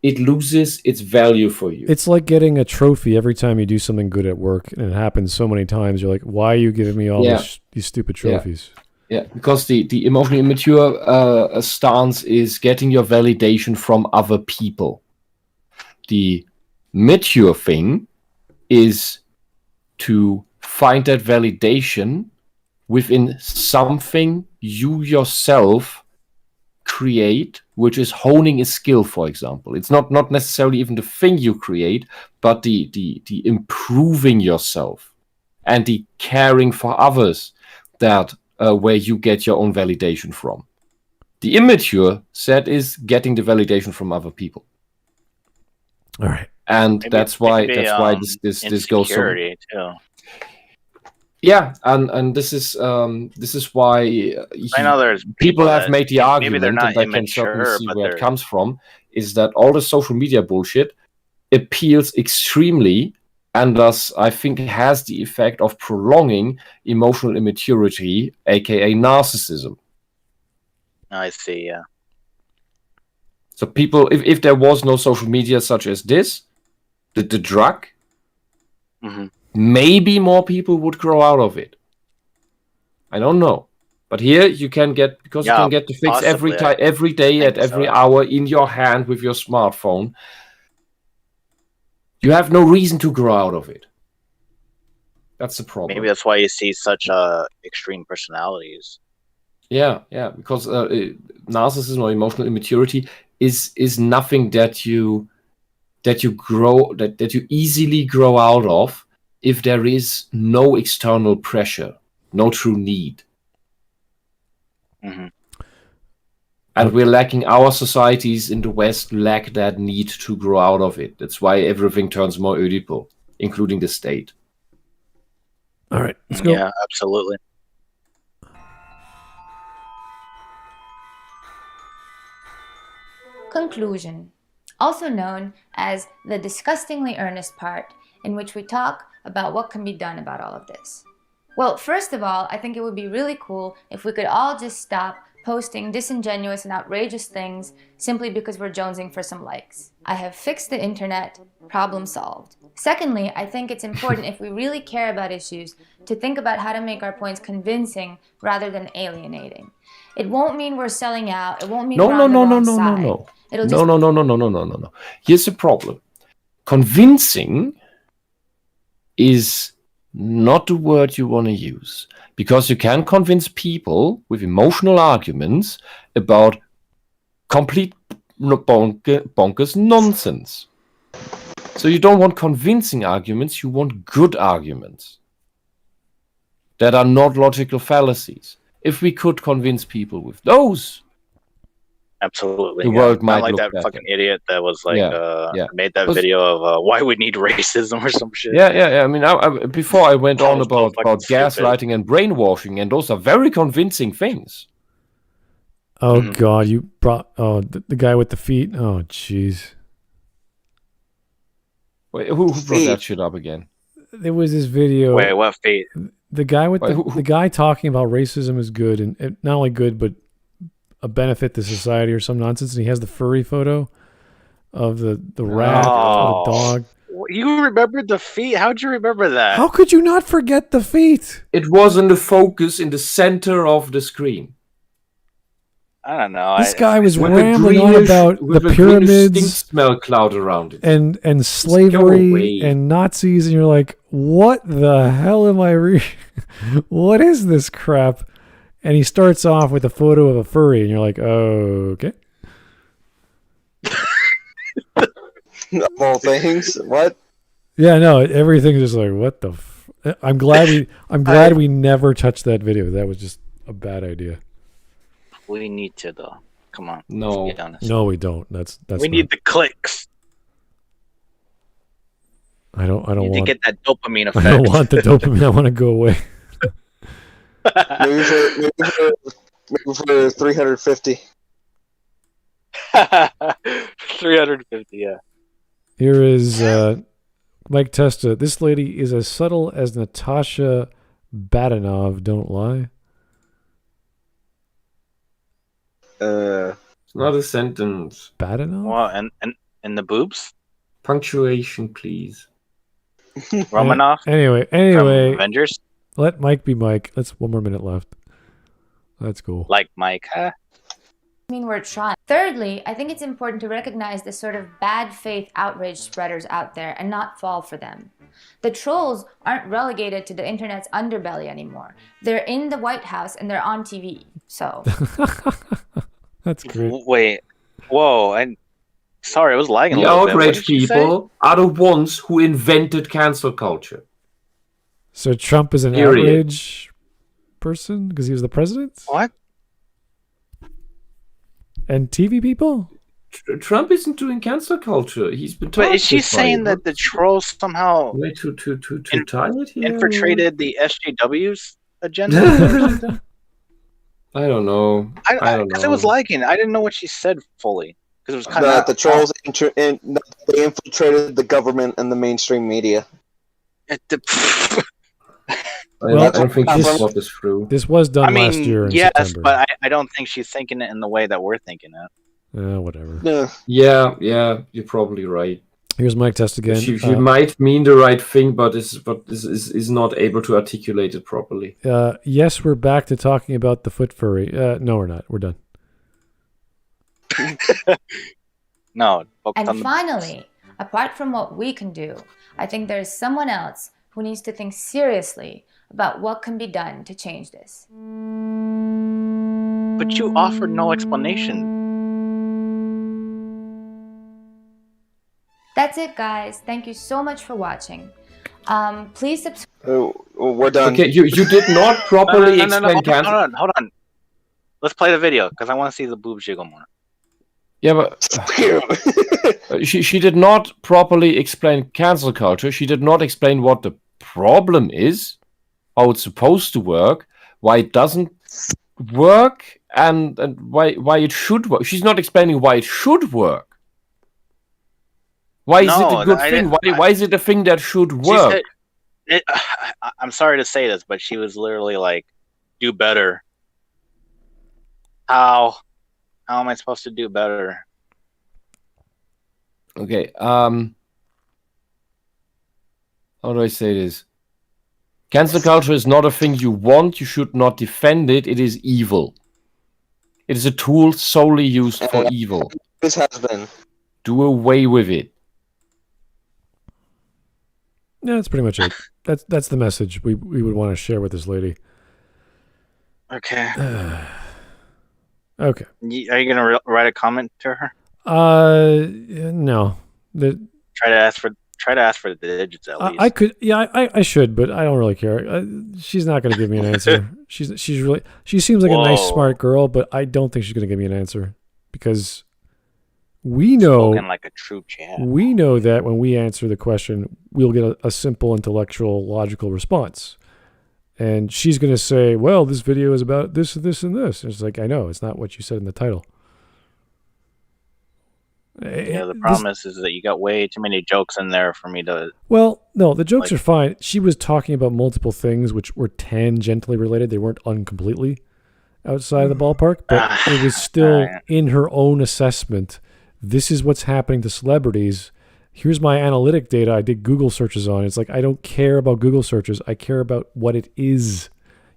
It loses its value for you. It's like getting a trophy every time you do something good at work, and it happens so many times. You're like, why are you giving me all these stupid trophies? Yeah, because the emotionally immature stance is getting your validation from other people. The mature thing is to find that validation within something you yourself create, which is honing a skill, for example. It's not necessarily even the thing you create, but the improving yourself and the caring for others that where you get your own validation from. The immature set is getting the validation from other people. All right. And Maybe- that's why maybe, this goes so. insecurity, too. Yeah, and this is why I know there's people have that- made the maybe argument, they're not and I can certainly immature, see but where it they're- comes from, is that all the social media bullshit appeals extremely, and thus I think has the effect of prolonging emotional immaturity, aka narcissism. I see, yeah. So people, if there was no social media such as this, the drug, hmm maybe more people would grow out of it. I don't know. But here you can get, because you Yeah, can get the fix every possibly. time, every day, think at every so. hour in your hand with your smartphone. You have no reason to grow out of it. That's the problem. Maybe that's why you see such extreme personalities. Yeah, because narcissism or emotional immaturity is nothing that you grow that you easily grow out of if there is no external pressure, no true need. hmm And we're lacking, our societies in the West lack that need to grow out of it. That's why everything turns more Oedipal, including the state. All right. Let's go. Yeah, absolutely. Conclusion, also known as the disgustingly earnest part, in which we talk about what can be done about all of this. Well, first of all, I think it would be really cool if we could all just stop posting disingenuous and outrageous things simply because we're jonesing for some likes. I have fixed the internet, problem solved. Secondly, I think it's important if we really care about issues to think about how to make our points convincing rather than alienating. It won't mean we're selling out. It won't mean we're on the wrong side. It'll just... No. Here's the problem. Convincing is not the word you want to use, because you can convince people with emotional arguments about complete bonkers nonsense. So you don't want convincing arguments, you want good arguments that are not logical fallacies. If we could convince people with those, Absolutely. the yeah. world might Not like look that better. fucking idiot that was like, Yeah. made that Because- video of why we need racism or some shit. Yeah. I mean, before I went That on was so about fucking stupid. gaslighting and brainwashing, and those are very convincing things. Oh Mhm. God, you brought the guy with the feet. Oh jeez. Wait, who brought that shit up again? There was this video. Wait, what fate? The guy with Wait, the guy talking about racism is good, and not only good, but a benefit to society or some nonsense. And he has the furry photo of the rat or the dog. You remembered the feet? How'd you remember that? How could you not forget the feet? It was in the focus in the center of the screen. I don't know. This guy was With rambling on about the with a greenish pyramids stink smell cloud around it. and slavery away. and Nazis, and you're like, what the hell am I what is this crap? And he starts off with a photo of a furry, and you're like, oh, okay. Of all things, what? Yeah, no, everything's just like, what the I'm glad we never touched that video. That was just a bad idea. We need to, though. Come on. No. Let's get honest. No, we don't. That's We need the clicks. I don't We need want to get that dopamine effect. I don't want the dopamine. I want to go away. Maybe for 350. 350, yeah. Here is Mike Testa. This lady is as subtle as Natasha Badanov. Don't lie. It's not a sentence. Badanov? Well, and the boobs? Punctuation, please. Romanoff? Anyway, From Avengers? let Mike be Mike. Let's 1 more minute left. That's cool. Like Mike, huh? I mean, we're trying. Thirdly, I think it's important to recognize the sort of bad faith outrage spreaders out there and not fall for them. The trolls aren't relegated to the internet's underbelly anymore. They're in the White House and they're on TV. So That's great. Wait. Whoa. Sorry, I was lagging a The little bit. What outraged did you say? people are the ones who invented cancel culture. So Trump is an Period. outrage person because he was the president? What? And TV people? Trump isn't doing cancel culture. He's been talking. But is she saying that the trolls somehow way too tired here? infiltrated the SJW's agenda or something? I don't know. I don't know. Because it was liking. I didn't know what she said fully. Because it was kind of the trolls they infiltrated the government and the mainstream media. I don't think this thought this through. This was done last year in September. But I don't think she's thinking it in the way that we're thinking it. Whatever. Yeah, you're probably right. Here's mic test again. She might mean the right thing, but is not able to articulate it properly. Yes, we're back to talking about the foot furry. No, we're not. We're done. No. And finally, apart from what we can do, I think there is someone else who needs to think seriously about what can be done to change this. But you offered no explanation. That's it, guys. Thank you so much for watching. Please subscribe. We're done. Okay, you did not properly explain cancel. Hold on. Let's play the video because I want to see the boobs jiggle more. Yeah, but she did not properly explain cancel culture. She did not explain what the problem is, how it's supposed to work, why it doesn't work, and why it should work. She's not explaining why it should work. Why is it a good thing? Why is it a thing that should work? I'm sorry to say this, but she was literally like, do better. How am I supposed to do better? Okay. How do I say this? Cancel culture is not a thing you want. You should not defend it. It is evil. It is a tool solely used for evil. This has been. Do away with it. Yeah, that's pretty much it. That's the message we would want to share with this lady. Okay. Okay. Are you gonna write a comment to her? No. Try to ask for the digits at least. I could. Yeah, I should, but I don't really care. She's not going to give me an answer. She seems like a nice, smart girl, but I don't think she's going to give me an answer because we know, like a true champ. We know that when we answer the question, we'll get a simple, intellectual, logical response. And she's going to say, well, this video is about this, this, and this. And it's like, I know, it's not what you said in the title. Yeah, the problem is that you got way too many jokes in there for me to... Well, no, the jokes are fine. She was talking about multiple things which were tangentially related. They weren't uncompletely outside of the ballpark, but it was still in her own assessment. This is what's happening to celebrities. Here's my analytic data I did Google searches on. It's like, I don't care about Google searches. I care about what it is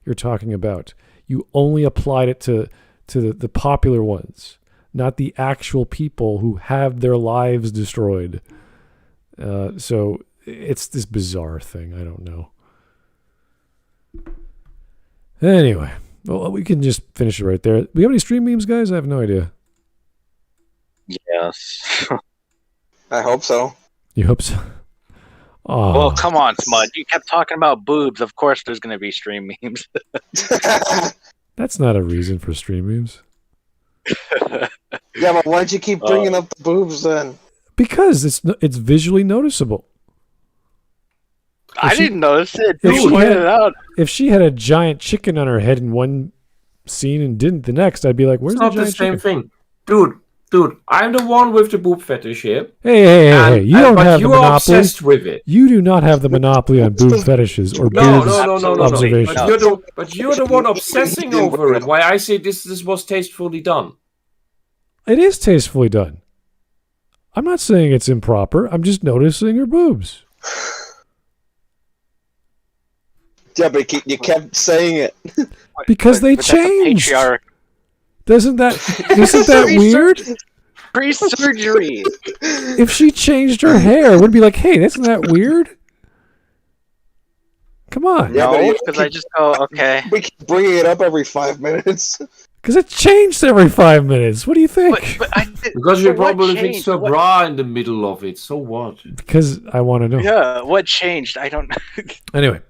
you're talking about. You only applied it to the popular ones, not the actual people who have their lives destroyed. So it's this bizarre thing. I don't know. Anyway, well, we can just finish it right there. We have any stream memes, guys? I have no idea. Yes. I hope so. You hope so? Oh. Well, come on, Smud. You kept talking about boobs. Of course there's going to be stream memes. That's not a reason for stream memes. Yeah, but why'd you keep bringing up the boobs then? Because it's visually noticeable. I didn't notice it. You pointed it out. If she had a giant chicken on her head in one scene and didn't the next, I'd be like, "Where's the giant chicken?" It's not the same thing, dude. I'm the one with the boob fetish here. Hey! You don't have the monopoly. Obsessed with it. You do not have the monopoly on boob fetishes or boobs observations. But you're the one obsessing over it. Why I say this was tastefully done. It is tastefully done. I'm not saying it's improper. I'm just noticing her boobs. Yeah, but you kept saying it. Because they changed. Isn't that weird? Pre-surgery. If she changed her hair, it would be like, hey, isn't that weird? Come on. Yeah, no, because I just go, okay. We keep bringing it up every 5 minutes. Because it changed every 5 minutes. What do you think? Because you probably fixed her bra in the middle of it. So what? Because I want to know. Yeah, what changed? I don't know. Anyway,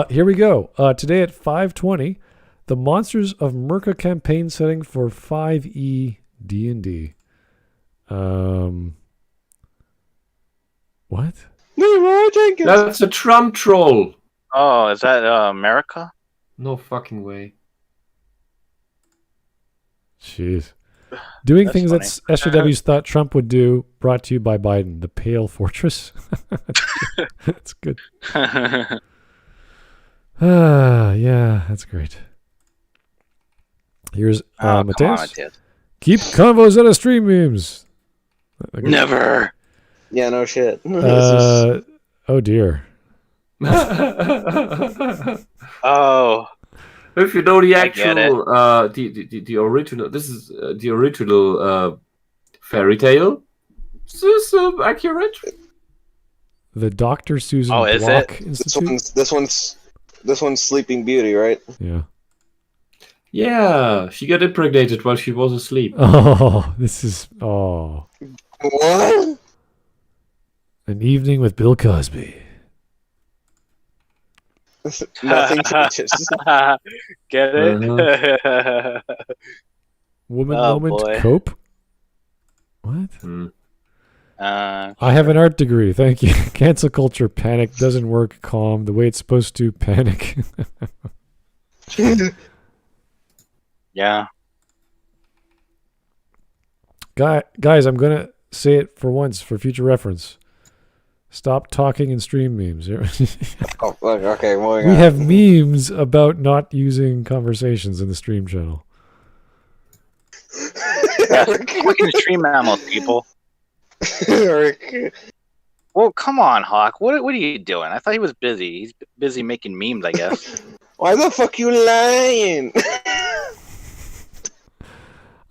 here we go. Today at 5:20, the Monsters of Merca campaign setting for 5e D&D. What? Leroy Jenkins. That's a Trump troll. Oh, is that America? No fucking way. Jeez. Doing That's things funny. that SJWs thought Trump would do, brought to you by Biden. The Pale Fortress. That's good. Yeah, that's great. Here's Come on, Mateus. Mateus. Keep convos out of stream memes. Never. Yeah, no shit. Oh dear. Oh. If you know the I get it. actual, the original, this is the original fairy tale. Is this accurate? The Dr. Susan Oh, is Block it? Institute. This one's Sleeping Beauty, right? Yeah. Yeah, she got impregnated while she was asleep. Oh, this is What? An Evening with Bill Cosby. Nothing changes. Get it? Woman Oh, moment boy. cope. What? Uh, I have an art degree. Thank you. Cancel culture panic doesn't work. Calm the way it's supposed to. Panic. yeah. Guys, I'm gonna say it for once for future reference. Stop talking in stream memes. Oh, okay, moving We on. have memes about not using conversations in the stream channel. Fucking stream mammals, people. Eric. Well, come on, Hawk. What are you doing? I thought he was busy. He's busy making memes, I guess. Why the fuck you lying?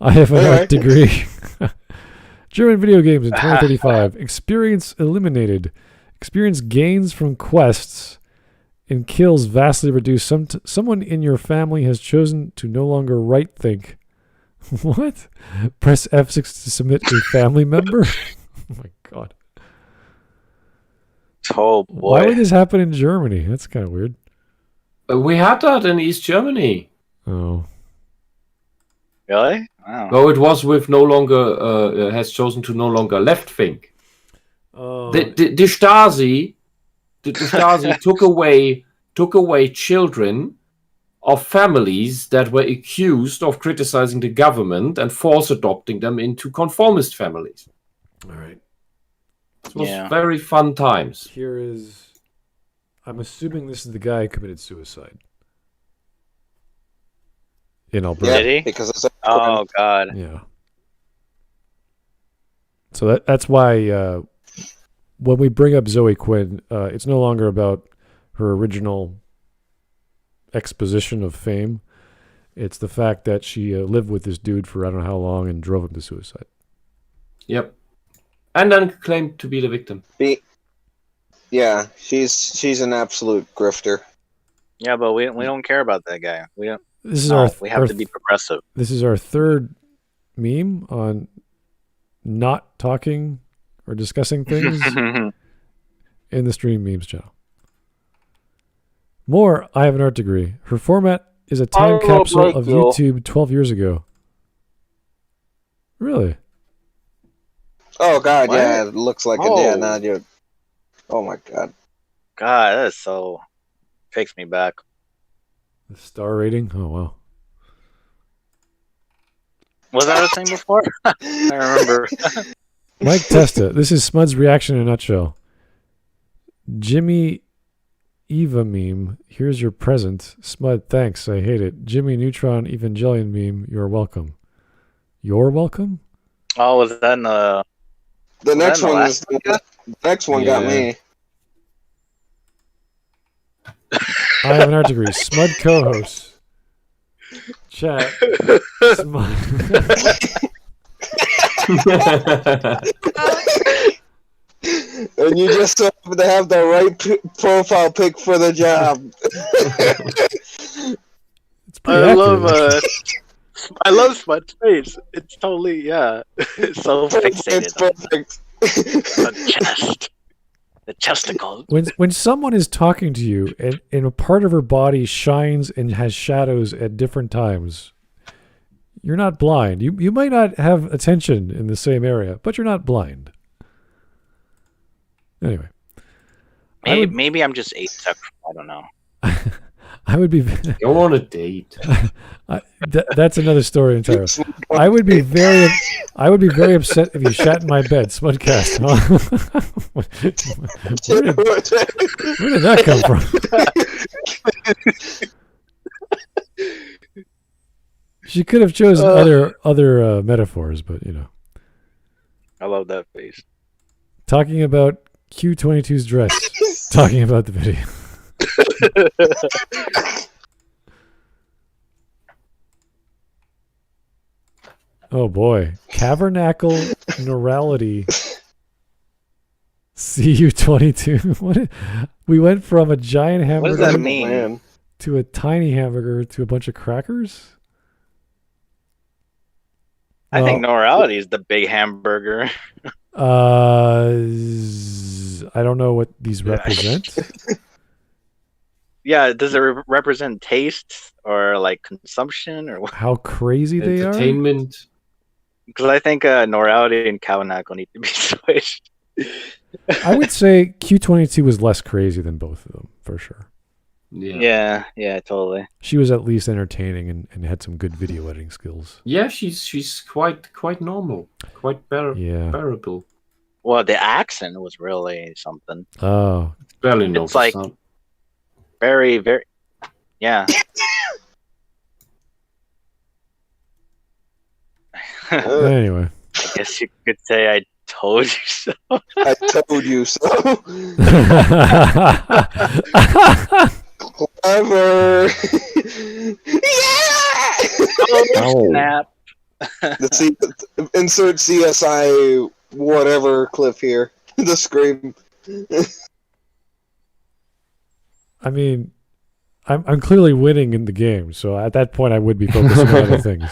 I have an Anyway. art degree. German video games in 2035. Experience eliminated. Experience gains from quests and kills vastly reduced. Someone in your family has chosen to no longer right think. What? Press F6 to submit a family member? Oh my god. Oh, Why would boy. this happen in Germany? That's kind of weird. We had that in East Germany. Oh. Really? Wow. No, it was with no longer has chosen to no longer left think. Oh. The Stasi, the Stasi took away children of families that were accused of criticizing the government and force adopting them into conformist families. All right. It was Yeah. very fun times. Here is. I'm assuming this is the guy who committed suicide. In Alberta. Did he? Because it's Oh, God. Yeah. So that's why when we bring up Zoe Quinn, it's no longer about her original exposition of fame. It's the fact that she lived with this dude for I don't know how long and drove him to suicide. Yep. And then claimed to be the victim. Yeah, she's an absolute grifter. Yeah, but we don't care about that guy. We don't. This is No, our we have to be progressive. This is our third meme on not talking or discussing things in the stream memes channel. More, I have an art degree. Her format is a time capsule of YouTube 12 years ago. Really? Oh god, What? yeah, it looks like it. Yeah, now you're. Oh my god. God, that is so. Takes me back. The star rating? Oh, wow. Was that a thing before? I remember. Mike Testa. This is Smud's reaction in a nutshell. Jimmy Eva meme. Here's your present. Smud, thanks. I hate it. Jimmy Neutron Evangelion meme. You're welcome. You're welcome? Oh, was that in the? The next the one last is the next one got me. I have an art degree. Smud co-host. Chat. Smud. And you just so happen to have the right profile pic for the job. It's pretty accurate. I love Smud's face. It's totally it's so fixated. It's perfect. On the chest, the chesticles. When someone is talking to you and a part of her body shines and has shadows at different times, You're not blind. You might not have attention in the same area, but you're not blind. Anyway. Maybe I'm just asexual. I don't know. I would be. Go on a date. That's another story entirely. I would be very upset if you shat in my bed. Smudcast. Where did that come from? She could have chosen other metaphors, but you know. I love that face. Talking about Q22's dress. Talking about the video. Oh boy. Cavernacle Neurality CU22. We went from a giant hamburger What does that mean? To a tiny hamburger to a bunch of crackers? I think neurality is the big hamburger. I don't know what these represent. Yeah, does it represent taste or like consumption or what? How crazy they are? Entertainment. Because I think neurality and Cavernacle need to be switched. I would say Q22 was less crazy than both of them, for sure. Yeah, totally. She was at least entertaining and had some good video editing skills. Yeah, she's quite normal, quite bearable. Well, the accent was really something. Oh, barely it's like very, very, yeah. Anyway, I guess you could say I told you so. I told you so. Clever. Oh, snap. Let's see. Insert CSI whatever clip here. The scream. I mean, I'm clearly winning in the game, so at that point I would be focusing on other things.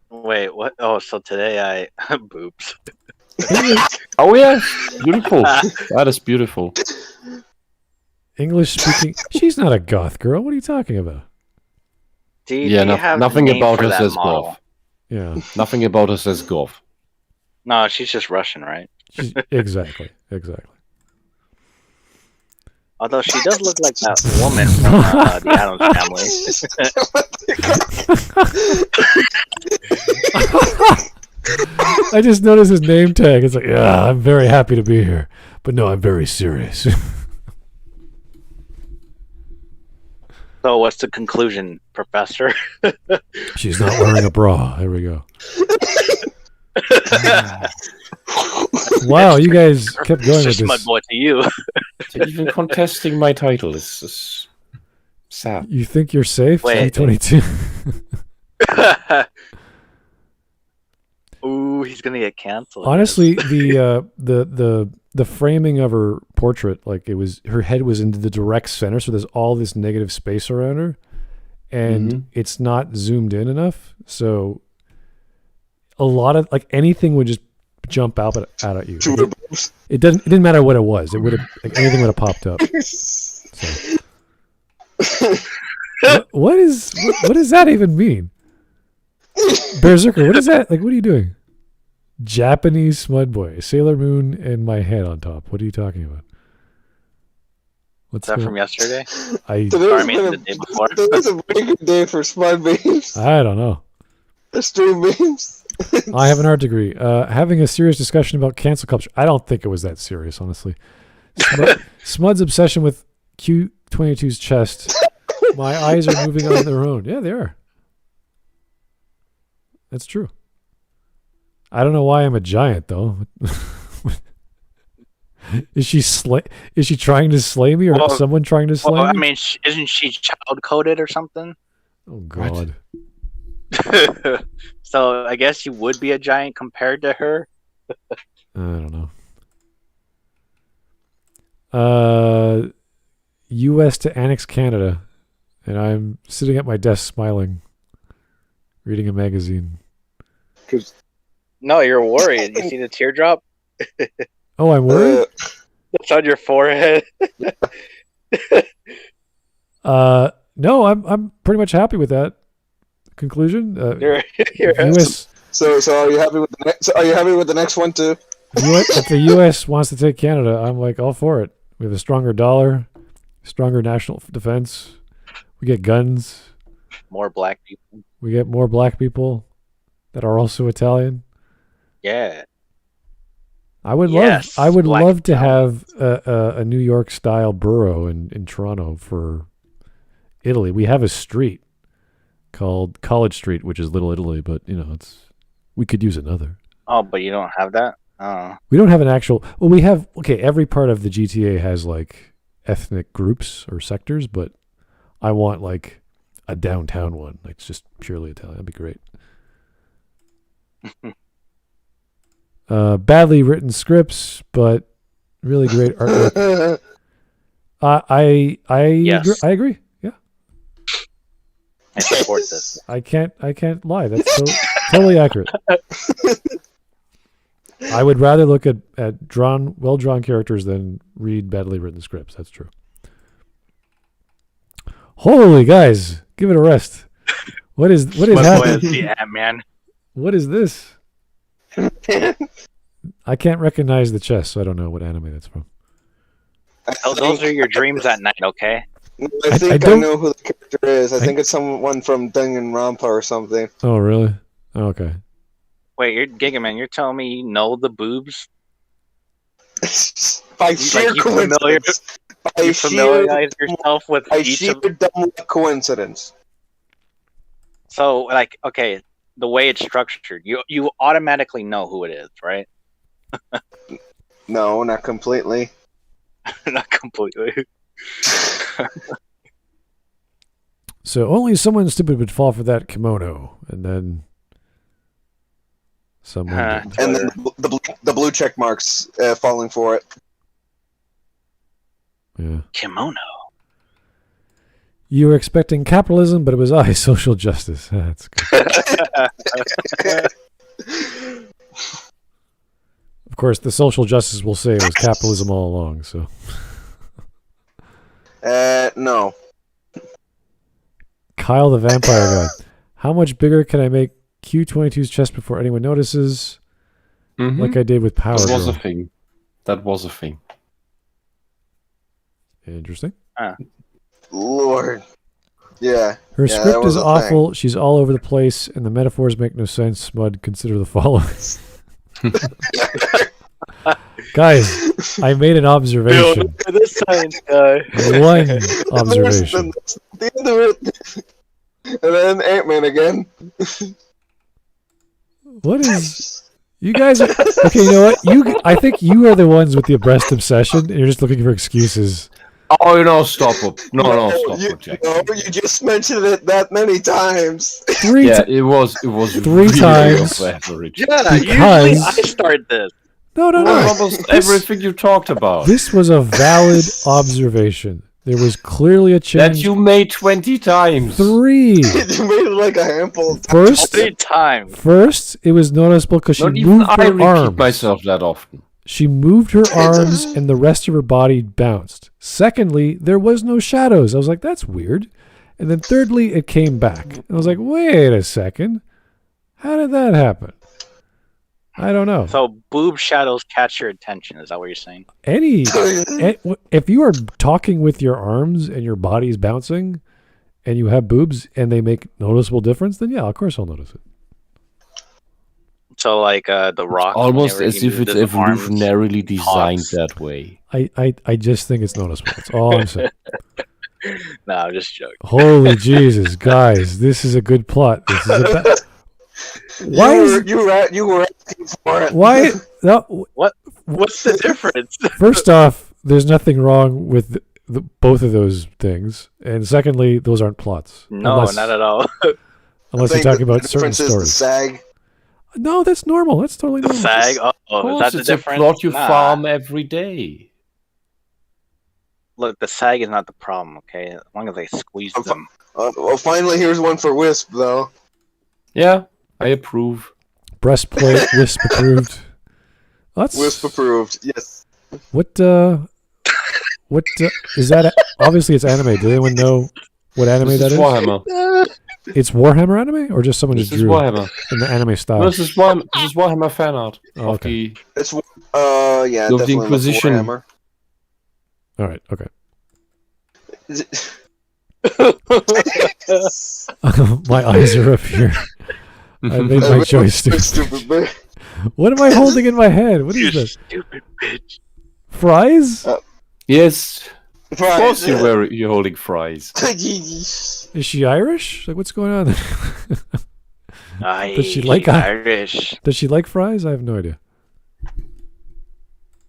Wait, what? Oh, so today I boobs. Oh yeah, beautiful. That is beautiful. English speaking. She's not a goth girl. What are you talking about? Nothing about her says goth. Yeah, nothing about her says goth. No, she's just Russian, right? Exactly. Although she does look like that woman from the Addams Family. I just noticed his name tag. It's like, yeah, I'm very happy to be here, but no, I'm very serious. So what's the conclusion, Professor? She's not wearing a bra. There we go. Wow, you guys kept going with this. Mud boy to you. Even contesting my title is sad. You think you're safe? Wait. 22. Ooh, he's gonna get canceled. Honestly, the framing of her portrait, like her head was into the direct center, so there's all this negative space around her, and it's not zoomed in enough. So a lot of anything would just jump out at you. It didn't matter what it was. It would have anything would have popped up. So. What does that even mean? Bearserker, what is that? What are you doing? Japanese Smudboy, Sailor Moon, and my head on top. What are you talking about? What's that from yesterday? The day before. Today's a very good day for Smud memes. I don't know. The stream memes. I have an art degree. Having a serious discussion about cancel culture. I don't think it was that serious, honestly. Smud's obsession with Q22's chest. My eyes are moving on their own. Yeah, they are. That's true. I don't know why I'm a giant though. Is she trying to slay me, or someone trying to slay me? I mean, isn't she child coded or something? Oh God. So I guess you would be a giant compared to her. I don't know. U.S. to annex Canada, and I'm sitting at my desk smiling, reading a magazine. No, you're worried. You see the teardrop? Oh, I'm worried? It's on your forehead. No, I'm pretty much happy with that conclusion. You're U.S. So are you happy with the next? Are you happy with the next one too? If the U.S. wants to take Canada, I'm like all for it. We have a stronger dollar, stronger national defense. We get guns. more black people. We get more black people that are also Italian. Yeah. I would Yes, love to black have a New York style borough in Toronto for Italy. We have a street called College Street, which is Little Italy, but we could use another. Oh, but you don't have that? Oh. We don't have an actual. Well, we have. Okay, every part of the GTA has like ethnic groups or sectors, but I want like a downtown one. Like it's just purely Italian. That'd be great. Badly written scripts, but really great artwork. I Yes. I agree. Yeah, I support this. I can't lie. That's totally accurate. I would rather look at well drawn characters than read badly written scripts. That's true. Holy guys, give it a rest. What is happening? Yeah, man. What is this? I can't recognize the chest, so I don't know what anime that's from. Oh, those are your dreams at night, okay? I think I don't- know who the character is. I think it's someone from Danganronpa or something. Oh, really? Oh, okay. Wait, you're Gigaman. You're telling me you know the boobs? By sheer you coincidence. By You sheer, familiarize yourself with by each sheer of. dumb luck coincidence. So, like, okay, the way it's structured, you automatically know who it is, right? No, not completely. Not completely. So only someone stupid would fall for that kimono, and then someone. didn't. And then the blue check marks falling for it. Yeah. Kimono. You were expecting capitalism, but it was social justice. That's good. Of course, the social justice will say it was capitalism all along. So. No. Kyle the Vampire God. How much bigger can I make Q22's chest before anyone notices? Mhm. Like I did with Power That was a Girl. thing. That was a thing. Interesting. Lord. Yeah. Her Yeah, that script was is a awful. She's all over the place, and the metaphors make no sense. Smud, consider the following. Guys, I made an observation. This science guy. One observation. The end of it. And then Ant-Man again. What is... You guys are... Okay, you know what? I think you are the ones with the breast obsession, and you're just looking for excuses. Oh, stop it. No, stop you, projecting. no, you just mentioned it that many times. Yeah, it was Three really times. of average. Yeah, usually Because- I start this. No. Almost everything you talked about. This was a valid observation. There was clearly a That change. you made 20 times. 3. You made it like a handful of times. First, 3 times. it was noticeable because she Not even moved I her repeat arms. myself that often. She moved her arms and the rest of her body bounced. Secondly, there was no shadows. I was like, that's weird. And then thirdly, it came back. And I was like, wait a second. How did that happen? I don't know. So boob shadows catch your attention. Is that what you're saying? If you are talking with your arms and your body is bouncing and you have boobs and they make noticeable difference, then yeah, of course I'll notice it. So like The Rock. Almost whenever as he if moved it's his arms, evolutionarily designed talks. that way. I just think it's noticeable. That's all I'm saying. No, I'm just joking. Holy Jesus, guys, this is a good plot. This is a You were asking for it. why? No, What's the difference? first off, there's nothing wrong with both of those things, and secondly, those aren't plots. No, not at all. Unless I you're think talking the about certain difference is the stories. sag. No, that's normal. That's totally The normal. sag. Of Oh, is course, that the it's a difference? plot you Nah. farm every day. Look, the sag is not the problem. Okay, as long as I squeeze them. Well, finally, here's one for Wisp, though. Yeah, I approve. Breastplate, Wisp approved. That's Wisp approved. Yes. what is that? Obviously, it's anime. Does anyone know What anime This that is is? Warhammer. It's Warhammer anime, or just someone This just is drew Warhammer. in the anime style? No, this is Warhammer fan art Oh, of okay. the It's yeah, Of the definitely looks Inquisition. Warhammer. All right. Okay. My eyes are up here. I made my choice. Stupid bitch. What am I holding in my head? What You is this? stupid bitch. Fries? Yes, of Fries, course yeah. you're holding fries. Is she Irish? Like, what's going on there? Does she like Irish? Does she like fries? I have no idea.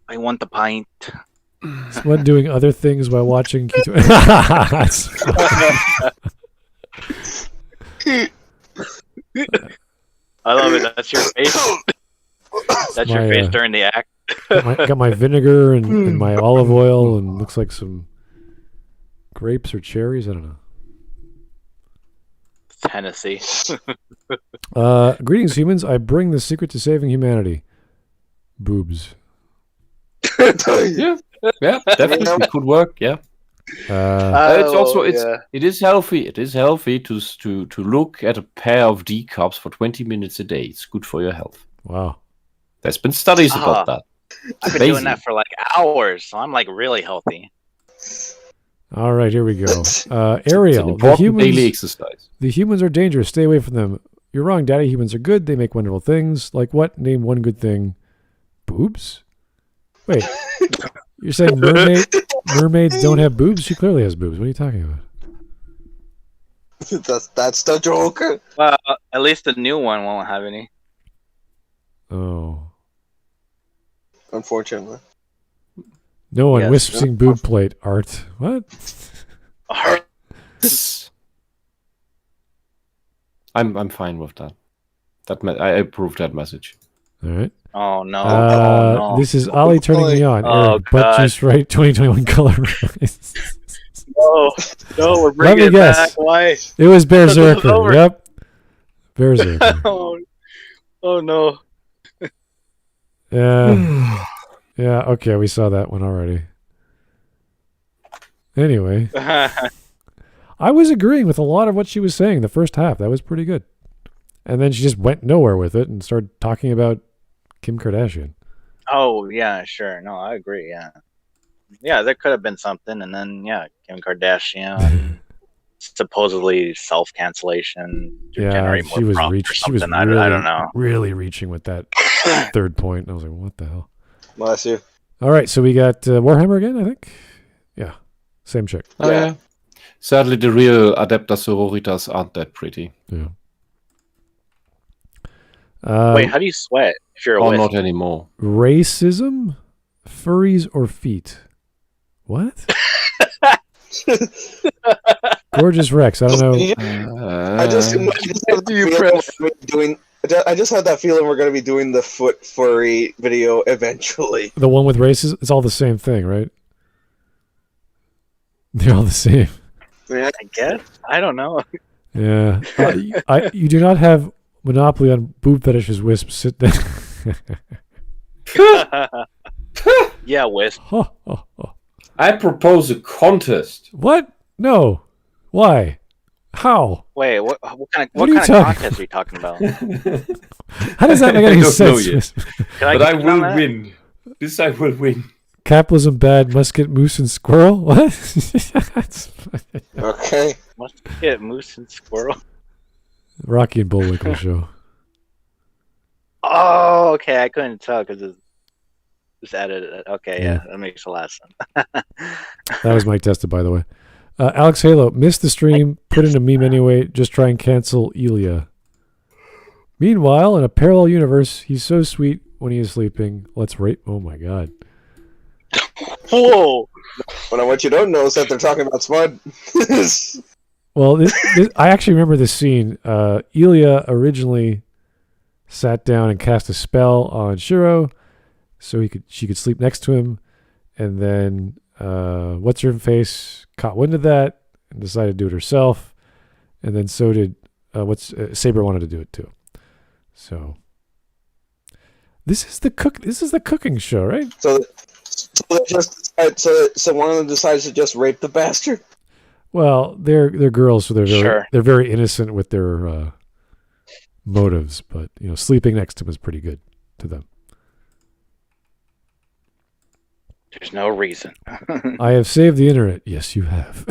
I want the pint. Someone doing other things while watching. That's I love it. That's your face. That's your My, face during the act. got my vinegar and my olive oil and looks like some grapes or cherries. I don't know. Tennessee. Greetings, humans. I bring the secret to saving humanity. Boobs. Yeah, definitely could work. Yeah, it's also it is healthy. It is healthy to look at a pair of D cups for 20 minutes a day. It's good for your health. Wow. There's been studies about that. I've been doing that for like hours, so I'm like really healthy. All right, here we go. Ariel, important daily exercise. The humans are dangerous. Stay away from them. You're wrong, Daddy. Humans are good. They make wonderful things. Like what? Name one good thing. Boobs? Wait. You're saying mermaids don't have boobs? She clearly has boobs. What are you talking about? That's the Joker. Well, at least the new one won't have any. Oh. Unfortunately. No one Yes. wisping boob plate art. What? I'm fine with that. I approve that message. All right. Oh no! Oh no! This is Ollie turning me on. Oh, Eric, butt God. juice right 2021 color. No, we're Let bringing me it guess. back. Why? It was This is Bearserker. over. Yep. Bearserker. Oh no! Yeah. Yeah, okay, we saw that one already. Anyway, I was agreeing with a lot of what she was saying the first half. That was pretty good. And then she just went nowhere with it and started talking about Kim Kardashian. Oh yeah, sure. No, I agree. Yeah, there could have been something, and then Kim Kardashian, supposedly self-cancellation to generate more she was profit or she was something. really, I don't know. really reaching with that third point. I was like, what the hell? Bless you. All right, so we got Warhammer again, I think. Yeah, same chick. Oh yeah. Sadly, the real Adepta Sororitas aren't that pretty. Yeah. Wait, how do you sweat if you're a Or wisp? not anymore. Racism, furries, or feet? What? Gorgeous Rex. I don't know. I just had that feeling we're going to be doing the foot furry video eventually. The one with races, it's all the same thing, right? They're all the same. Yeah. I guess. I don't know. Yeah. You do not have monopoly on boob fetishes, Wisp. Sit down. Yeah, wisp. I propose a contest. What? No. Why? How? Wait, what kind What of are you talking contest are you talking about? How does that make any I don't know sense? yet. Wisp? Can But I get in on will that? win. This I will win. Capitalism bad, musket, moose, and squirrel? What? That's Okay. Must get moose and squirrel. Rocky and Bullwinkle show. Oh, okay. I couldn't tell because it's just edited. Okay, Yeah. that makes a lot of sense. That was Mike Testa, by the way. Alex Halo, missed the stream, put in a meme anyway, just try and cancel Elia. Meanwhile, in a parallel universe, he's so sweet when he is sleeping. Let's rape. Oh my god. Whoa! But what you don't know is that they're talking about Smud. Well, I actually remember this scene. Elia originally sat down and cast a spell on Shiro so she could sleep next to him, and then what's her face caught wind of that and decided to do it herself, and then so did Saber wanted to do it too. So this is the cooking show, right? So one of them decides to just rape the bastard. Well, they're girls, so Sure. they're very innocent with their motives. But sleeping next to him is pretty good to them. There's no reason. I have saved the internet. Yes, you have.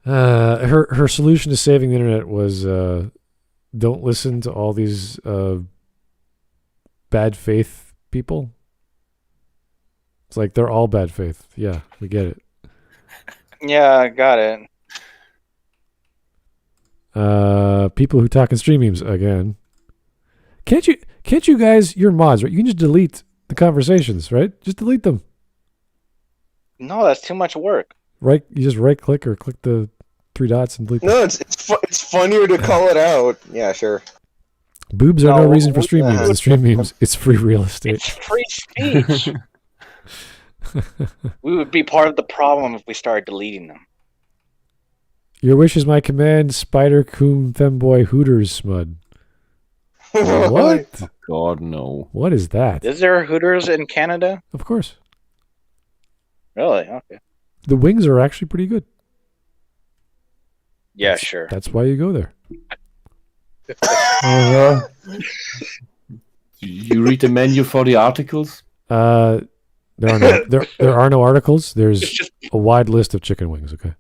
Her solution to saving the internet was don't listen to all these bad faith people. It's like they're all bad faith. Yeah, we get it. Yeah, I got it. People who talk in stream memes again. Can't you guys? You're mods, right? You can just delete the conversations, right? Just delete them. No, that's too much work. Right? You just right click or click the 3 dots and delete them. No, it's funnier to call it out. Yeah, sure. Boobs are no reason for stream memes. The stream memes, it's free real estate. It's free speech. We would be part of the problem if we started deleting them. Your wish is my command, Spider Coom Femboy Hooters Smud. What? God, no. What is that? Is there Hooters in Canada? Of course. Really? Okay. The wings are actually pretty good. Yeah, sure. That's why you go there. You read the menu for the articles? There are no articles. There's a wide list of chicken wings, okay?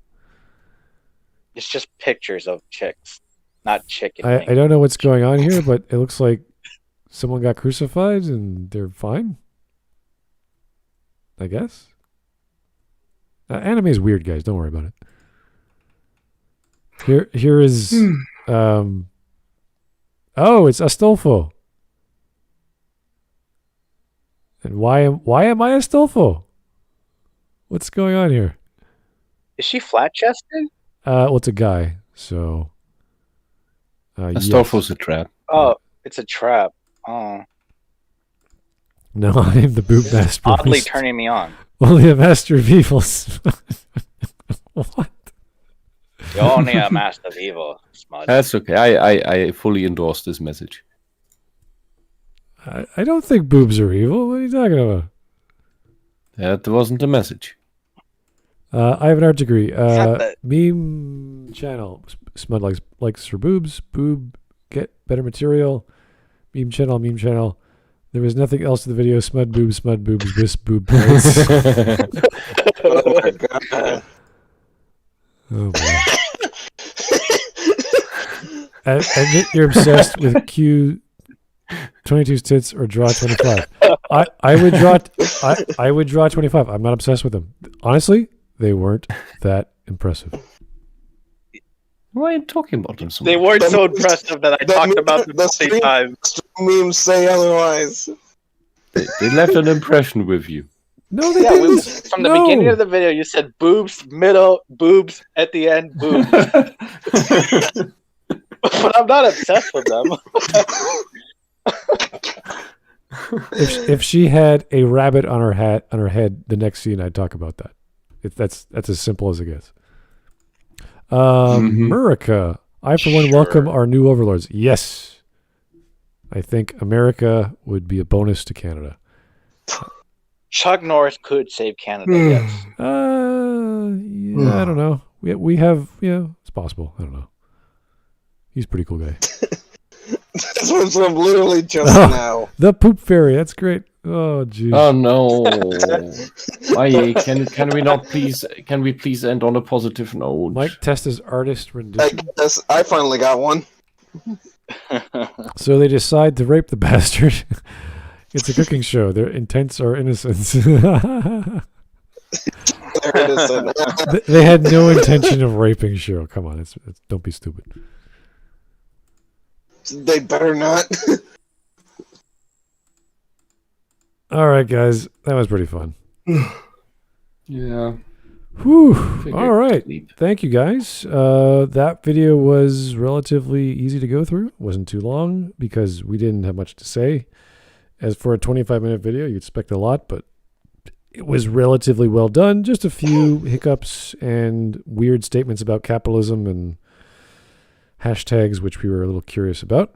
It's just pictures of chicks, not chicken. I don't know what's going on here, but it looks like someone got crucified and they're fine. I guess. Anime is weird, guys. Don't worry about it. Here is oh, it's Astolfo. And why am I Astolfo? What's going on here? Is she flat chested? Well, it's a guy, so Astolfo's a trap. Oh, it's a trap. Oh. No, I am the boob master. Oddly turning me on. Only a master of evils. What? You're only a master of evil, Smudge. That's okay. I fully endorse this message. I don't think boobs are evil. What are you talking about? That wasn't the message. I have an art degree. Meme channel. Smud likes for boobs. Boob get better material. Meme channel. There was nothing else to the video. Smud boobs, this boob plays. Oh my god. Oh boy. Admit you're obsessed with Q22's tits or draw 25. I would draw 25. I'm not obsessed with them. Honestly, they weren't that impressive. Why are you talking about them so much? They weren't so impressive that I talked about them the same time. Memes say otherwise. They left an impression with you. No, they didn't. From the beginning of the video, you said boobs, middle, boobs, at the end, boobs. But I'm not obsessed with them. If she had a rabbit on her head, the next scene I'd talk about that. That's as simple as it gets. America. I for one welcome our new overlords. Yes. I think America would be a bonus to Canada. Chuck Norris could save Canada, yes. Yeah, I don't know. We have, it's possible. I don't know. He's a pretty cool guy. That's what I'm literally just now. The poop fairy. That's great. Oh, geez. Oh no! Why can we not please? Can we please end on a positive note? Mike Testa's artist rendition. I finally got one. So they decide to rape the bastard. It's a cooking show. Their intents are innocence. They're innocent. They had no intention of raping Cheryl. Come on, don't be stupid. They better not. All right, guys, that was pretty fun. Yeah. Whew. All right. Thank you, guys. That video was relatively easy to go through. It wasn't too long because we didn't have much to say. As for a 25-minute video, you'd expect a lot, but it was relatively well done. Just a few hiccups and weird statements about capitalism and hashtags, which we were a little curious about.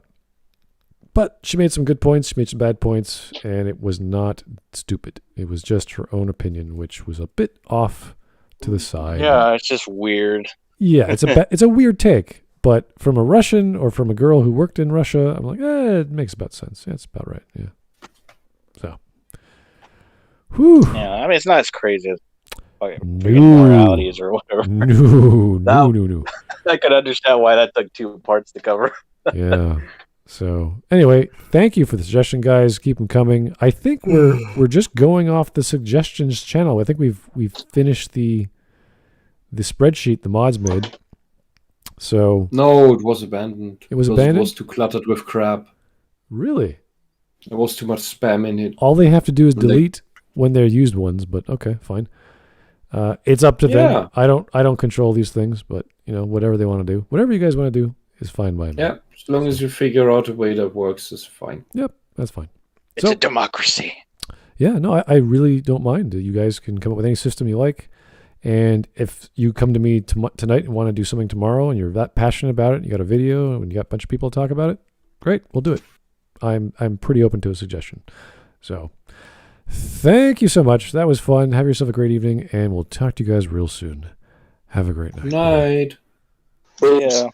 But she made some good points. She made some bad points, and it was not stupid. It was just her own opinion, which was a bit off to the side. Yeah, it's just weird. Yeah, it's a weird take. But from a Russian or from a girl who worked in Russia, I'm like, it makes about sense. Yeah, it's about right. Yeah. So. Whew. Yeah, I mean, it's not as crazy as fucking No. moralities or whatever. No. I could understand why that took 2 parts to cover. Yeah. So anyway, thank you for the suggestion, guys. Keep them coming. I think we're just going off the suggestions channel. I think we've finished the spreadsheet the mods made. So No, it was abandoned. It was because abandoned? It was too cluttered with crap. Really, There was too much spam in it. all they have to do is They- delete when they're used ones. But okay, fine. It's up to Yeah. them. I don't control these things, but whatever they want to do, whatever you guys want to do is fine by me. Yeah, as long as you figure out a way that works, is fine. Yep, that's fine. It's a democracy. Yeah, no, I really don't mind. You guys can come up with any system you like. And if you come to me tonight and want to do something tomorrow and you're that passionate about it, you got a video and you got a bunch of people to talk about it, great, we'll do it. I'm pretty open to a suggestion. So thank you so much. That was fun. Have yourself a great evening, and we'll talk to you guys real soon. Have a great night. Night. Yeah.